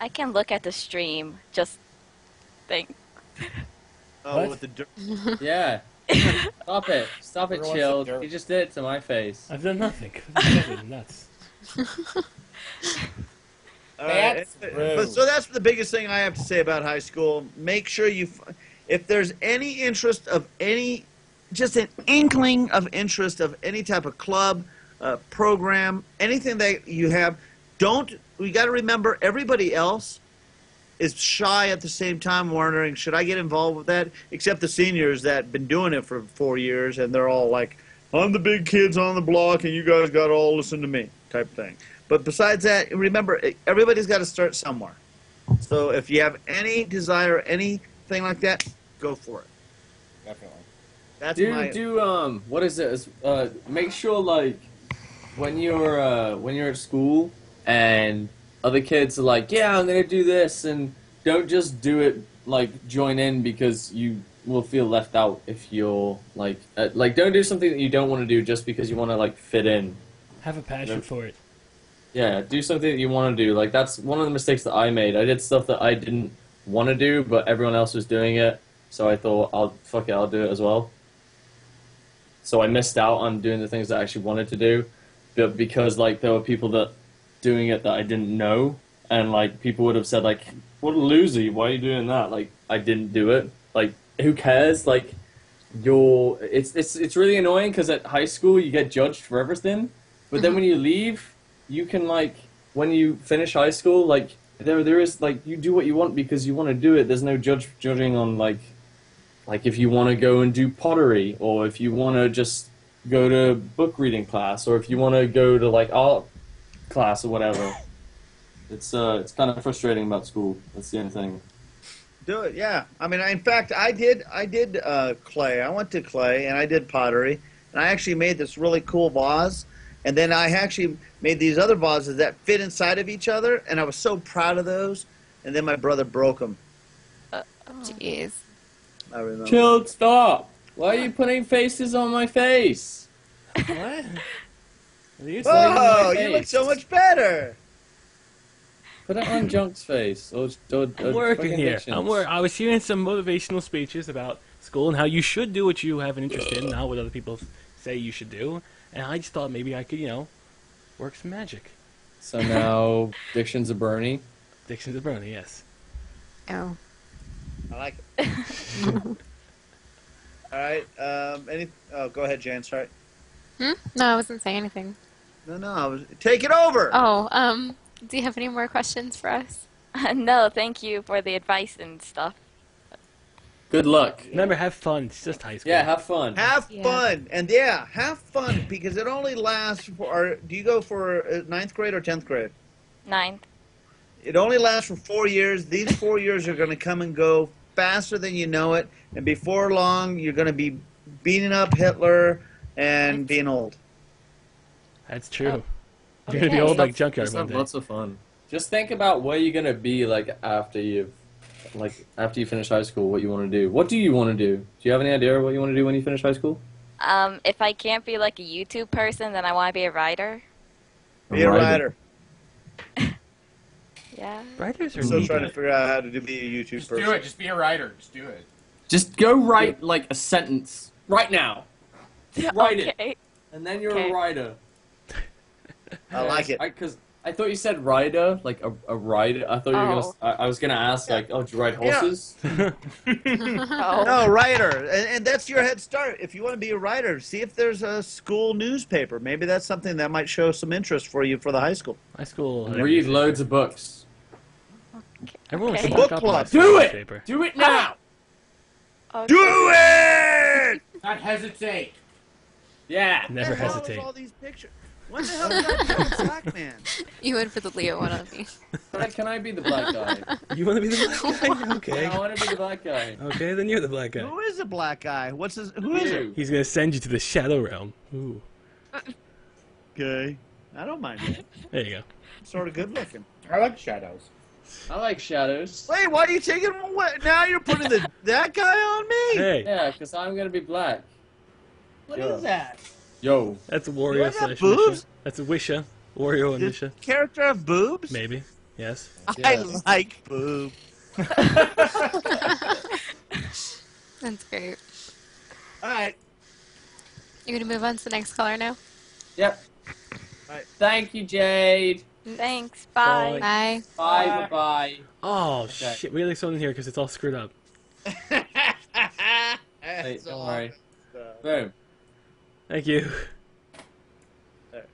I can look at the stream. Just think. Oh, What? with the dirt. yeah. Stop it. Stop it, Everyone's Chilled. a jerk. You just did it to my face. I've done nothing. It's nuts. All right. That's rude. But so that's the biggest thing I have to say about high school. Make sure if there's any interest of any, just an inkling of interest of any type of club, program, anything that you have, we got to remember everybody else is shy at the same time, wondering, should I get involved with that? Except the seniors that have been doing it for 4 years, and they're all like, I'm the big kids on the block, and you guys got to all listen to me, type thing. But besides that, remember, everybody's got to start somewhere. So if you have any desire, anything like that, go for it. Definitely. That's what is it? Make sure, like, when you're at school and other kids are like, yeah, I'm gonna do this, and don't just do it, like, join in, because you will feel left out if you're like don't do something that you don't want to do just because you want to, like, fit in. Have a passion for it. Yeah, do something that you want to do. Like, that's one of the mistakes that I made. I did stuff that I didn't want to do, but everyone else was doing it, so I thought, I'll do it as well. So I missed out on doing the things that I actually wanted to do, but because, like, there were people that doing it that I didn't know, and, like, people would have said, like, what a loser, why are you doing that? Like, I didn't do it. Like, who cares? Like, it's really annoying, because at high school you get judged for everything, but then when you leave, you can, like, when you finish high school, like, there is like you do what you want because you want to do it. There's no judging on like if you want to go and do pottery, or if you want to just go to book reading class, or if you want to go to like art class or whatever. It's kind of frustrating about school. That's the only thing. Do it, yeah. I mean, in fact, I did clay. I went to clay and I did pottery, and I actually made this really cool vase. And then I actually made these other vases that fit inside of each other, and I was so proud of those. And then my brother broke them. Jeez. I remember. Chilled, stop! Why are you putting faces on my face? What? Whoa, you look so much better. Put it on Junk's face. Or I'm working here. Diction's. I was hearing some motivational speeches about school and how you should do what you have an interest in, not what other people say you should do. And I just thought maybe I could, work some magic. So now Diction's a Bernie. Diction's a brony, yes. Oh. I like it. All right. Go ahead, Jan. Sorry. No, I wasn't saying anything. No. Take it over. Oh, do you have any more questions for us? No, thank you for the advice and stuff. Good luck. Remember, have fun. It's just high school. Yeah, have fun. Have fun, and have fun because it only lasts for. Do you go for 9th grade or 10th grade? 9th. It only lasts for 4 years. These 4 years are going to come and go faster than you know it, and before long, you're going to be beating up Hitler and being old. That's true. Oh, You're going to be old like Junkyard Just one have day. lots of fun. Just think about where you're gonna be after you finish high school. What you want to do? What do you want to do? Do you have any idea what you want to do when you finish high school? If I can't be like a YouTube person, then I want to be a writer. Be a writer. Yeah. Writers are I'm still neat. trying to figure out how to be a YouTube Just person. do it. Just be a writer. Just do it. Just go write like a sentence right now. Just write it, Okay. and then you're Okay. a writer. I like it. Because I thought you said rider, like a rider. I thought you were gonna. I was gonna ask do you ride horses? Oh. No, writer, and that's your head start. If you want to be a writer, see if there's a school newspaper. Maybe that's something that might show some interest for you for the high school. High school. Read loads of books. Everyone Okay. should Book look up club. my Do it! newspaper. Do it now! Okay. Do it! Not hesitate. Yeah. Never What the hell is hesitate. all these pictures? When the hell is that black man? You went for the Leo one on me. Can I be the black guy? You want to be the black guy? Okay. I want to be the black guy. Okay, then you're the black guy. Who is the black guy? Who is it? You. He's going to send you to the Shadow Realm. Ooh. Okay, I don't mind that. There you go. Sort of good looking. I like shadows. I like shadows. Wait, why are you taking him away? Now you're putting that guy on me? Hey, Yeah, because I'm gonna be black. What is that? Yo. that's a Do Wario I got slash boobs? Misha. That's a Wisha. Wario and Does Misha. character have boobs? Maybe. Yes. I Yes. like boobs. That's great. All right. You're gonna move on to the next caller now? Yep. Right. Thank you, Jade. Thanks. Bye. Bye. Bye. Bye. Oh, Okay. shit. We gotta someone in here because it's all screwed up. Hey, don't worry. Boom. Thank you. There.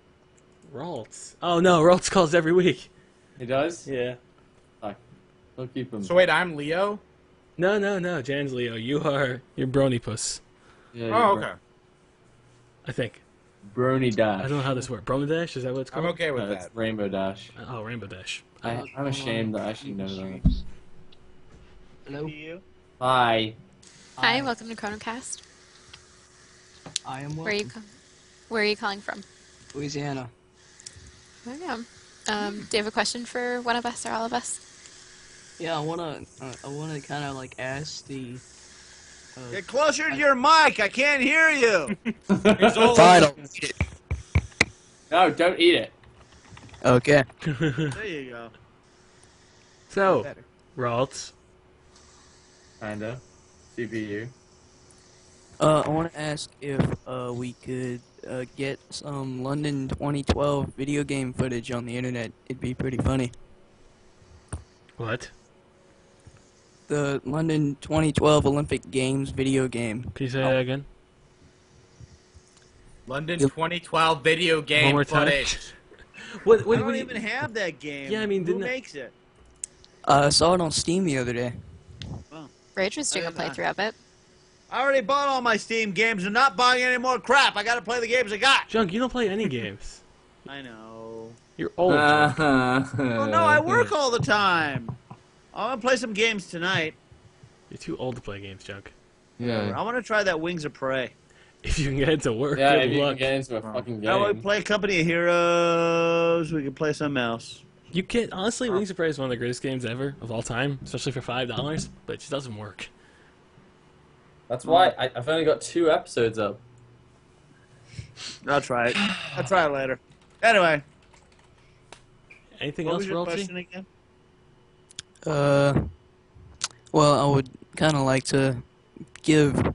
Ralts. Oh, no. Ralts calls every week. He does. Yeah. We'll keep him. So wait, I'm Leo. No. Jan's Leo. You're Brony Puss. Yeah, Oh, you're okay. I think. Brony I Dash. don't know how this works. Brony Dash? Is that what it's I'm called? okay with No, it's that. Rainbow Dash. Oh, Rainbow Dash. I'm ashamed that I should know that. Hello, You? Hi. Hi, welcome to ChronoCast. I am Where are you Where are you calling from? Louisiana. There you go. Do you have a question for one of us or all of us? Yeah, I wanna kind of like ask the. Get closer to your mic. I can't hear you. Fine. No, don't eat it. Okay. There you go. So, Better. Ralts. Kinda. CPU. I want to ask if we could get some London 2012 video game footage on the internet. It'd be pretty funny. What? The London 2012 Olympic Games video game. Can you say that again? London Yep. 2012 video game One more time. footage. What I don't do you- even have that game. Yeah, I mean, who didn't it- makes it? I saw it on Steam the other day. Rage was doing a I didn't- playthrough of it. I already bought all my Steam games and not buying any more crap. I got to play the games I got. Junk, you don't play any games. I know. You're old. Junk. Well, no, I work all the time. I want to play some games tonight. You're too old to play games, Junk. Yeah. I want to try that Wings of Prey. If you can get it to work, Yeah, good if you can luck. get into a fucking Now we game. play Company of Heroes. We can play something else. You can honestly, Wings of Prey is one of the greatest games ever of all time, especially for $5. But it just doesn't work. That's why I've only got 2 episodes up. I'll try it. I'll try it later. Anyway, Anything what else, was your Royalty? question again? Well, I would kind of like to give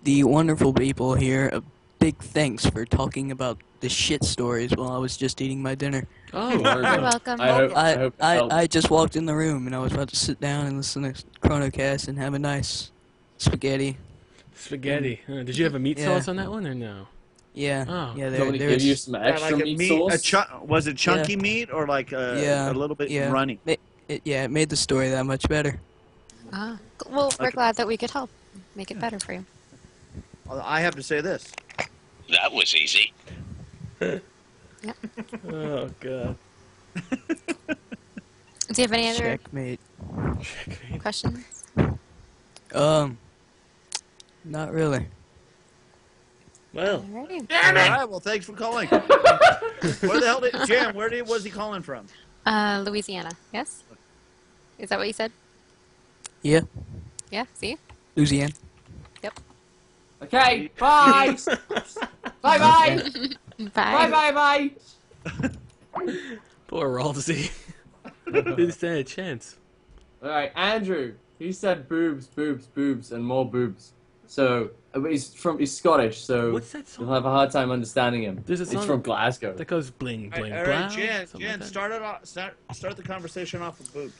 the wonderful people here a big thanks for talking about the shit stories while I was just eating my dinner. Oh, You're welcome. I hope it helped. I just walked in the room and I was about to sit down and listen to ChronoCast and have a nice spaghetti. spaghetti. Did you have a meat Yeah. sauce on that one or no? Yeah, Oh. yeah. Somebody There give was, you some extra like a meat sauce? Was it chunky meat or like Yeah, a little bit yeah. runny? it made the story that much better. Well, we're glad that we could help make it better for you. I have to say this. That was easy. Oh god. Do you have any other Checkmate. questions? Not really. Well, Alrighty. All right. Well, thanks for calling. Where the hell did Jam? Was he calling from? Louisiana. Yes. Is that what you said? Yeah, Yeah. See. Louisiana. Okay, bye! Bye-bye! Bye. Bye-bye-bye! poor Royalty. Didn't stand a chance. Alright, Andrew. He said boobs, boobs, boobs, and more boobs. So, but he's Scottish, so What's that song? you'll have a hard time understanding him. There's a He's song from Glasgow. that goes bling, bling, All blah. right, Jan. something Jan, like that. start the conversation off with boobs.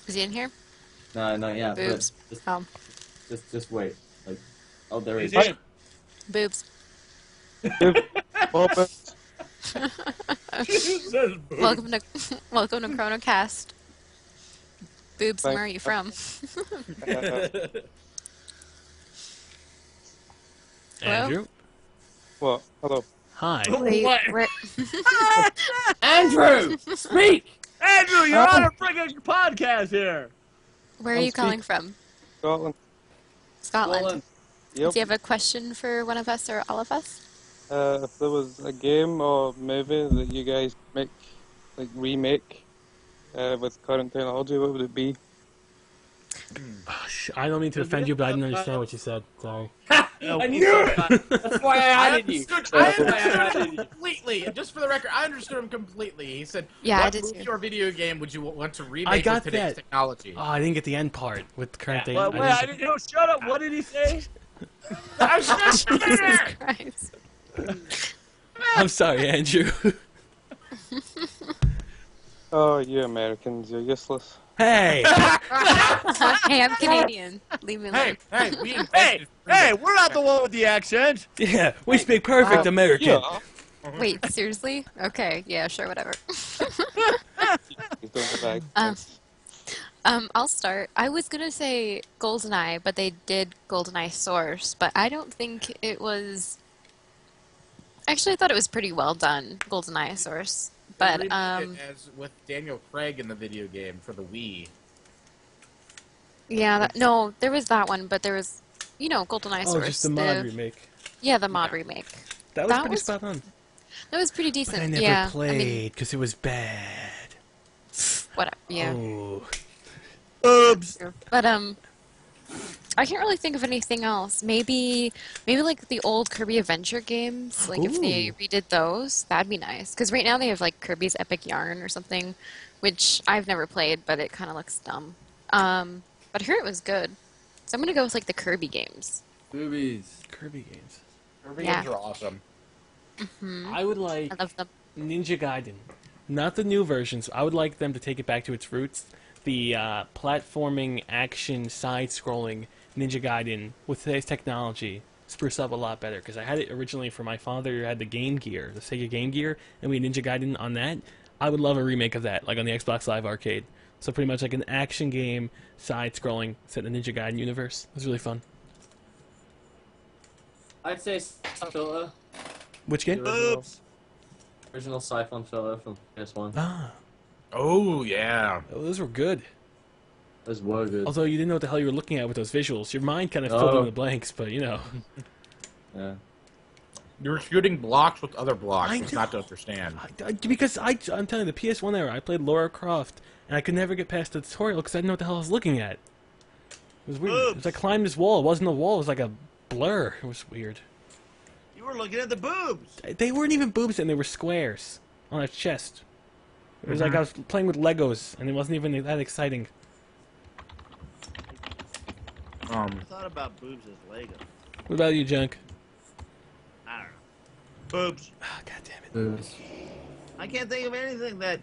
Is he in here? No, not yet. but Boobs. Oh, Just wait. Like, oh, there he is. He's in. boobs. Says boobs. Welcome to ChronoCast. Boobs. Where are you from? Andrew. What? Hello. Hi. What? Andrew! Speak! Andrew, you're on a friggin' podcast here. Where are you calling from? Scotland. Scotland. Yep. Do you have a question for one of us or all of us? If there was a game or movie that you guys remake with current technology, what would it be? Oh, I don't mean to offend you, but I didn't understand what you said. Sorry. I knew it! That's why I added you. I understood him completely. And just for the record, I understood him completely. He said, Yeah, I what did movie too. or video game would you want to remake I got with today's that. technology? Oh, I didn't get the end part with the current thing. Wait, I didn't know. Shut up. What did he say? I was just Jesus Christ. I'm sorry, Andrew. Oh, you Americans, you're useless. Hey! Hey, I'm Canadian. Leave me alone. Hey, we're not the one with the accent. Yeah, we speak perfect American. Yeah. Wait, seriously? Okay, yeah, sure, whatever. You don't bag. I'll start. I was gonna say GoldenEye, but they did GoldenEye Source, but I don't think it was. Actually, I thought it was pretty well done, GoldenEye Source. But They remade it as with Daniel Craig in the video game for the Wii. yeah, no, there was that one, but there was, GoldenEye Oh, Source. just the mod remake. Yeah, the mod remake. That was That pretty was- spot on. That was pretty But decent. I never yeah, played because it was bad. whatever. Yeah. Oh. Boobs. But I can't really think of anything else. Maybe like the old Kirby Adventure games. Like if they redid those, that'd be nice. Because right now they have like Kirby's Epic Yarn or something, which I've never played, but it kind of looks dumb. But I heard it was good, so I'm gonna go with like the Kirby games. Boobies. Kirby games. Kirby Yeah. games are awesome. I would like I love them. Ninja Gaiden. Not the new versions. I would like them to take it back to its roots. The platforming, action, side-scrolling Ninja Gaiden with today's technology spruce up a lot better. Because I had it originally for my father who had the Game Gear, the Sega Game Gear, and we had Ninja Gaiden on that. I would love a remake of that, like on the Xbox Live Arcade. So pretty much like an action game, side-scrolling, set in the Ninja Gaiden universe. It was really fun. I'd say Filler. Which game? Original Siphon Filler from PS1. Ah. Oh, yeah. Oh, those were good. Those were good. Although you didn't know what the hell you were looking at with those visuals. Your mind kind of filled in the blanks, but you know. Yeah. You were shooting blocks with other blocks. I It's know. not to understand. Because I'm telling you, the PS1 era, I played Lara Croft, and I could never get past the tutorial because I didn't know what the hell I was looking at. It was weird. It was like I climbed this wall. It wasn't a wall. It was like a blur. It was weird. You were looking at the boobs. They weren't even boobs, and they were squares on a chest. It was like I was playing with Legos, and it wasn't even that exciting. I thought about boobs as Lego. What about you, Junk? I don't know. Boobs. Oh, God damn it. Boobs. I can't think of anything that.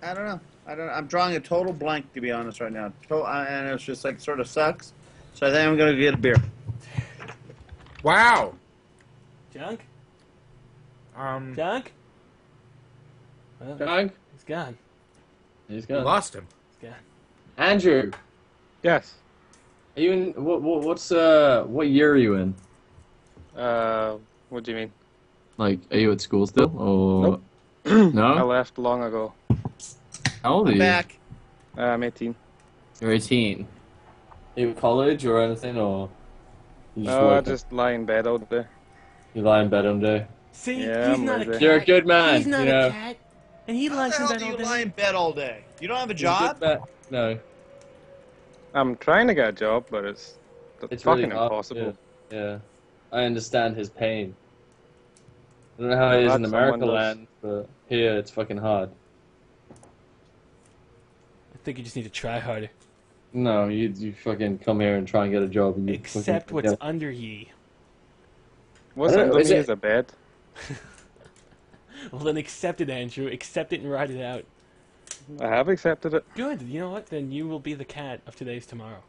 I don't know. I'm drawing a total blank, to be honest, right now. And it's just like sort of sucks. So I think I'm gonna get a beer. Wow. Junk? Junk? Well, Junk? he's gone. He's We gone. lost him. He's gone. Andrew, Yes. are you in? What year are you in? What do you mean? Like, are you at school still, or Nope. I no? left long ago. How old are you? Back. I'm 18. You're 18. Are you at college or anything, or you just No, I working? just lie in bed all day. You lie in bed all day. See, Yeah, he's I'm not a lazy. cat. You're a good man. He's not you know. a cat. And he How lies the in hell bed do all you day. lie in bed all day? You don't have a You're a job? good man. No, I'm trying to get a job, but it's it's fucking really hard. impossible. Yeah, I understand his pain. I don't know how it is in Glad America someone does. land, but here it's fucking hard. I think you just need to try harder. No, you fucking come here and try and get a job. And you Accept fucking, what's yeah. under ye. What's I don't know, under is me it- is a bed. Well, then accept it, Andrew. Accept it and ride it out. I have accepted it. Good. You know what? Then you will be the cat of today's tomorrow.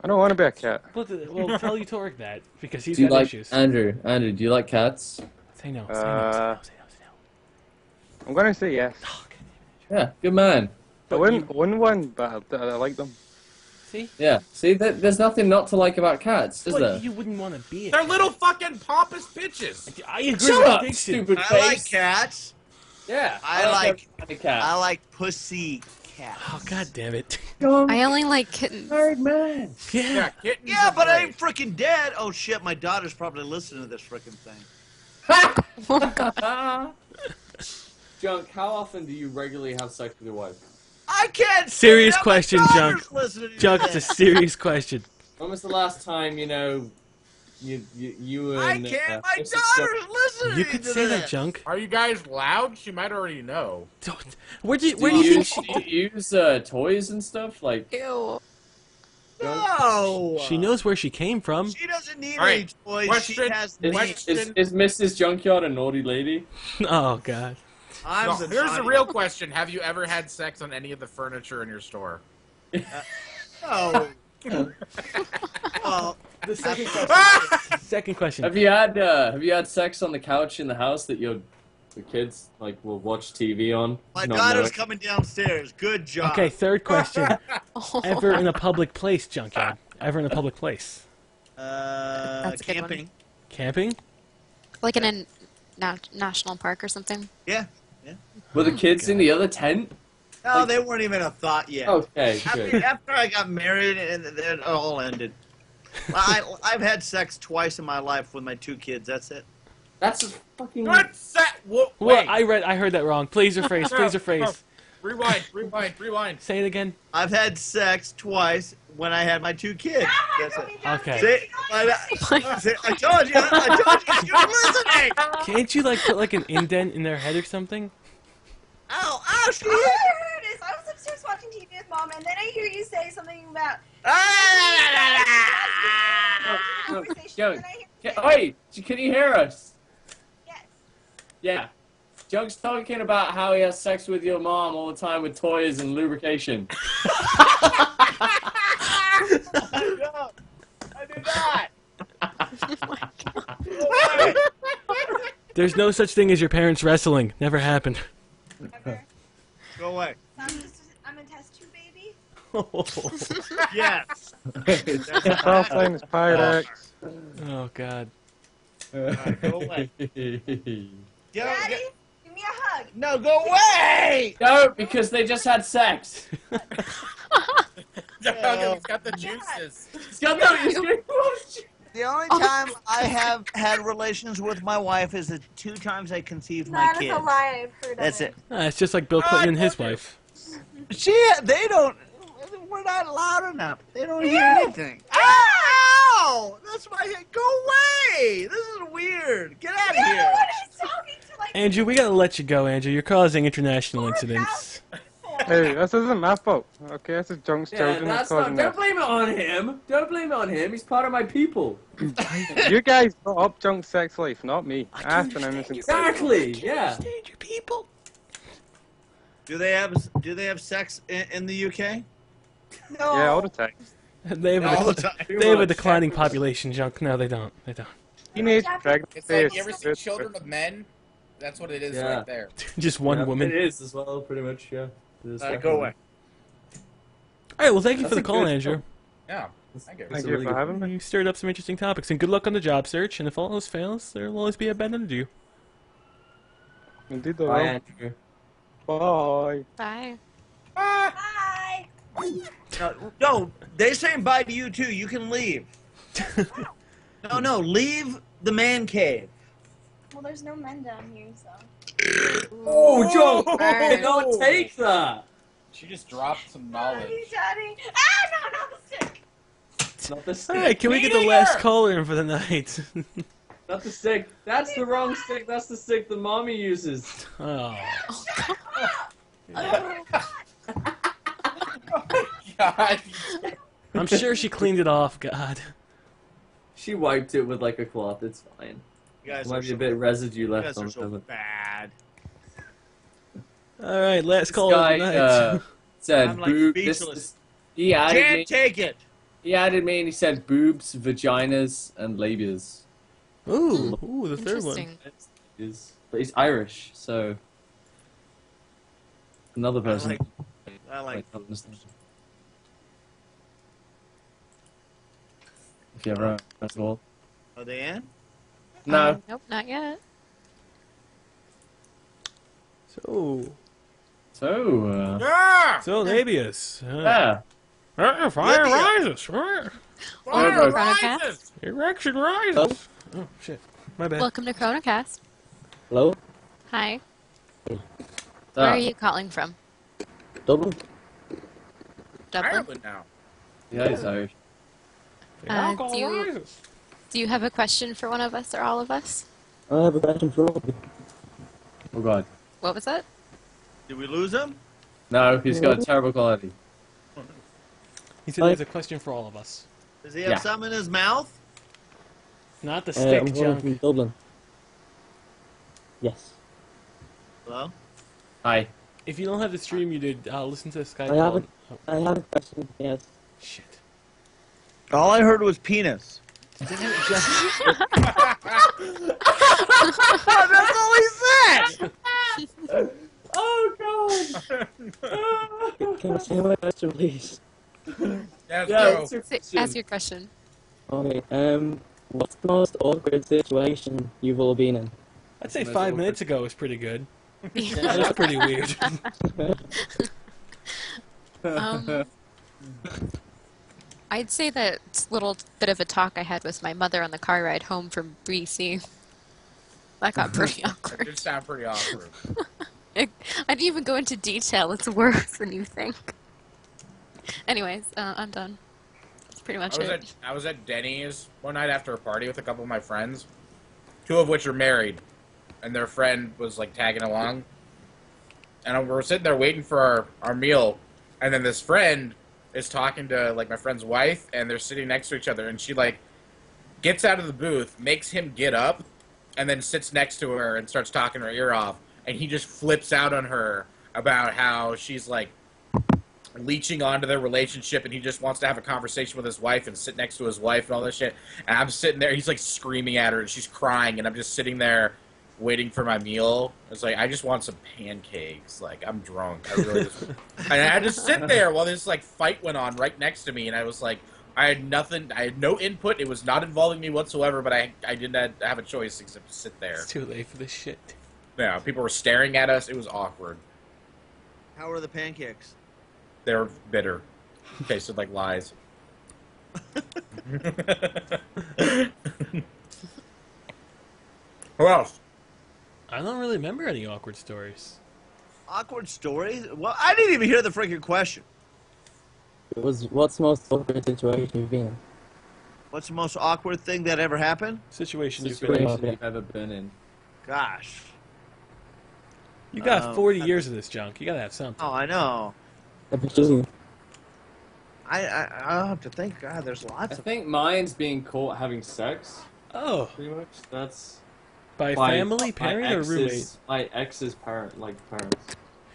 I don't want to be a cat. Well, tell Utorak that, because he's Do you got like issues. Andrew? Andrew, do you like cats? Say no. Say no. Say no. Say no. Say no. I'm gonna say yes. Yeah, good man. I wouldn't own one, but I like them. See? Yeah, see, there's nothing not to like about cats, is But there? you wouldn't want to be a They're cat. little fucking pompous bitches. I agree Shut with up, Diction. stupid I face. like cats. Yeah, I like- every kind of cat. I like pussy cats. Oh, God damn it. I only like kittens. Married man. Yeah. Kittens Yeah, are but I great. ain't freaking dead. Oh shit, my daughter's probably listening to this freaking thing. Junk, how often do you regularly have sex with your wife? I can't. Serious say that. question, My Junk. daughter's listening to Junk, it's a this. serious question. When was the last time, you I and can't. My Mrs. daughter's listening. You could to say that, this. Junk. Are you guys loud? She might already know. Don't. Where do Do you you think use, do you use toys and stuff? Like, Ew. No. she knows where she came from? She doesn't need All right, any toys. question- She has is, needs. is Mrs. Junkyard a naughty lady? Oh, God. I'm No, the here's the naughty- real question: have you ever had sex on any of the furniture in your store? No. Well, The second question. Second question. Have you had sex on the couch in the house that the kids like will watch TV on? my Not daughter's knowing? coming downstairs. Good job. Okay, third question. Ever in a public place, Junkyard? Ever in a public place? That's a good one. Camping. Camping? Like in a national park or something. Yeah. Were the kids in the other tent? No, they weren't even a thought yet. Okay, good. After I got married, and it all ended. I've had sex twice in my life with my 2 kids. That's it. That's a fucking. What's that? Well, Wait. I heard that wrong. Please rephrase. Please rephrase. Rewind. Say it again. I've had sex twice when I had my 2 kids. That's it. Okay. See, I told you. You're listening. Can't you like put like an indent in their head or something? Ow, she All I heard is I was upstairs watching TV with Mom, and then I hear you say something about. Wait, can you hear us? Yes. Yeah. Junk's talking about how he has sex with your mom all the time with toys and lubrication. No, I did not. There's no such thing as your parents wrestling. Never happened. Ever. test tube baby? Yes. First line is Pyrex. Oh God. Go away. Daddy, give me a hug. No, go away! No, because they just had sex. He's got the juices. He's got the The only time I have had relations with my wife is the 2 times I conceived my That kid. is a lie. I've heard That's of it. It's just like Bill Clinton and his wife. They don't. We're not loud enough. They don't hear anything. Ow! That's my head. Go away! This is weird. Get out of here. Andrew, we gotta let you go, Andrew. You're causing international incidents. Hey, this isn't my fault. Okay, this is Junk's children that's causing not, don't this. blame it on him. Don't blame it on him. He's part of my people. You guys brought up Junk's sex life, not me. I asked an innocent Exactly. Yeah. Your people. Do they have sex in the UK? No. Yeah, all the time. They have, All a, the time. they have a declining population, Junk. No, they don't. They don't. Teenage pregnancy. It's like, you ever see Children of Men? That's what it is right there. Just one woman. It is as well, pretty much. Yeah. Go away. All right. Well, thank you That's for the a call, good Andrew. Yeah. Thank you. Thank you for having me. You stirred up some interesting topics, and good luck on the job search. And if all else fails, there will always be a bed under you. Indeed, there Bye, will. Andrew. Bye. Bye. Bye. No, they're saying bye to you too. You can leave. No, leave the man cave. Well, there's no men down here, so. Oh, John! Burn. Don't take that. She just dropped some knowledge. Daddy. Ah, no, not the stick. Not the All stick. right. Can we get the last caller in for the night? Not the stick. That's the wrong stick. That's the stick that mommy uses. Oh. God. I'm sure she cleaned it off. God. She wiped it with like a cloth. It's fine. You guys Might are be so, a bit of residue you left guys on are so it. bad. All right. Last This caller of guy the night. said I'm like boob. speechless. He added Can't me. take it. He added me and he said boobs, vaginas, and labias. Ooh, the third one. Interesting. But he's Irish, so another person. I like. If you ever that's all. Are they in? No. Nope, not yet. So Yeah. Labius. Yeah. Fire Libya. rises. Fire ChronoCast. rises! Erection rises. Oh shit. My bad. Welcome to ChronoCast. Hello. Hi. Where are you calling from? Dublin. Dublin. Ireland now. Yeah, he's Irish. Do you have a question for one of us or all of us? I have a question for all of you. Oh God. What was that? Did we lose him? No, he's got a terrible quality. He said there's a question for all of us. Does he have some in his mouth? Not the stick, I'm Junk. from Dublin. Yes. Hello? Hi. If you don't have the stream muted, listen to Skype. I have a question, yes. Shit. All I heard was penis. Didn't it just... That's all he said! Oh God. Can I say my question, please? Yes, go. Ask your question. Okay, what's the most awkward situation you've all been in? I'd say 5 minutes ago was pretty good. That was pretty weird. I'd say that little bit of a talk I had with my mother on the car ride home from BC. That got pretty awkward. It did sound pretty awkward. I didn't even go into detail. It's worse than you think. Anyways, I'm done. That's pretty much it. I was at Denny's one night after a party with a couple of my friends, 2 of which are married, and their friend was like tagging along. And we're sitting there waiting for our meal, and then this friend is talking to like my friend's wife, and they're sitting next to each other, and she like gets out of the booth, makes him get up, and then sits next to her and starts talking her ear off, and he just flips out on her about how she's like leeching onto their relationship, and he just wants to have a conversation with his wife and sit next to his wife and all this shit. And I'm sitting there, he's like screaming at her, and she's crying, and I'm just sitting there waiting for my meal. I was like, I just want some pancakes. Like, I'm drunk. I really just... And I had to sit there while this, like, fight went on right next to me, and I was like, I had nothing, I had no input, it was not involving me whatsoever, but I didn't have a choice except to sit there. It's too late for this shit. Yeah, people were staring at us, it was awkward. How were the pancakes? They were bitter. Tasted like lies. Who else? I don't really remember any awkward stories. Awkward stories? Well, I didn't even hear the freaking question. What's the most awkward situation you've been in? What's the most awkward thing that ever happened? Situation You've ever been in. Gosh. You got 40 years of this junk. You gotta have something. Oh, I know. Absolutely. I'll have to think. God, there's lots I think mine's being caught having sex. Oh. Pretty much. That's... By family, parent, or roommate? My ex's parents.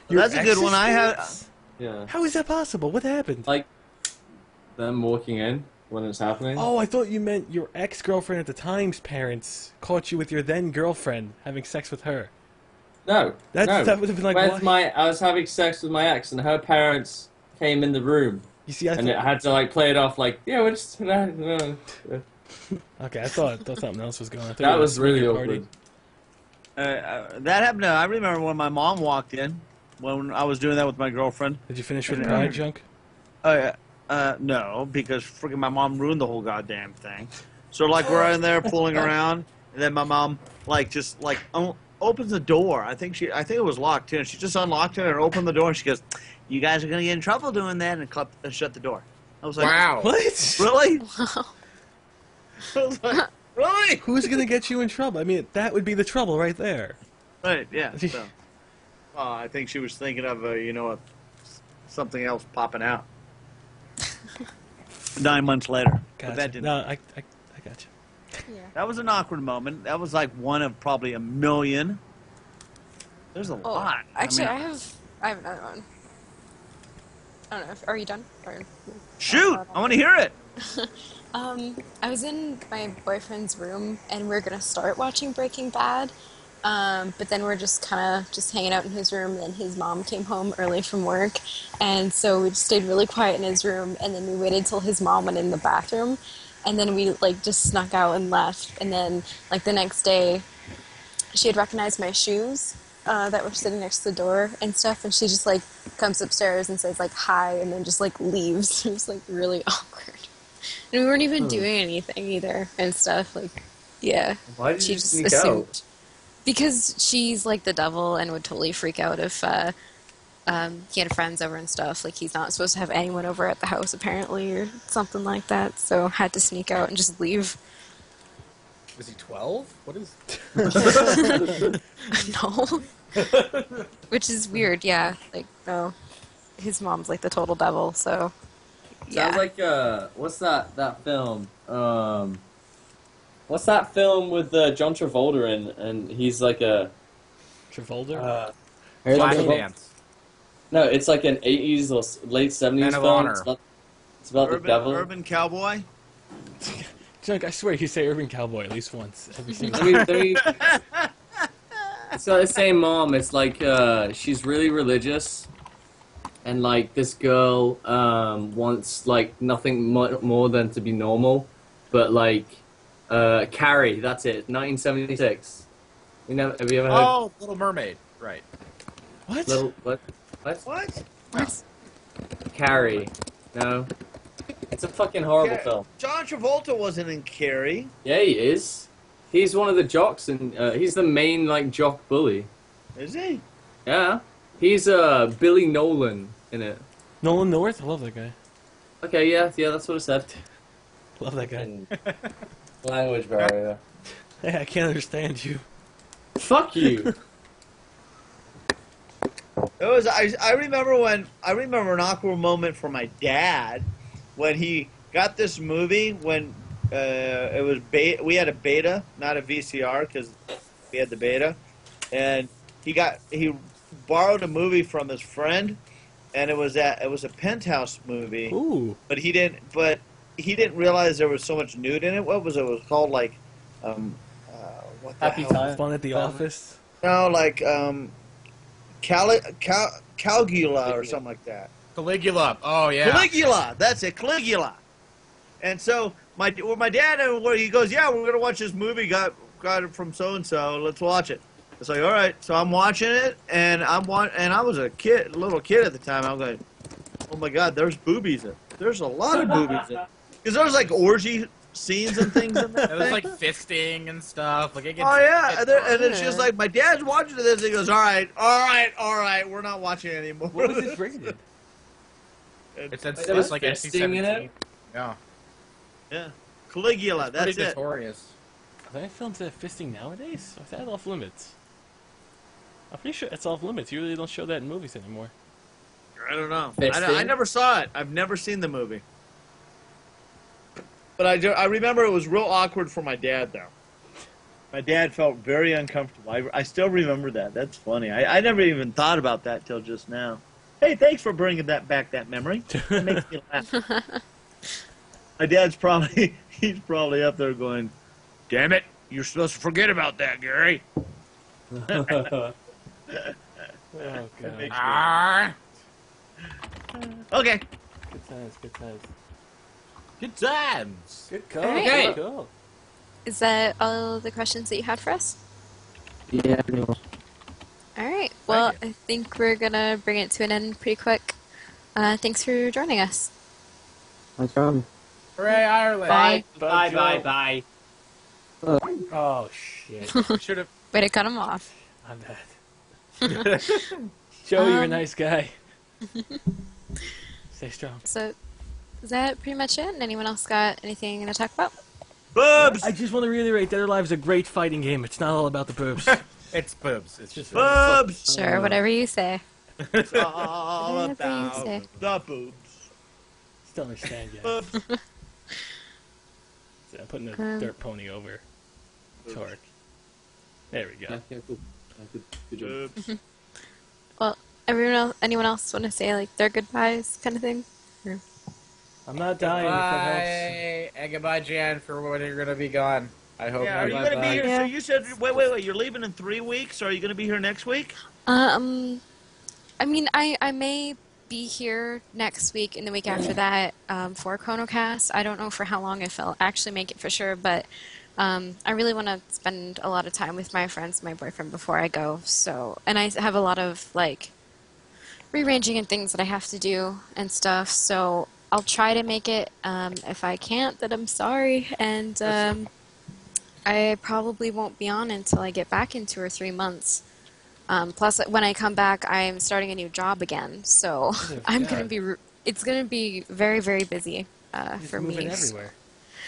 That's a good one. I had... Yeah. How is that possible? What happened? Like, them walking in when it's happening. Oh, I thought you meant your ex-girlfriend at the time's parents caught you with your then-girlfriend having sex with her. No. That would have been like, I was having sex with my ex, and her parents came in the room. You see, I had to like play it off like, yeah, we're just... Okay, I thought something else was going on. That was really awkward. that happened. I remember when my mom walked in when I was doing that with my girlfriend. Did you finish with the bride junk? No, because freaking my mom ruined the whole goddamn thing. So like we're in there fooling around, and then my mom opens the door. I think it was locked too. And she just unlocked it and opened the door, and she goes, "You guys are gonna get in trouble doing that," and shut the door. I was like, "Wow, what? Really?" Wow. I was like, "Really? Who's gonna get you in trouble? I mean, that would be the trouble right there." Right? Yeah. So, I think she was thinking of something else popping out. 9 months later. Gotcha. But that didn't. No, I got you. Yeah. That was an awkward moment. That was like one of probably a million. There's a lot. Actually, I have another one. I don't know. Are you done? Or... Shoot! I want to hear it. I was in my boyfriend's room, and we are gonna start watching Breaking Bad. But then we're just kind of hanging out in his room, and then his mom came home early from work, and so we just stayed really quiet in his room, and then we waited till his mom went in the bathroom, and then we just snuck out and left, and then the next day she had recognized my shoes that were sitting next to the door and stuff, and she just comes upstairs and says hi, and then just leaves. It was really awkward, and we weren't even doing anything either and stuff. Yeah. Why did she you just sneak assumed. out? Because she's the devil and would totally freak out if he had friends over and stuff. He's not supposed to have anyone over at the house apparently or something like that. So had to sneak out and just leave. Was he 12? What is... No. Which is weird, yeah. No. His mom's the total devil, so... Yeah. Sounds like, what's that film? What's that film with John Travolta in, and he's a... Travolta? Flashdance. No, it's an 80s or late 70s Man of film. Honor. It's about the devil. Urban Cowboy? Junk, I swear you say Urban Cowboy at least once. Every single It's got the same mom. It's she's really religious, and this girl wants nothing more than to be normal, but Carrie, that's it. 1976. Have you ever heard? Oh, Little Mermaid. Right. What? What? What? Carrie. No. It's a fucking horrible film. John Travolta wasn't in Carrie. Yeah, he is. He's one of the jocks, and he's the main jock bully. Is he? Yeah. He's Billy Nolan in it. Nolan North? I love that guy. Okay, yeah, that's what I said. Love that guy. Language barrier. Hey, I can't understand you. Fuck you. It was. I remember an awkward moment for my dad when he got this movie when it was we had a beta, not a VCR, because we had the beta, and he borrowed a movie from his friend, and it was a Penthouse movie. Ooh. But he didn't realize there was so much nude in it. What was it? It was called what the Happy hell? time. Fun at the office. No, like Caligula or something like that. Caligula. Oh yeah. Caligula. That's it. Caligula. And so my dad, where he goes, yeah, we're gonna watch this movie. Got it from so and so. Let's watch it. It's like, all right. So I'm watching it, and I was a little kid at the time. I'm going, oh my god, there's boobies in it. There's a lot of boobies in it. Because there's like orgy scenes and things in that. There's like fisting and stuff. Like it gets. Oh yeah, and it's just like my dad's watching this. And he goes, all right, we're not watching it anymore. What was it rated? It said There was like fisting in it? Yeah. Yeah, Caligula. That's Pretty it. notorious. Are there films that have fisting nowadays? Or is that off limits? I'm pretty sure it's off limits. You really don't show that in movies anymore. I don't know. Fisting? I never saw it. I've never seen the movie. But I remember it was real awkward for my dad, though. My dad felt very uncomfortable. I still remember that. That's funny. I never even thought about that till just now. Hey, thanks for bringing that memory. It makes me laugh. My dad's he's probably up there going, damn it, you're supposed to forget about that, Gary. Oh, God. Okay. Good times, good times. Good times. Good call. Alright. Good call. Is that all the questions that you had for us? Yeah, pretty much. All right. Well, I think we're gonna bring it to an end pretty quick. Thanks for joining us. No problem. Hooray, Ireland. Bye. Bye. Oh, shit. Should have. Way to cut him off. I'm bad. Joe, you're a nice guy. Stay strong. So, is that pretty much it? Anyone else got anything to talk about? Boobs! I just want to reiterate, Dead or Alive is a great fighting game. It's not all about the boobs. It's boobs. It's just Boobs! Sure, whatever you say. It's all Whatever you about say. the boobs. Still understand yet. Boobs. So I'm putting the dirt pony over Torque. There we go. Yeah, cool. Good job. Boobs. Well, anyone else want to say like their goodbyes kind of thing? Or- I'm not dying. If that helps. Bye. And goodbye, Jan, for when you're going to be gone. I hope. Yeah, are you not. going to be here? Yeah. So you said, wait, you're leaving in 3 weeks? Or are you going to be here next week? I mean, I may be here next week and the week after that for ChronoCast. I don't know for how long, if I'll actually make it for sure, but I really want to spend a lot of time with my friends and my boyfriend before I go. So, and I have a lot of like rearranging and things that I have to do and stuff. So I'll try to make it. If I can't, then I'm sorry. And I probably won't be on until I get back in 2 or 3 months. Plus, when I come back, I'm starting a new job again. So I'm going to be. It's going to be very, very busy for me. Moving everywhere.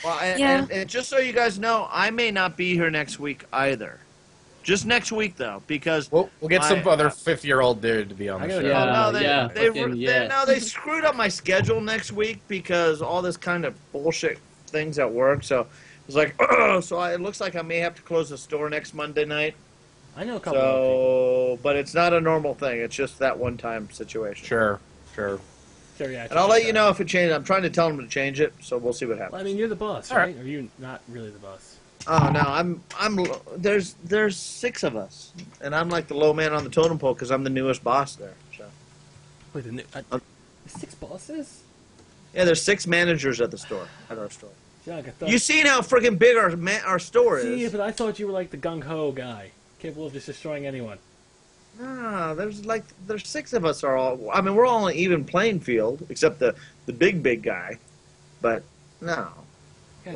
Well, and, Yeah. and just so you guys know, I may not be here next week either. Just next week, though, because We'll get some other 50-year-old dude to be on the show. Yeah, they screwed up my schedule next week because all this kind of bullshit things at work. So it's like, it looks like I may have to close the store next Monday night. I know a couple of people. But it's not a normal thing. It's just that one-time situation. Sure. And I'll let you know if it changes. I'm trying to tell them to change it, so we'll see what happens. Well, I mean, you're the boss, All right? Or are you not really the boss? Oh no, there's 6 of us, and I'm like the low man on the totem pole because I'm the newest boss there. So. Wait, 6 bosses? Yeah, there's 6 managers at our store. Yeah, I thought. You seen how freaking big our store See, is? but I thought you were like the gung ho guy, capable of just destroying anyone. No, there's 6 of us are all. I mean, we're all on an even playing field, except the big guy. But no,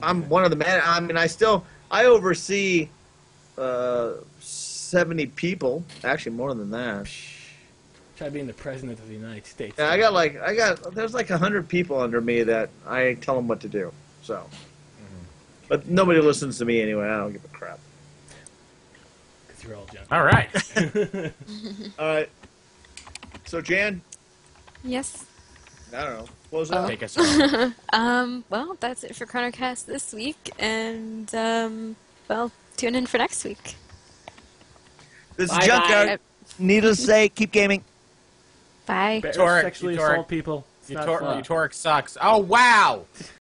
I'm one of the man. I mean, I oversee 70 people. Actually, more than that. Try being the president of the United States. Yeah, there's like 100 people under me that I tell them what to do. So, but nobody listens to me anyway. I don't give a crap. Because you're all junk. All right. All right. So, Jan. Yes. I don't know. Close up. Take us home. Well, that's it for ChronoCast this week, and well, tune in for next week. This is Junkyard. Needless to say, keep gaming. Bye. Sexually assault people. It's not fun. Utorak sucks. Oh, wow.